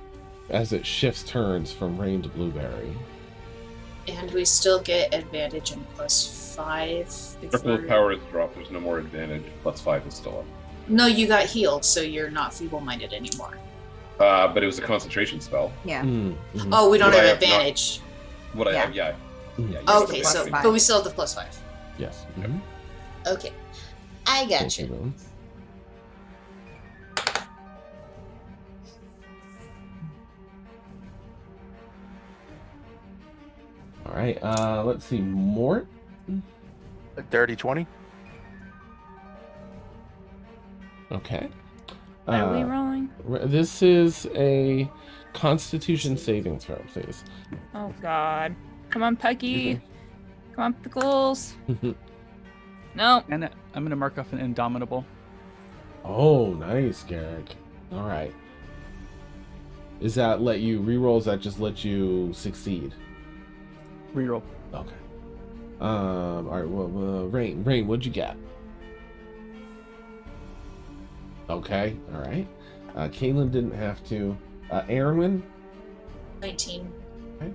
as it shifts turns from Rain to Blueberry. And we still get advantage and +5. If willpower is dropped, there's no more advantage. +5 is still up. No, you got healed, so you're not feeble-minded anymore. But it was a concentration spell. Yeah. Oh, we don't have advantage. I have, yeah. Okay, so but we still have the +5. Yes. Okay, I got you. All right, let's see. Mort? A dirty 20. Okay. Are we rolling? This is a Constitution saving throw, please. Oh, God. Come on, Peggy. Come on, Pickles. No. And I'm going to mark off an Indomitable. Oh, nice, Garrick. All right. Is that let you reroll? Does that just let you succeed? Reroll. Okay. All right. Well, Rain, what'd you get? Okay. All right. Kaylin didn't have to. Erwin? 19. Okay.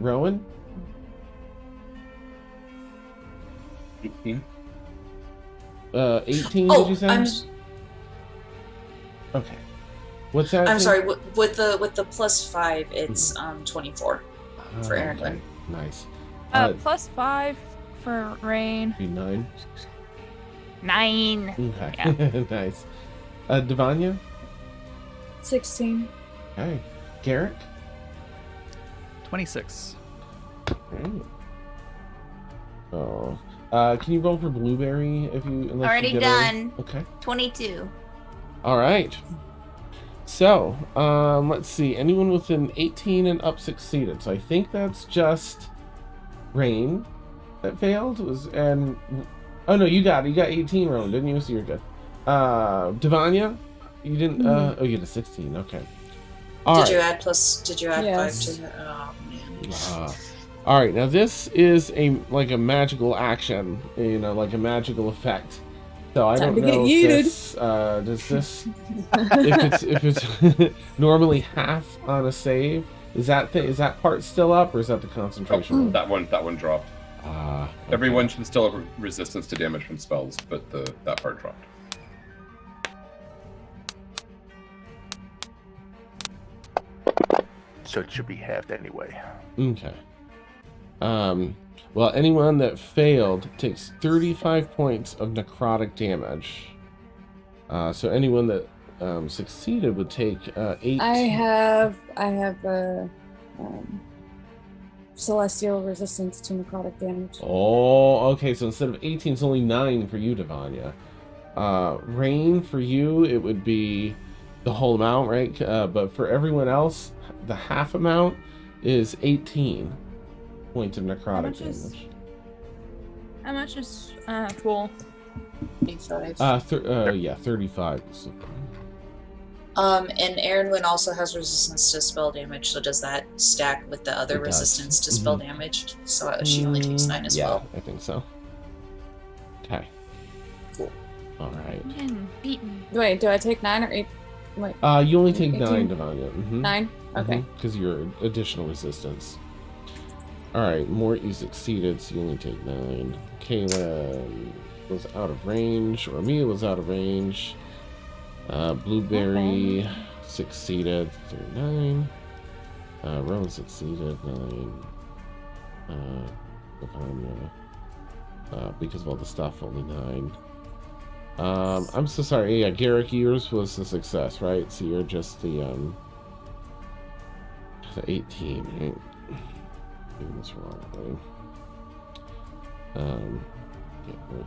Rowan? 18. 18. Did you say? Okay. What's that? I'm sorry. With the +5, it's 24 for Aaron. Okay. Nice. +5 for Rain. Be 9. 9. Okay. Yeah. Nice. Devanya? 16. Okay. Garrick? 26. Great. Oh. Can you roll for Blueberry if you unless Already you get done. Okay. 22. All right. So, let's see. Anyone within 18 and up succeeded. So I think that's just Rain that failed. Oh no, you got 18 Rowan, didn't you? So you're good. Devanya, you didn't. Oh, you had a 16. Okay. Did you add 5 to Yes. the? Oh man. All right. Now this is a magical action. Like a magical effect. So I Time don't to get know if yeeted. does this if it's normally half on a save. Is that part still up, or is that the concentration? That one dropped. Okay. Everyone should still have resistance to damage from spells, but that part dropped. So it should be halved anyway. Okay. Well, anyone that failed takes 35 points of necrotic damage. So anyone that succeeded would take 8. I have celestial resistance to necrotic damage. Oh, okay. So instead of 18, it's only 9 for you, Devanya. Rain, for you, it would be the whole amount, right? But for everyone else, the half amount is 18 points of necrotic damage. How much is full? 35. Yeah, 35. And Aaronwin also has resistance to spell damage, so does that stack with the other It does. resistance to spell damage? So she only takes 9 as well. Yeah, I think so. Okay. Cool. All right. Beaten. Wait, do I take 9 or 8? Wait. You only take 9, 18? Devanya. 9? Okay. Because your additional resistance. All right, Mort, you succeeded, so you only take 9. Kayla was out of range, or Mia was out of range. Blueberry succeeded, 39. Rowan succeeded, 9. Because of all the stuff, only 9. I'm so sorry. Yeah, Garrick, yours was a success, right? So you're just the 18. Right? Doing this wrong, right? Yeah, wait.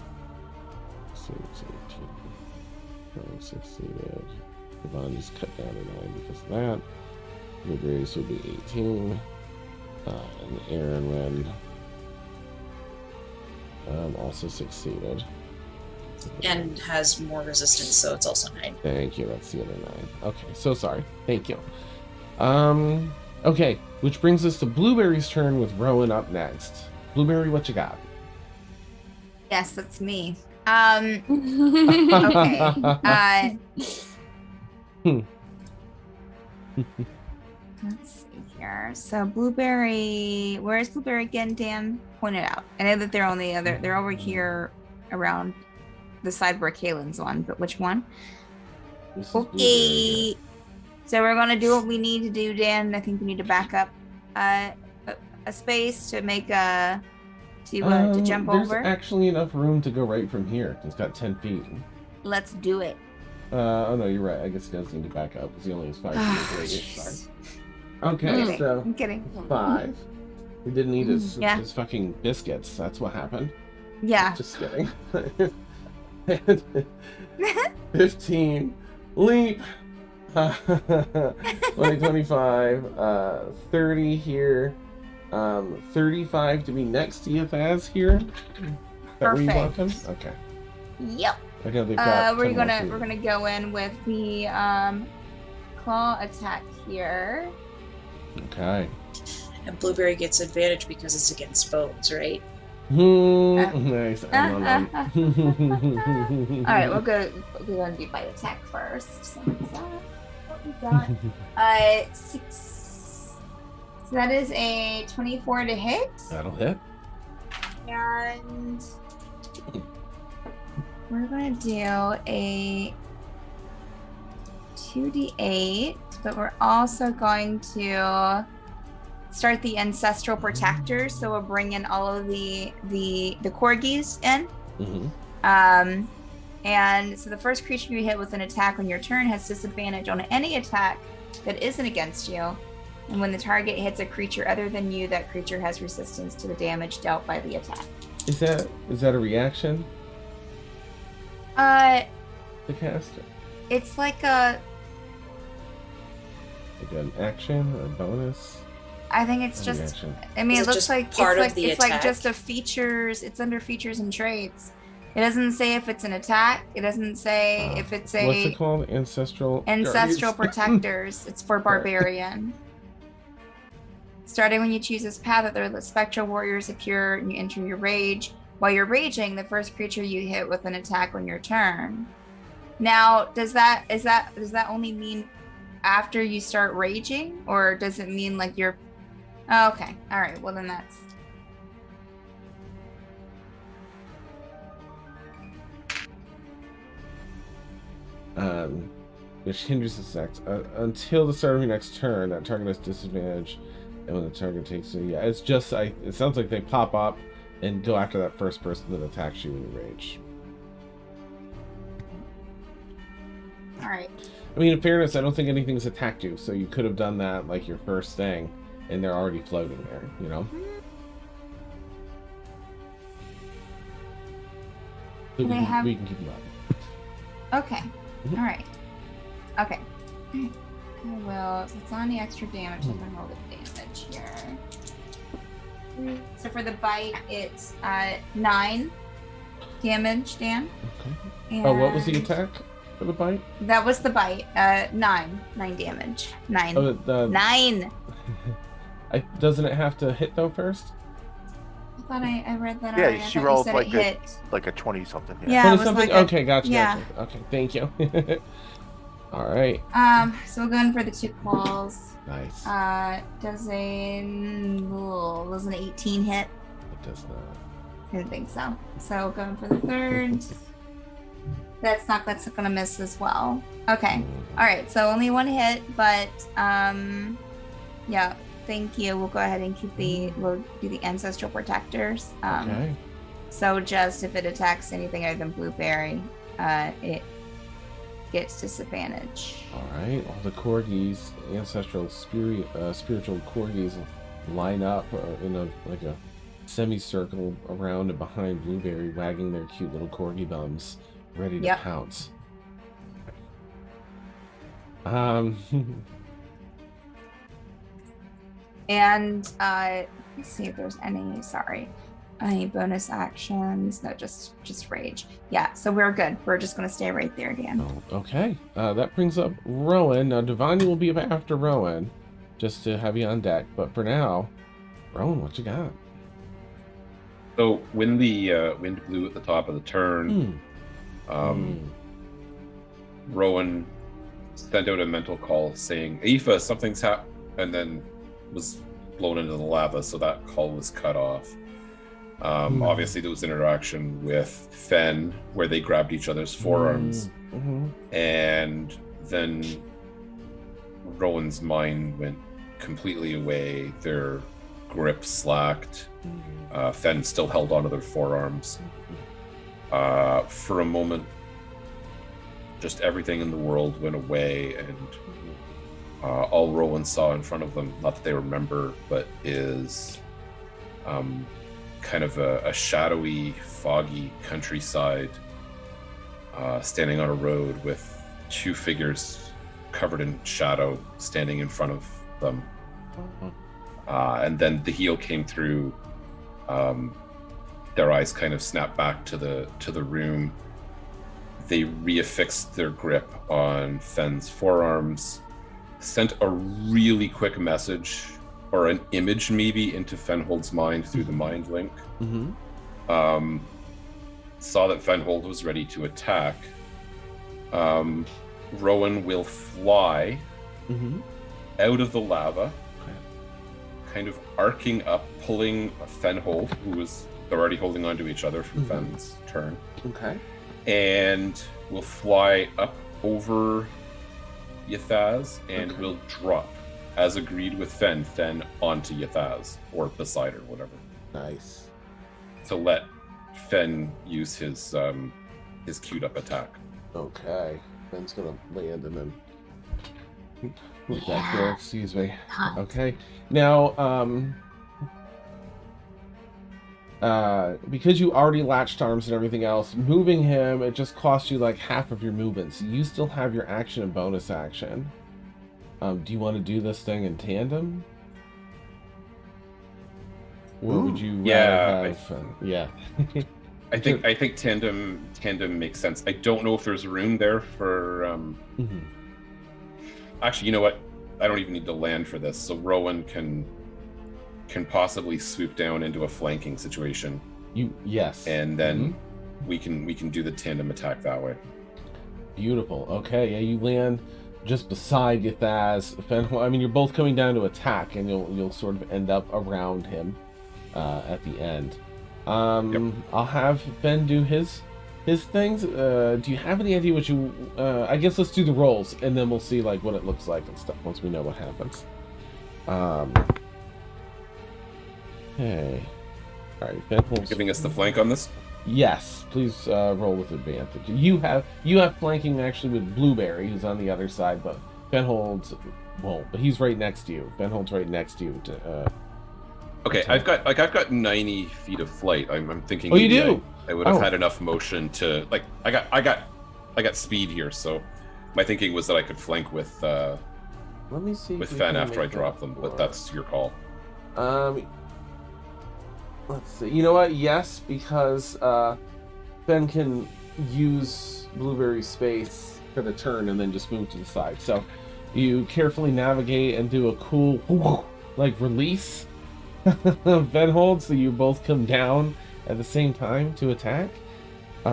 18. Rowan succeeded. Devon's cut down to 9 because of that. Blueberries would be 18. And Aaron also succeeded. And has more resistance, so it's also 9. Thank you. That's the other 9. Okay, so sorry. Thank you. Okay, which brings us to Blueberry's turn with Rowan up next. Blueberry, what you got? Yes, that's me. Okay. Let's see here. So Blueberry, where is Blueberry again? Dan, point it out. I know that they're on the other. They're over here around the side where Kaylin's on, but which one? Okay. So we're gonna do what we need to do, Dan. I think we need to back up a space to make to jump there's over. There's actually enough room to go right from here. It's got 10 feet. Let's do it. Oh no, you're right. I guess he does need to back up because he only has 5 feet radius. Sorry. Okay, so I'm kidding. 5. He didn't eat his fucking biscuits. That's what happened. Yeah. Just kidding. 15. Leap. 20, 25. 30 here. 35 to be next to Yafaz here. Is that where you want them? Okay. Yep. Okay, they've got we're gonna go in with the claw attack here. Okay. And Blueberry gets advantage because it's against bones, right? Nice. All right, we're gonna do bite attack first. So what's that? What we got? 6. So that is a 24 to hit. That'll hit. And we're gonna do a 2d8, but we're also going to start the ancestral protector. So we'll bring in all of the corgis in. And so the first creature you hit with an attack on your turn has disadvantage on any attack that isn't against you. And when the target hits a creature other than you, that creature has resistance to the damage dealt by the attack. Is that a reaction? The caster. It's like an action or a bonus. I think it's just. Reaction. I mean, Is it it looks just like part it's of the like attack? just a features. It's under features and traits. It doesn't say if it's an attack. It doesn't say if it's a. What's it called? Ancestral Protectors. It's for barbarian. Starting when you choose this path, the spectral warriors appear and you enter your rage. While you're raging, the first creature you hit with an attack on your turn. Now, does that only mean after you start raging, or does it mean like you're? Oh, okay, all right. Well, then that's. Which hinders its act until the start of your next turn. That target has disadvantage, and when the target takes it, yeah, it's just it sounds like they pop up and go after that first person that attacks you in your rage. All right. I mean, in fairness, I don't think anything's attacked you, so you could have done that like your first thing, and they're already floating there, you know. So we can keep them up. Okay. All right. Okay. I will. So it's on the extra damage. I'm gonna roll the damage here. So for the bite, it's 9 damage, Dan. Okay. Oh, what was the attack for the bite? That was the bite. 9 damage. 9. Oh, 9. Doesn't it have to hit though first? I thought I read that. Yeah, already. she rolled like a 20 something. Yeah, it was something. like Okay, gotcha. Yeah. Gotcha. Okay, thank you. All right. So we're going for the 2 claws. Nice. Does an 18 hit? It does not. I didn't think so. So going for the third. That's gonna miss as well. Okay. All right. So only 1 hit, but yeah. Thank you. We'll go ahead and we'll do the ancestral protectors. Okay. So just if it attacks anything other than blueberry, it gets disadvantage. All right. All the corgis, ancestral spiritual corgis, line up in a semicircle around and behind Blueberry, wagging their cute little corgi bums, ready to pounce. And let's see if there's any bonus actions. No, just rage. Yeah, so we're good. We're just gonna stay right there, Dan. Oh, okay. That brings up Rowan. Now Devani will be after Rowan, just to have you on deck. But for now, Rowan, what you got? So when the wind blew at the top of the turn, Rowan sent out a mental call saying, "Aoife, something's happened," and then was blown into the lava, so that call was cut off. Obviously, there was an interaction with Fen where they grabbed each other's forearms, and then Rowan's mind went completely away. Their grip slacked. Fen still held onto their forearms. For a moment, just everything in the world went away, and all Rowan saw in front of them, not that they remember, but is kind of a shadowy, foggy countryside, standing on a road with 2 figures covered in shadow standing in front of them. And then the heel came through. Their eyes kind of snapped back to the room. They reaffixed their grip on Fen's forearms, sent a really quick message or an image maybe into Fenhold's mind through the mind link. Saw that Fenhold was ready to attack. Rowan will fly out of the lava, kind of arcing up, pulling Fenhold, who was already holding on to each other from Fen's turn. Okay. And will fly up over Yathaz and will drop, as agreed with Fen, onto Yathaz, or beside her, whatever. Nice. To let Fen use his his queued up attack. Okay. Ben's gonna land and then move back there. Excuse me. Okay. Now, because you already latched arms and everything else, moving him, it just costs you like half of your movements. You still have your action and bonus action. Do you want to do this thing in tandem? Or would you rather have... Yeah. I think tandem makes sense. I don't know if there's room there for... Actually, you know what? I don't even need to land for this. So Rowan can possibly swoop down into a flanking situation. Yes. And then we can do the tandem attack that way. Beautiful. Okay, yeah, you land just beside Yathaz. I mean, you're both coming down to attack, and you'll sort of end up around him at the end. I'll have Ben do his things. Do you have any idea what you... I guess let's do the rolls, and then we'll see like what it looks like and stuff once we know what happens. Okay. All right, Ben holds... Giving us the flank on this? Yes, please roll with advantage. You have flanking actually with Blueberry, who's on the other side, but Ben holds won't. But he's right next to you. Ben holds right next to you. Okay, I've got 90 feet of flight. I'm thinking. Oh, you do? I would have had enough motion to like. I got speed here, so my thinking was that I could flank with. Let me see. With Fen after I drop them, but that's your call. Let's see. You know what? Yes, because Ben can use Blueberry's space for the turn and then just move to the side. So you carefully navigate and do a cool like release. Ben holds, so you both come down at the same time to attack. 2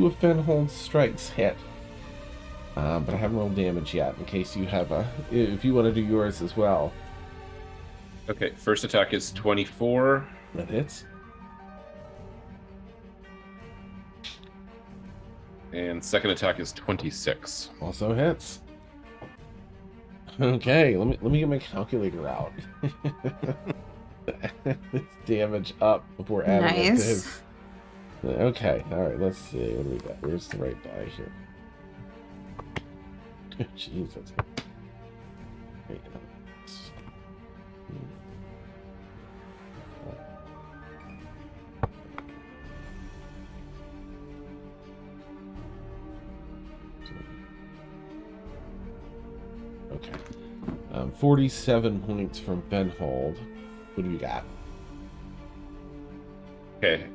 of Fenhold's strikes hit. But I haven't rolled damage yet, in case you have if you want to do yours as well. Okay, first attack is 24. That hits. And second attack is 26. Also hits. Okay, let me get my calculator out. This damage up before adding it to his... Okay, alright, let's see. What do we got? Where's the right die here? Jesus. Wait, okay. 47 points from Benhold. What do you got? Okay,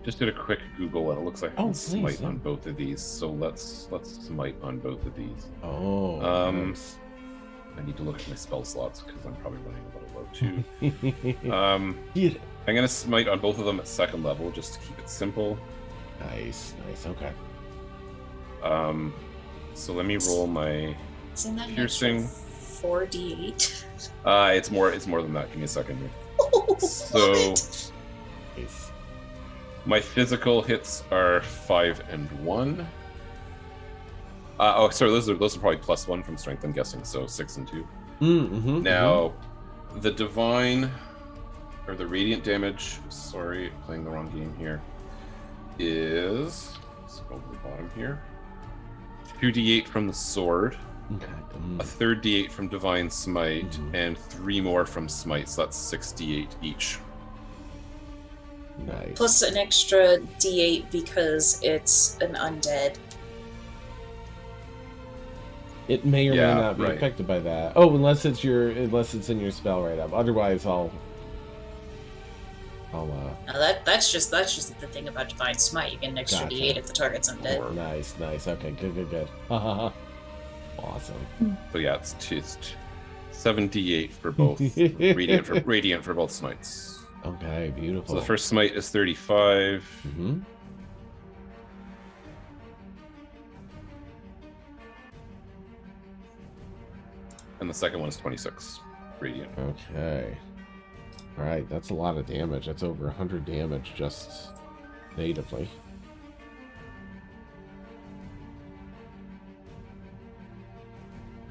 just did a quick Google and it looks like I can smite on both of these. So let's smite on both of these. Oh, nice. I need to look at my spell slots because I'm probably running a little low too. I'm gonna smite on both of them at second level just to keep it simple. Nice, okay. So let me roll my piercing. 4d8. It's more than that. Give me a second here. So my physical hits are 5 and 1. Oh, sorry, those are probably +1 from strength, I'm guessing. So 6 and 2. Now, the divine or the radiant damage. Sorry, playing the wrong game here. Is let's go to the bottom here. 2d8 from the sword. Okay. A third d8 from Divine Smite, and 3 more from Smite, so that's 6d8 each. Nice. Plus an extra d8 because it's an undead. It may or may not be affected by that. Oh, unless it's in your spell right up. Otherwise, I'll. That's just the thing about Divine Smite. You get an extra d8 if the target's undead. Nice. Okay, good. Awesome. So yeah, it's 7d8 for both. radiant for both smites. Okay, beautiful. So the first smite is 35. And the second one is 26. Radiant. Okay. Alright, that's a lot of damage. That's over 100 damage just natively.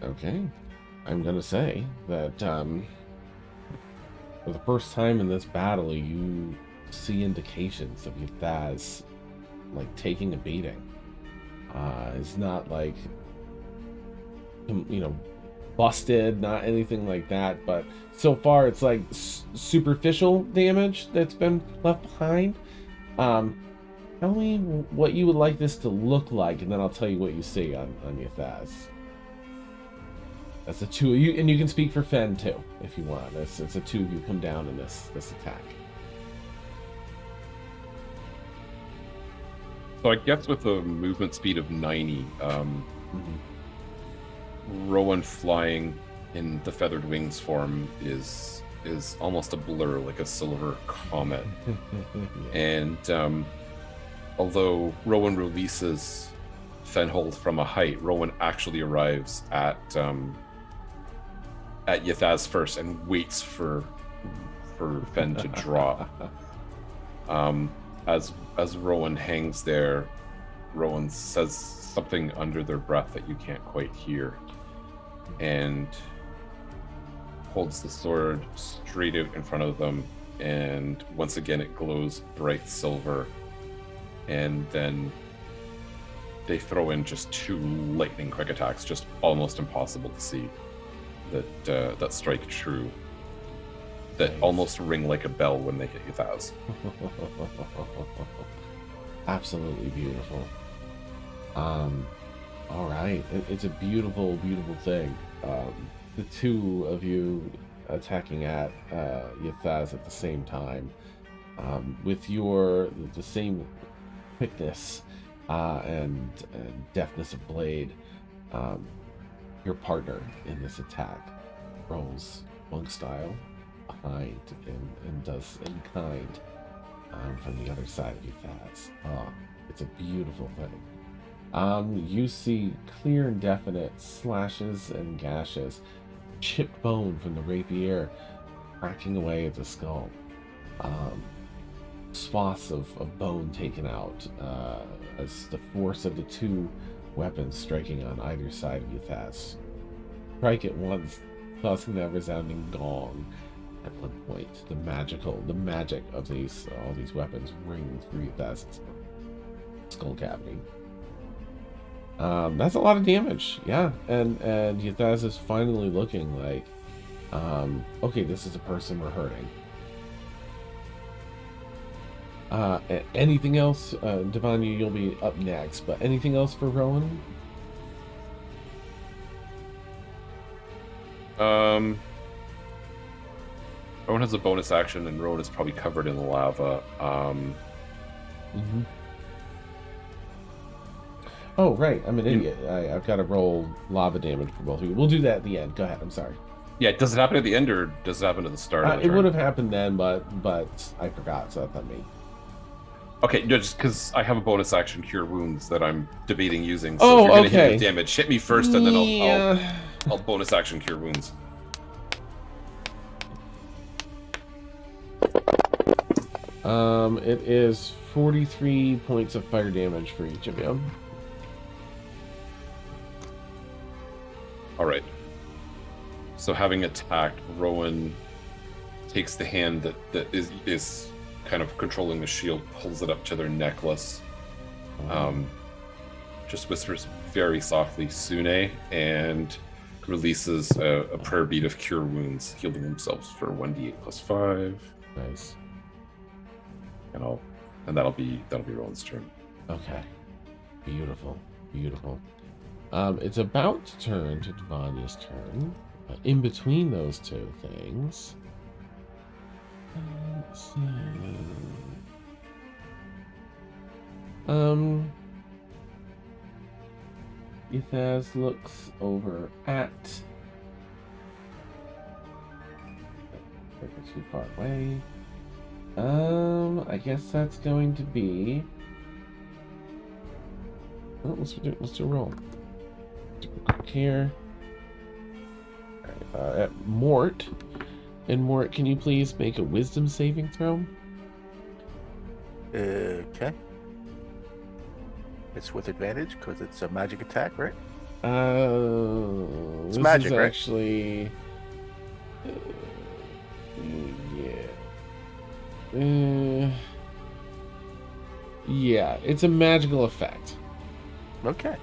Okay. I'm gonna say that for the first time in this battle, you see indications of Yathaz like taking a beating. It's not like, you know, busted, not anything like that, but so far it's like superficial damage that's been left behind. Tell me what you would like this to look like, and then I'll tell you what you see on Yathaz. That's the two of you, and you can speak for Fen too if you want. It's the two of you come down in this attack. So I guess with a movement speed of 90, Rowan flying in the feathered wings form is almost a blur, like a silver comet. And although Rowan releases Fenhold from a height, Rowan actually arrives at Yathaz first and waits for Fen to drop. As Rowan hangs there, Rowan says something under their breath that you can't quite hear, and holds the sword straight out in front of them, and once again it glows bright silver, and then they throw in just 2 lightning quick attacks, just almost impossible to see, that strike true, that almost ring like a bell when they hit Yathaz. Absolutely beautiful. All right, it's a beautiful, beautiful thing. The two of you attacking at Yathaz at the same time, with the same quickness and deftness of blade. Your partner in this attack rolls monk style behind and does in kind from the other side of Yathaz. It's a beautiful thing. You see clear and definite slashes and gashes, chipped bone from the rapier cracking away at the skull, swaths of bone taken out as the force of the 2 weapons striking on either side of Yathaz strike at once, causing that resounding gong. At one point, the magic of all these weapons ring through Yathaz's skull cavity. That's a lot of damage, yeah. And Yathaz is finally looking like, okay, this is a person we're hurting. Anything else? Devanya, you'll be up next, but anything else for Rowan? Rowan has a bonus action, and Rowan is probably covered in lava. Oh, right. I'm an idiot. I've got to roll lava damage for both of you. We'll do that at the end. Go ahead. I'm sorry. Yeah, does it happen at the end, or does it happen at the start? Of the it turn? would have happened then, but I forgot, so that's on me. Okay, no, just because I have a bonus action Cure Wounds that I'm debating using. So if you're gonna hit me with damage, hit me first, and then I'll bonus action Cure Wounds. It is 43 points of fire damage for each of you. All right. So having attacked, Rowan takes the hand that is kind of controlling the shield, pulls it up to their necklace, just whispers very softly "Sune," and releases a prayer bead of Cure Wounds, healing themselves for 1d8 plus 5. Nice. And that'll be Rowan's turn. Okay. Beautiful. Beautiful. It's about to turn to Devanya's turn. In between those 2 things. Let's see. Yathaz looks over at. Too far away. I guess that's going to be. Oh, let's do a roll. Quick here. At Mort. And Mort, can you please make a wisdom saving throw? Okay. It's with advantage because it's a magic attack, right? It's magic, right? Actually, yeah. Yeah, it's a magical effect. Okay.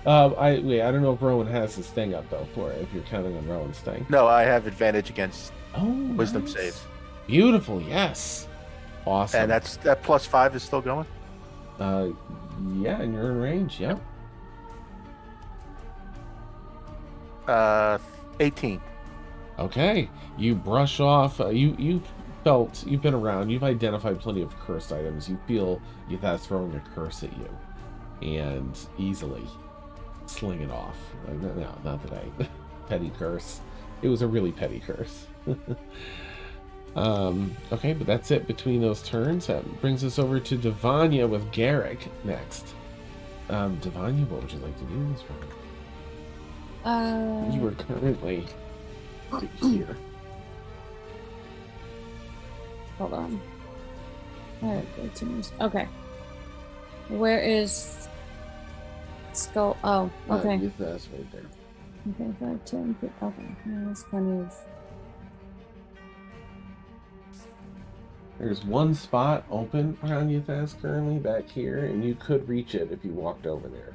I don't know if Rowan has his thing up though for it, if you're counting on Rowan's thing. No, I have advantage against wisdom nice. saves. Beautiful, yes. Awesome. And that +5 is still going? Yeah, and you're in range, yep. 18. Okay. You brush off, you've been around, you've identified plenty of cursed items. You feel that's throwing a curse at you. And easily sling it off. No, not today. Petty curse. It was a really petty curse. Okay, but that's it between those turns. That brings us over to Devanya with Garrick next. Devanya, what would you like to do in this round? You are currently right here. Hold on. Okay. Where is Skull? Oh, okay. That's right there. Okay, 5, 10, 15. Okay, yeah, that's kind of. There's one spot open around Yuthas currently back here, and you could reach it if you walked over there.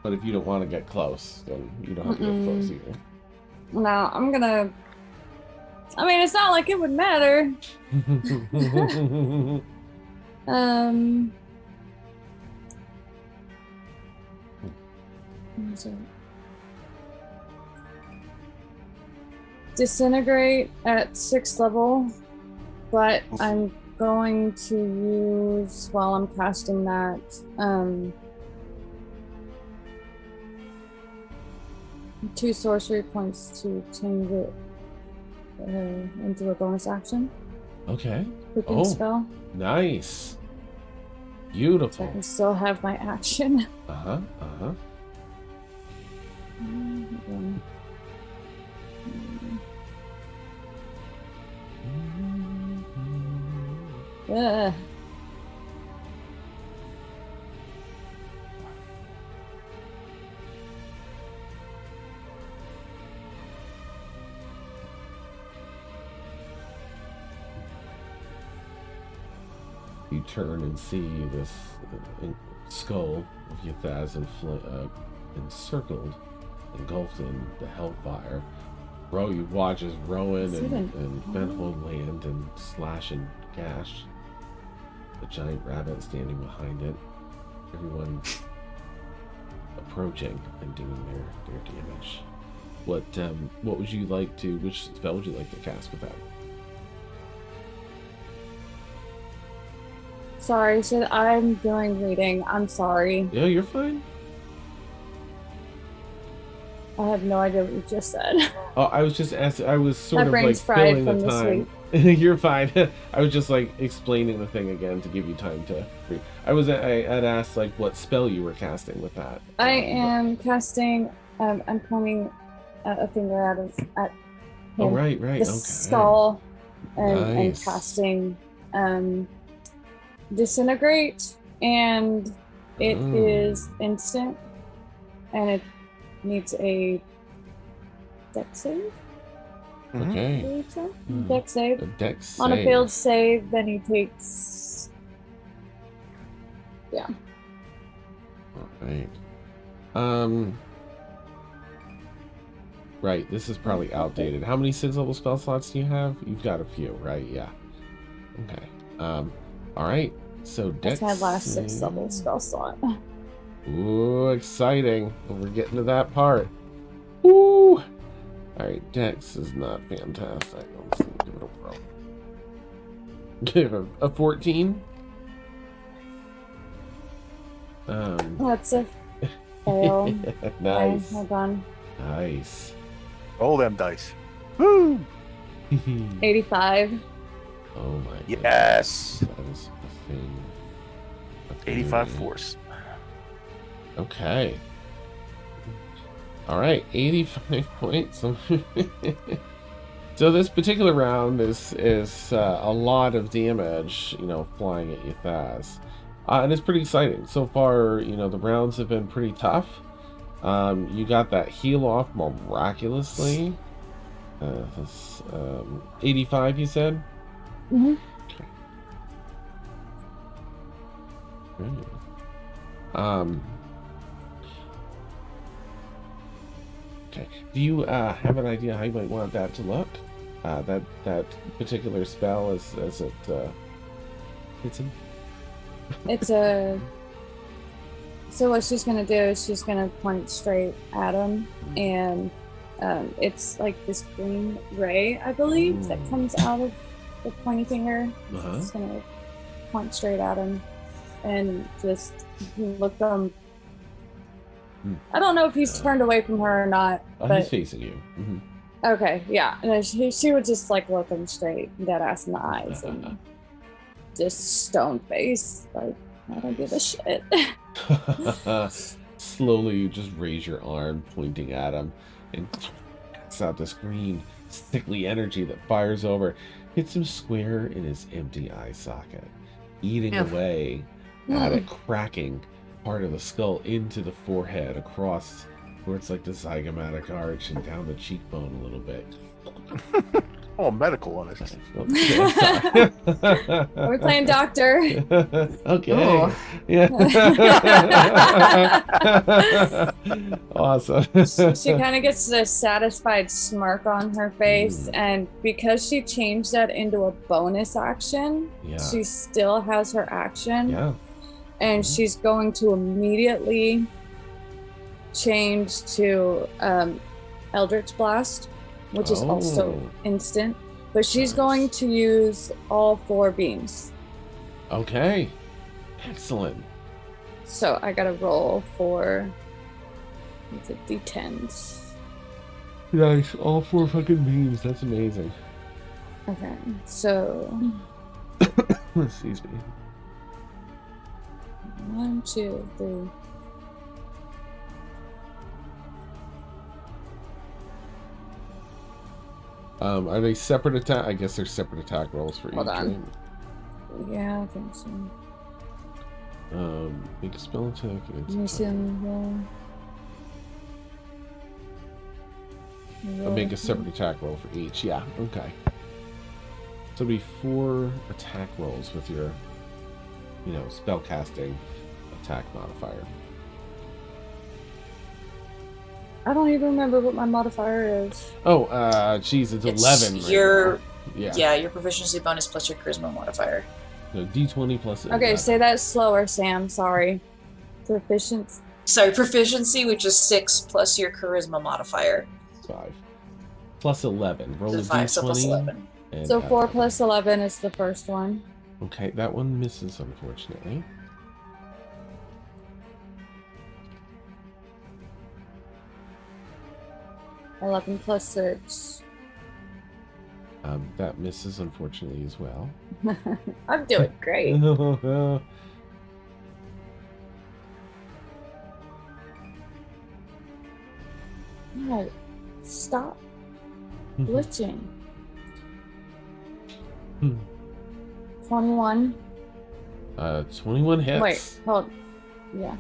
But if you don't want to get close, then you don't have to get close either. No, I'm gonna. I mean, it's not like it would matter. Disintegrate at 6th level, but I'm going to use, while I'm casting that, 2 sorcery points to change it into a bonus action. Okay. Cooking spell. Nice. So Beautiful. I can still have my action. Uh-huh. Ugh. You turn and see this skull of Yuthas encircled, engulfed in the hellfire. You watch as Rowan and Fenhold land and slash and gash. The giant rabbit standing behind it. Everyone approaching and doing their damage. What would you like to? Which spell would you like to cast with that? Sorry, Sid, I'm doing reading. I'm sorry. Yeah, you're fine. I have no idea what you just said. Oh, I was just asking. I was sort of like brain's fried filling the from this time. You're fine. I was just like explaining the thing again to give you time to read. I had asked like what spell you were casting with that. I am casting. I'm pointing a finger at him. Oh, right. The Okay. skull, and Nice. casting disintegrate, and it is instant, and it needs a dex save. Okay. I believe so. Dex save. A dex On a save. failed save, then he takes. Yeah. All right. Right. This is probably outdated. How many 6th level spell slots do you have? You've got a few, right? Yeah. Okay. All right. So dex. That's my last save. 6th level spell slot. Ooh, exciting. We're getting to that part. Ooh. Alright, Dex is not fantastic. Let's see, give it a whirl. Give a 14. That's a fail. Nice. Okay, hold on. Nice. Roll them dice. Woo! 85. Oh my goodness. Yes. That is a thing. 85 force. Okay. All right, 85 points. So this particular round is a lot of damage, flying at Yuthas. And it's pretty exciting. So far, the rounds have been pretty tough. You got that heal off miraculously. 85, you said? Mm-hmm. Okay. Okay. Do you have an idea how you might want that to look? That particular spell as it hits him? It's a. So what she's gonna do is she's gonna point straight at him, and it's like this green ray, I believe, that comes out of the pointy finger. It's gonna point straight at him, and just look him. I don't know if he's turned away from her or not. But he's facing you. Okay, yeah, and she would just like look him straight, dead ass in the eyes, and just stone face, like I don't give a shit. Slowly, you just raise your arm, pointing at him, and it's out this green, sickly energy that fires over, hits him square in his empty eye socket, eating away at it, cracking part of the skull into the forehead, across where it's like the zygomatic arch, and down the cheekbone a little bit. Oh, medical on it. We're playing doctor. Okay. Oh. Yeah. Awesome. She kind of gets a satisfied smirk on her face, and because she changed that into a bonus action, she still has her action. Yeah. And she's going to immediately change to Eldritch Blast, which is also instant, but she's going to use all 4 beams. Okay, excellent. So I gotta roll for D10s. Nice, all 4 fucking beams. That's amazing. Okay, so excuse me. 1, 2, 3. Are they separate attack? I guess they're separate attack rolls for Hold each. on. Yeah, I think so. Make a spell attack. Let me see them roll. Make a separate attack roll for each. Yeah, okay. So it'll be 4 attack rolls with your, spell casting attack modifier. I don't even remember what my modifier is. Oh, geez, it's 11. Your right your proficiency bonus plus your charisma modifier. So D20 plus. Okay, 11. say that slower, Sam. Sorry. Proficiency, which is 6 plus your charisma modifier. 5 plus 11. Roll a 5, D20. so plus 11. So 4 plus 11 is the first one. Okay, that one misses, unfortunately. +11 plus 6. That misses, unfortunately, as well. I'm doing great. No, stop glitching. 21. 21 hits. Wait, hold. Yeah.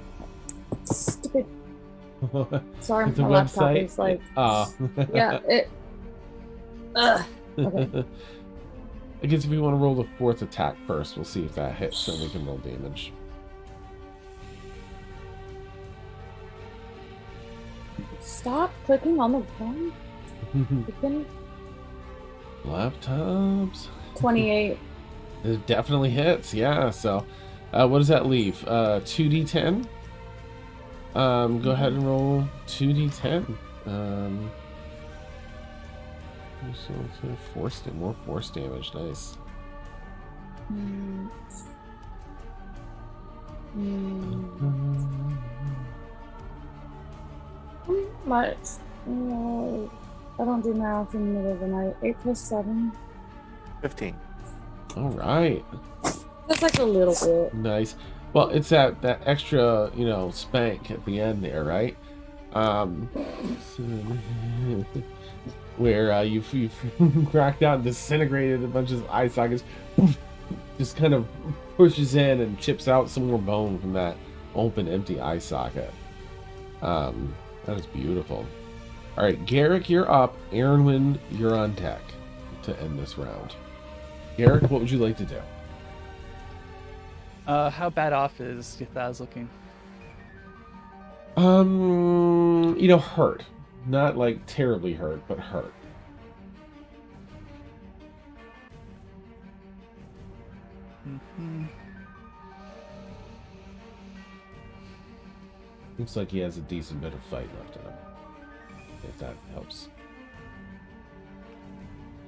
Stupid. Sorry, It's a my laptop website. is like. Yeah. It. Ugh. Okay. I guess if we want to roll the 4th attack first, we'll see if that hits, then we can roll damage. Stop clicking on the wrong. Laptops. 28. It definitely hits, yeah. So, what does that leave? 2d10. Go ahead and roll 2d10. So more force damage. Nice. Much. I don't do math in the middle of the night. 8 plus 7. 15. All right. That's like a little bit. Nice. Well, it's that extra, spank at the end there, right? Where you've cracked out and disintegrated a bunch of eye sockets, just kind of pushes in and chips out some more bone from that open, empty eye socket. That is beautiful. All right, Garrick, you're up. Aaronwin, you're on deck to end this round. Garrick, what would you like to do? How bad off is Yathaz looking? Hurt. Not like terribly hurt, but hurt. Mm-hmm. Looks like he has a decent bit of fight left in him. If that helps.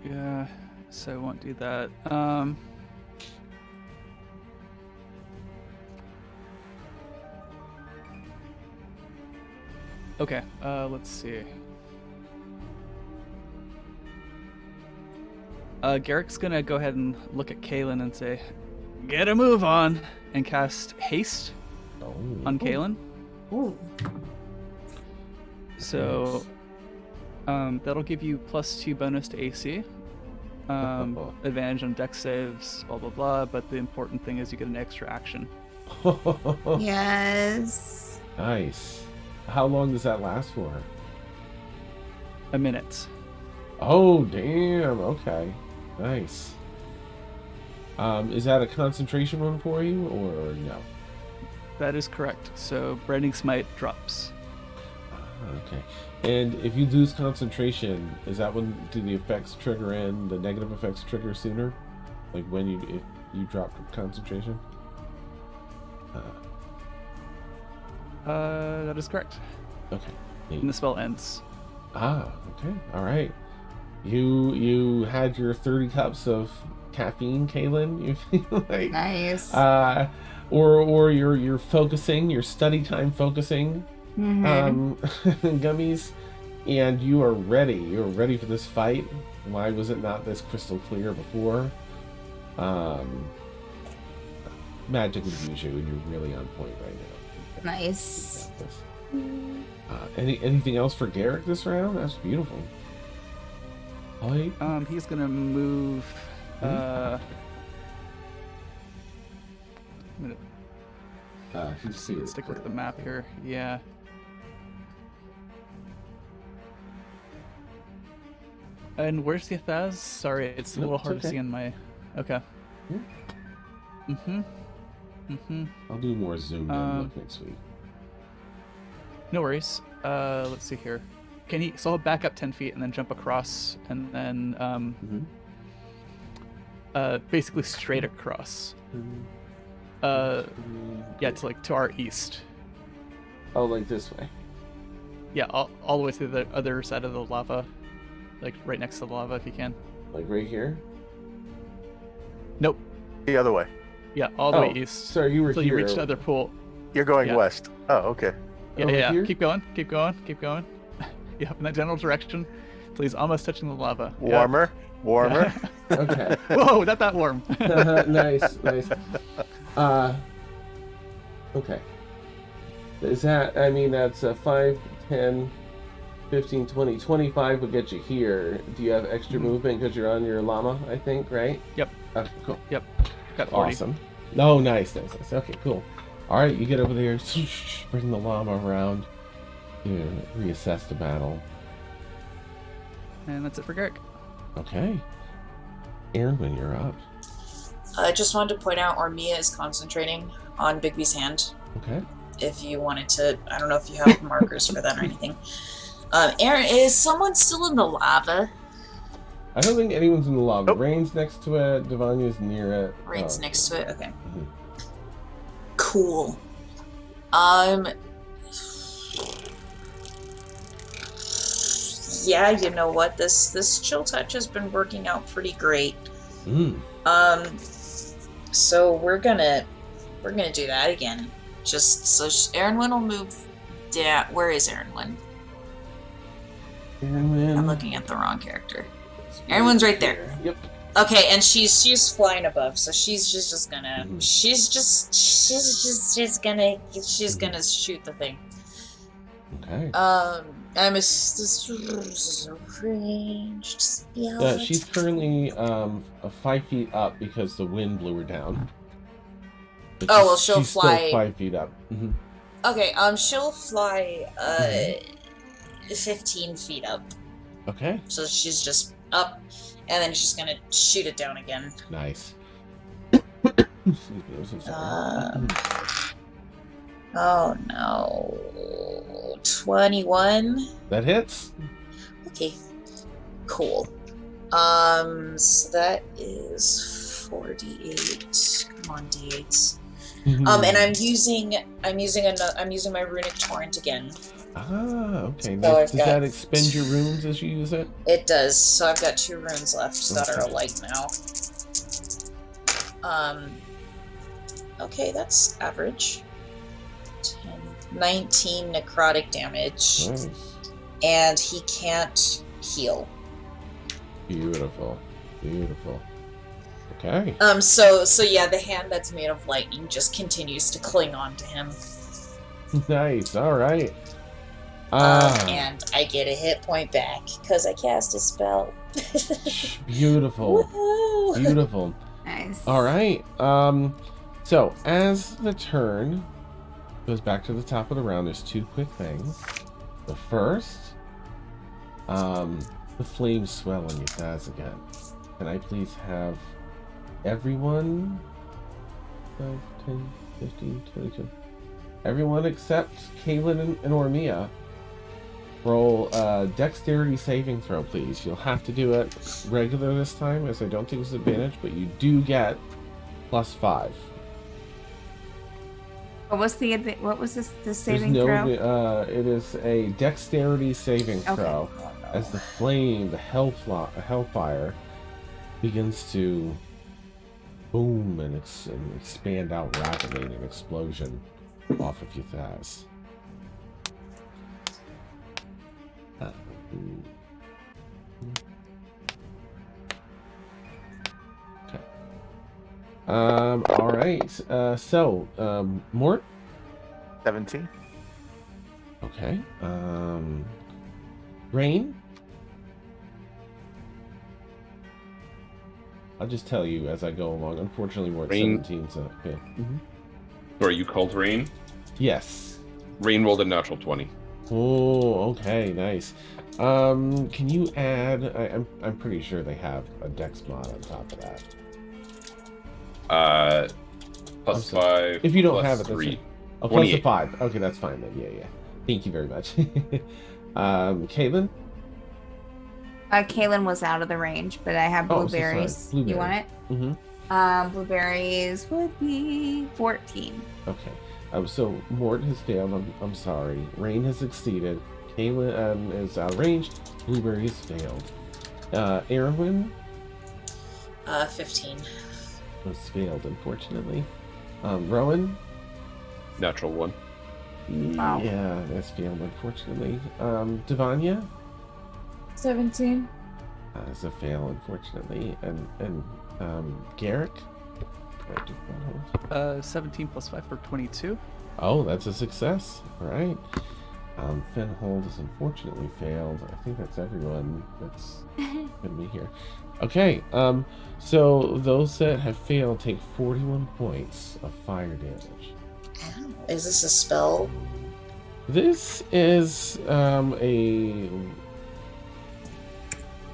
Yeah, so I won't do that. Okay, let's see. Garrick's gonna go ahead and look at Kaylin and say, "Get a move on," and cast Haste on Kaylin. Ooh. So, that'll give you +2 bonus to AC. Advantage on dex saves, blah blah blah. But the important thing is you get an extra action. Yes. Nice. How long does that last for? A minute. Oh, damn. Okay. Nice. Is that a concentration one for you, or no? That is correct. So, Branding Smite drops. Okay. And if you lose concentration, is that when do the effects trigger in? The negative effects trigger sooner? Like when if you drop concentration? That is correct. Okay. Neat. And the spell ends. Okay. All right. You had your 30 cups of caffeine, Kaylin. You feel like Nice. or you're focusing, your study time focusing, gummies, and you are ready. You're ready for this fight. Why was it not this crystal clear before? Magic infuse you, and you're really on point right now. Nice. Anything else for Garrick this round? That's beautiful. He's gonna move. I'm gonna stick with the map here. Yeah. And where's the Yathaz? Sorry, it's a little hard to see on my. Okay. I'll do more zoomed in look next week. No worries. Let's see here. Can he? So I'll back up 10 feet and then jump across, and then basically straight across. Yeah, to our east. Oh, like this way. Yeah, all the way to the other side of the lava, like right next to the lava if you can. Like right here? Nope. The other way. Yeah, all the way east. Sorry, you were here. You reach the other pool. You're going west. Oh, okay. Yeah. Keep going. Yeah, in that general direction. So he's almost touching the lava. Warmer. Yeah. Okay. Whoa, not that warm. Nice. Okay. Is that, that's 5, 10, 15, 20, 25 will get you here. Do you have extra movement because you're on your llama, I think, right? Yep. Okay, cool. Yep. Got 40. Awesome. No, nice. Okay, cool. All right, you get over there, bring the llama around, reassess the battle. And that's it for Garrick. Okay. Aaron, when you're up. I just wanted to point out Armia is concentrating on Bigby's hand. Okay. If you wanted to, I don't know if you have markers for that or anything. Aaron, is someone still in the lava? I don't think anyone's in the lava. Nope. Rain's next to it. Devania's near it. Rain's next to it. Okay. Mm-hmm. Cool. Yeah, you know what? This chill touch has been working out pretty great. So we're gonna do that again. Just so Aaronwyn will move down. Where is Aaronwyn? I'm looking at the wrong character. Aaronwyn's right there. Yep. Okay, and she's flying above, so she's just gonna gonna shoot the thing. Okay. I'm a range. She's currently 5 feet up because the wind blew her down. But she'll fly. Still 5 feet up. Mm-hmm. Okay, she'll fly 15 feet up. Okay. So she's just up, and then she's gonna shoot it down again. Nice. Excuse me, I'm so sorry. Oh no. 21. That hits. Okay. Cool. So that is 4d8. Come on, d8s. And I'm using my runic torrent again. Ah, okay. So Does that expend your runes as you use it? It does. So I've got 2 runes left that are light now. Okay, that's average. 10, 19 necrotic damage. Nice. And he can't heal. Beautiful. Beautiful. Okay. So yeah, the hand that's made of lightning just continues to cling on to him. Nice. All right. And I get a hit point back because I cast a spell. Beautiful. Woohoo! Beautiful. Nice. All right. So as the turn goes back to the top of the round, there's 2 quick things. The first, the flames swell on your thighs again. Can I please have everyone 5, 10, 15, 22. Everyone except Kaylin and Ormia roll a dexterity saving throw, please. You'll have to do it regular this time, as I don't think it's an advantage, but you do get +5. What was the saving throw? It is a dexterity saving throw. As the flame, the hellfire, begins to boom and expand out rapidly in an explosion off of your thighs. Okay. All right. Mort. 17. Okay. Rain. I'll just tell you as I go along. Unfortunately, Mort's 17, so yeah. Mm-hmm. Sorry, you called Rain? Yes. Rain rolled a natural 20. Oh, okay, nice. Can you add? I'm pretty sure they have a dex mod on top of that. +5. If you don't have it, 3. Oh, plus a 5. Okay, that's fine then. Yeah. Thank you very much. Kaylin. Kaylin was out of the range, but I have blueberries. So blueberry. You want it? Mm-hmm. Blueberries would be 14. Okay. So Mort has failed. I'm sorry. Rain has succeeded. Kaylin is out of range. Blueberry has failed. Erwin. 15. Was failed, unfortunately. Rowan. Natural 1. Wow. Yeah, that's failed, unfortunately. Devanya. 17. Is a fail, unfortunately. And Garrick. 17 + 5 for 22. Oh, that's a success. All right. Fenhold has unfortunately failed. I think that's everyone that's going to be here. Okay. So those that have failed take 41 points of fire damage. Is this a spell? This is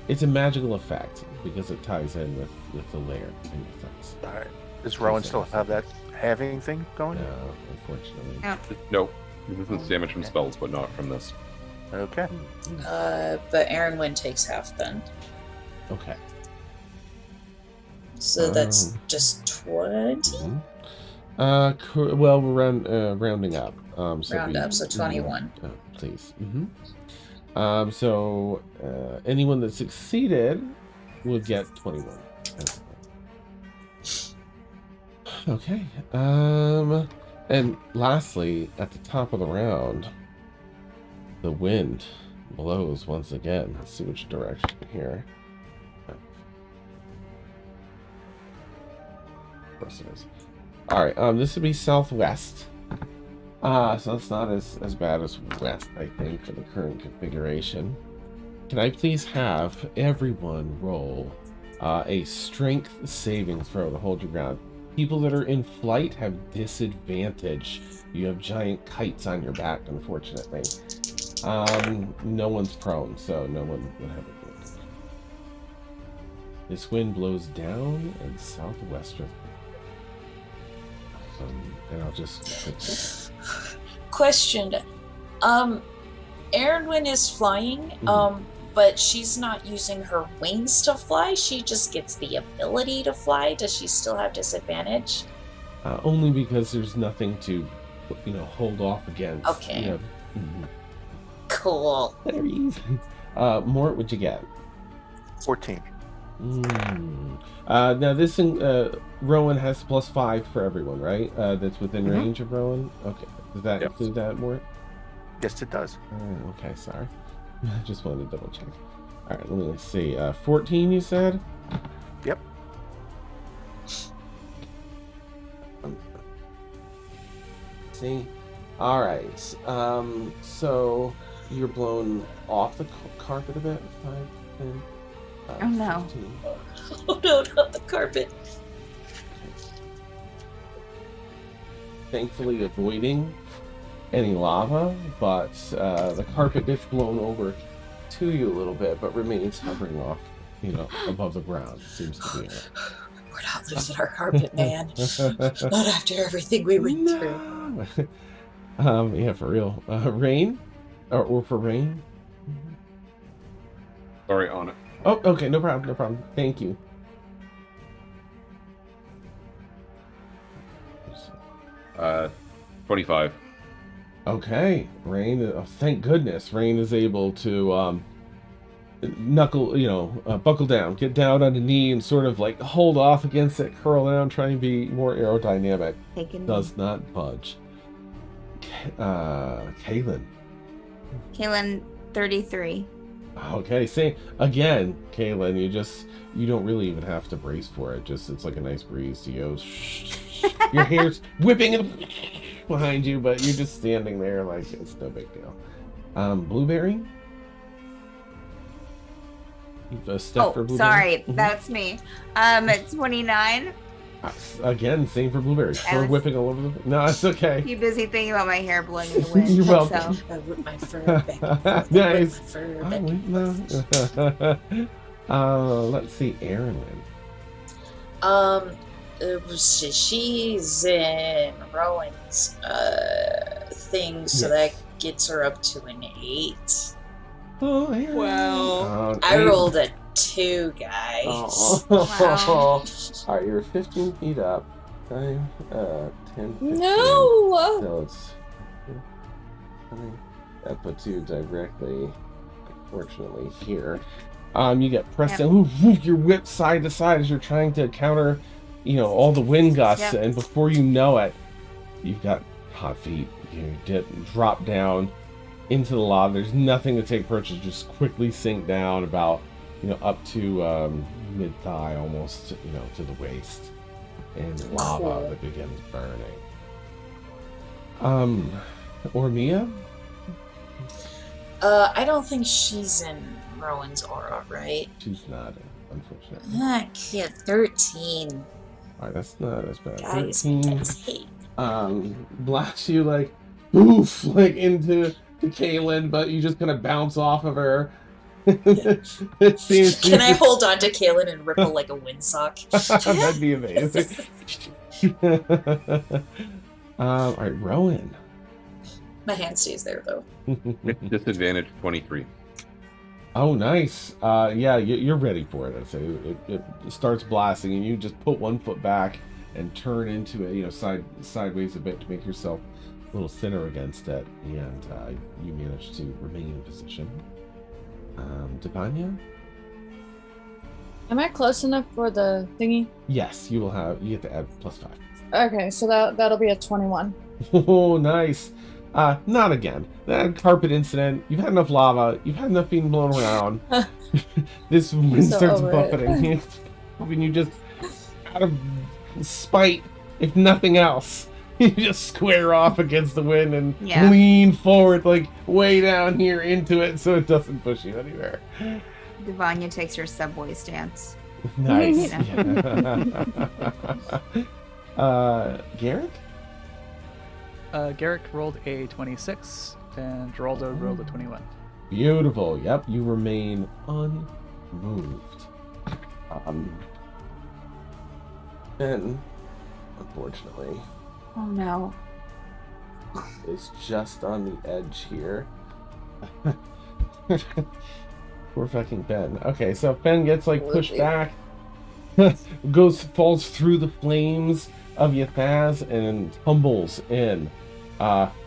it's a magical effect because it ties in with the lair and effects. All right. Does Rowan still have that halving thing going? No, unfortunately. Nope. Resistance damage from spells, but not from this. Okay. But Aaron Wynn takes half then. Okay. So that's just 20? Well, we're rounding up. So 21. Please. So anyone that succeeded would get 21. Okay. And lastly, at the top of the round, the wind blows once again. Let's see which direction here. Of course it is. All right. This would be southwest. So that's not as bad as west, I think, for the current configuration. Can I please have everyone roll a strength saving throw to hold your ground? People that are in flight have disadvantage. You have giant kites on your back, unfortunately. No one's prone, so no one would have advantage. This wind blows down and southwesterly. And I'll just Question. Erwin is flying, but she's not using her wings to fly. She just gets the ability to fly. Does she still have disadvantage? Only because there's nothing to, hold off against. Okay. Cool. Very easy. Mort, what'd you get? 14. Now this Rowan has +5 for everyone, right? That's within range of Rowan. Okay. Does that include that, Mort? Yes, it does. Okay, sorry. Just wanted to double check. All right, let's see. 14, you said? Yep. See? All right. So you're blown off the carpet a bit. 5, 10. Oh no. 15. Oh no, not the carpet. Thankfully avoiding any lava, but the carpet gets blown over to you a little bit, but remains hovering off, above the ground. Seems to be. We're not losing our carpet, man. Not after everything we went through. Yeah, for real. Rain? Or for rain? Sorry, on it. Oh, okay, no problem. Thank you. 25. Okay, Rain. Thank goodness, Rain is able to buckle down, get down on the knee, and sort of like hold off against it, curl down, try and be more aerodynamic. Does not budge. Kaylin. Kaylin, 33. Okay, say again, Kaylin. You don't really even have to brace for it. It's like a nice breeze to go. Your hair's whipping behind you, but you're just standing there like it's no big deal. Blueberry. You've stepped for Blueberry. Sorry, that's me. 29. Again, same for Blueberry. Fur whipping all over the. No, it's okay. Too busy thinking about my hair blowing in the wind. You're welcome. So. I whip my fur back. Nice. Let's see, Erin. She's in Rowan's thing, so that gets her up to an 8. Oh, yeah. Well, I rolled a 2, guys. Oh. Wow. All right, you're 15 feet up. 10, 15. No! So it's. That puts you directly, unfortunately, here. You get pressed down. You're whipped side to side as you're trying to counter, all the wind gusts, and before you know it, you've got hot feet. You drop down into the lava. There's nothing to take purchase. Just quickly sink down about, up to mid-thigh almost, to the waist, and lava that begins burning. Ormia? I don't think she's in Rowan's aura, right? She's not, unfortunately. I can't. 13. Alright, that's not as bad. Guys, 13. Blasts you like, oof, like into Kaylin, but you just kind of bounce off of her. Can I hold on to Kaylin and ripple like a windsock? That'd be amazing. Alright, Rowan. My hand stays there though. Disadvantage 23. Oh, nice. Yeah, you're ready for it. I'd say it starts blasting, and you just put one foot back and turn into it, sideways a bit to make yourself a little thinner against it, and you manage to remain in position. Devanya? Am I close enough for the thingy? Yes, you get to add +5. Okay, so that'll be a 21. Oh, nice. Not again. That carpet incident. You've had enough lava. You've had enough being blown around. This wind starts buffeting you, and you just, out of spite, if nothing else, you just square off against the wind and lean forward, like way down here into it, so it doesn't push you anywhere. Devanya takes her subway stance. Nice. Garrick? Garrick rolled a 26, and Geraldo rolled a 21. Beautiful. Yep, you remain unmoved. Then, unfortunately, Oh no. It's just on the edge here. Poor fucking Ben. Okay, so Ben gets like pushed back, falls through the flames of Yathaz and tumbles in.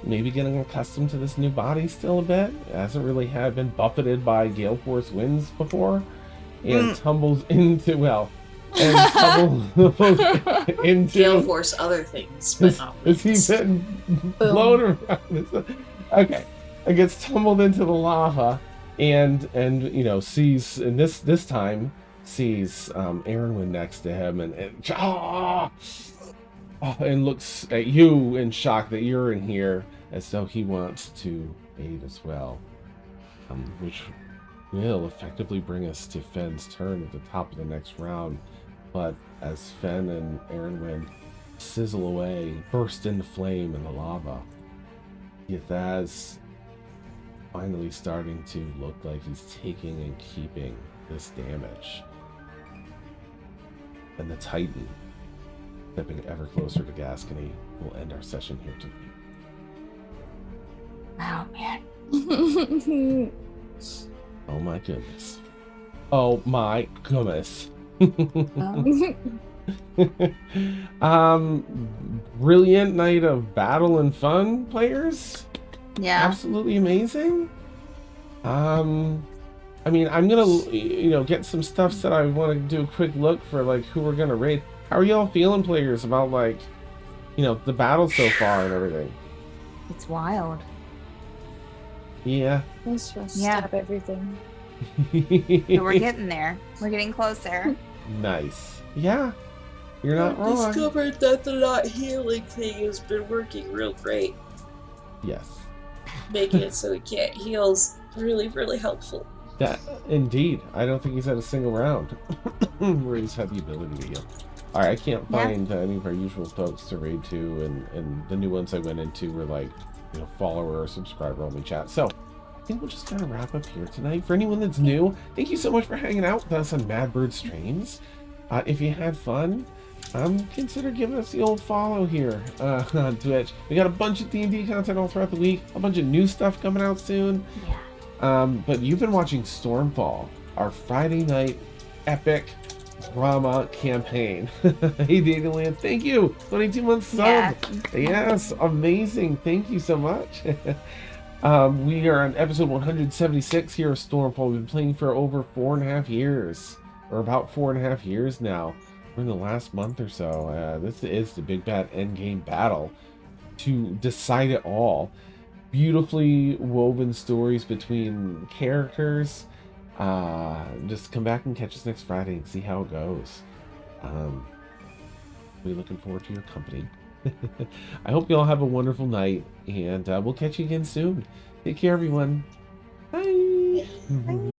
Maybe getting accustomed to this new body still a bit. It hasn't really been buffeted by gale force winds before, and tumbles into into Gale force other things, but not is he winds. been blown around? Okay, it gets tumbled into the lava, and sees, and this time sees Erwin next to him, and looks at you in shock that you're in here, as though he wants to aid as well, which will effectively bring us to Fenn's turn at the top of the next round. But as Fenn and Erwin sizzle away, burst into flame in the lava, Yathaz finally starting to look like he's taking and keeping this damage. And the Titan, stepping ever closer to Gascony, will end our session here tonight. Oh, man. Oh my goodness. Oh my goodness. Brilliant night of battle and fun, players. Yeah. Absolutely amazing. I mean, I'm gonna get some stuff that I want to do a quick look for, like, who we're gonna raid. How are y'all feeling, players, about, like, the battle so far and everything? It's wild. Yeah. Let's just stop everything. So we're getting there. We're getting closer. Nice. Yeah. You're not wrong. I discovered that the not healing thing has been working real great. Yes. Making it so he can't heal is really, really helpful. That indeed. I don't think he's had a single round where he's had the ability to heal. Alright, I can't find any of our usual folks to raid to, and the new ones I went into were like, follower or subscriber only chat. So I think we'll just kind of wrap up here tonight. For anyone that's new, thank you so much for hanging out with us on Madbird Streams. If you had fun, consider giving us the old follow here on Twitch. We got a bunch of D&D content all throughout the week, a bunch of new stuff coming out soon. Yeah. But you've been watching Stormfall, our Friday night epic drama campaign. Hey, Daniel, thank you. 22 months sub. Yes, amazing. Thank you so much. We are on episode 176 here of Stormfall. We've been playing for over 4.5 years, or about 4.5 years now. We're in the last month or so. This is the big bad endgame battle to decide it all. Beautifully woven stories between characters. Just come back and catch us next Friday and see how it goes. We're looking forward to your company. I hope you all have a wonderful night, and we'll catch you again soon. Take care, everyone. Bye. Bye.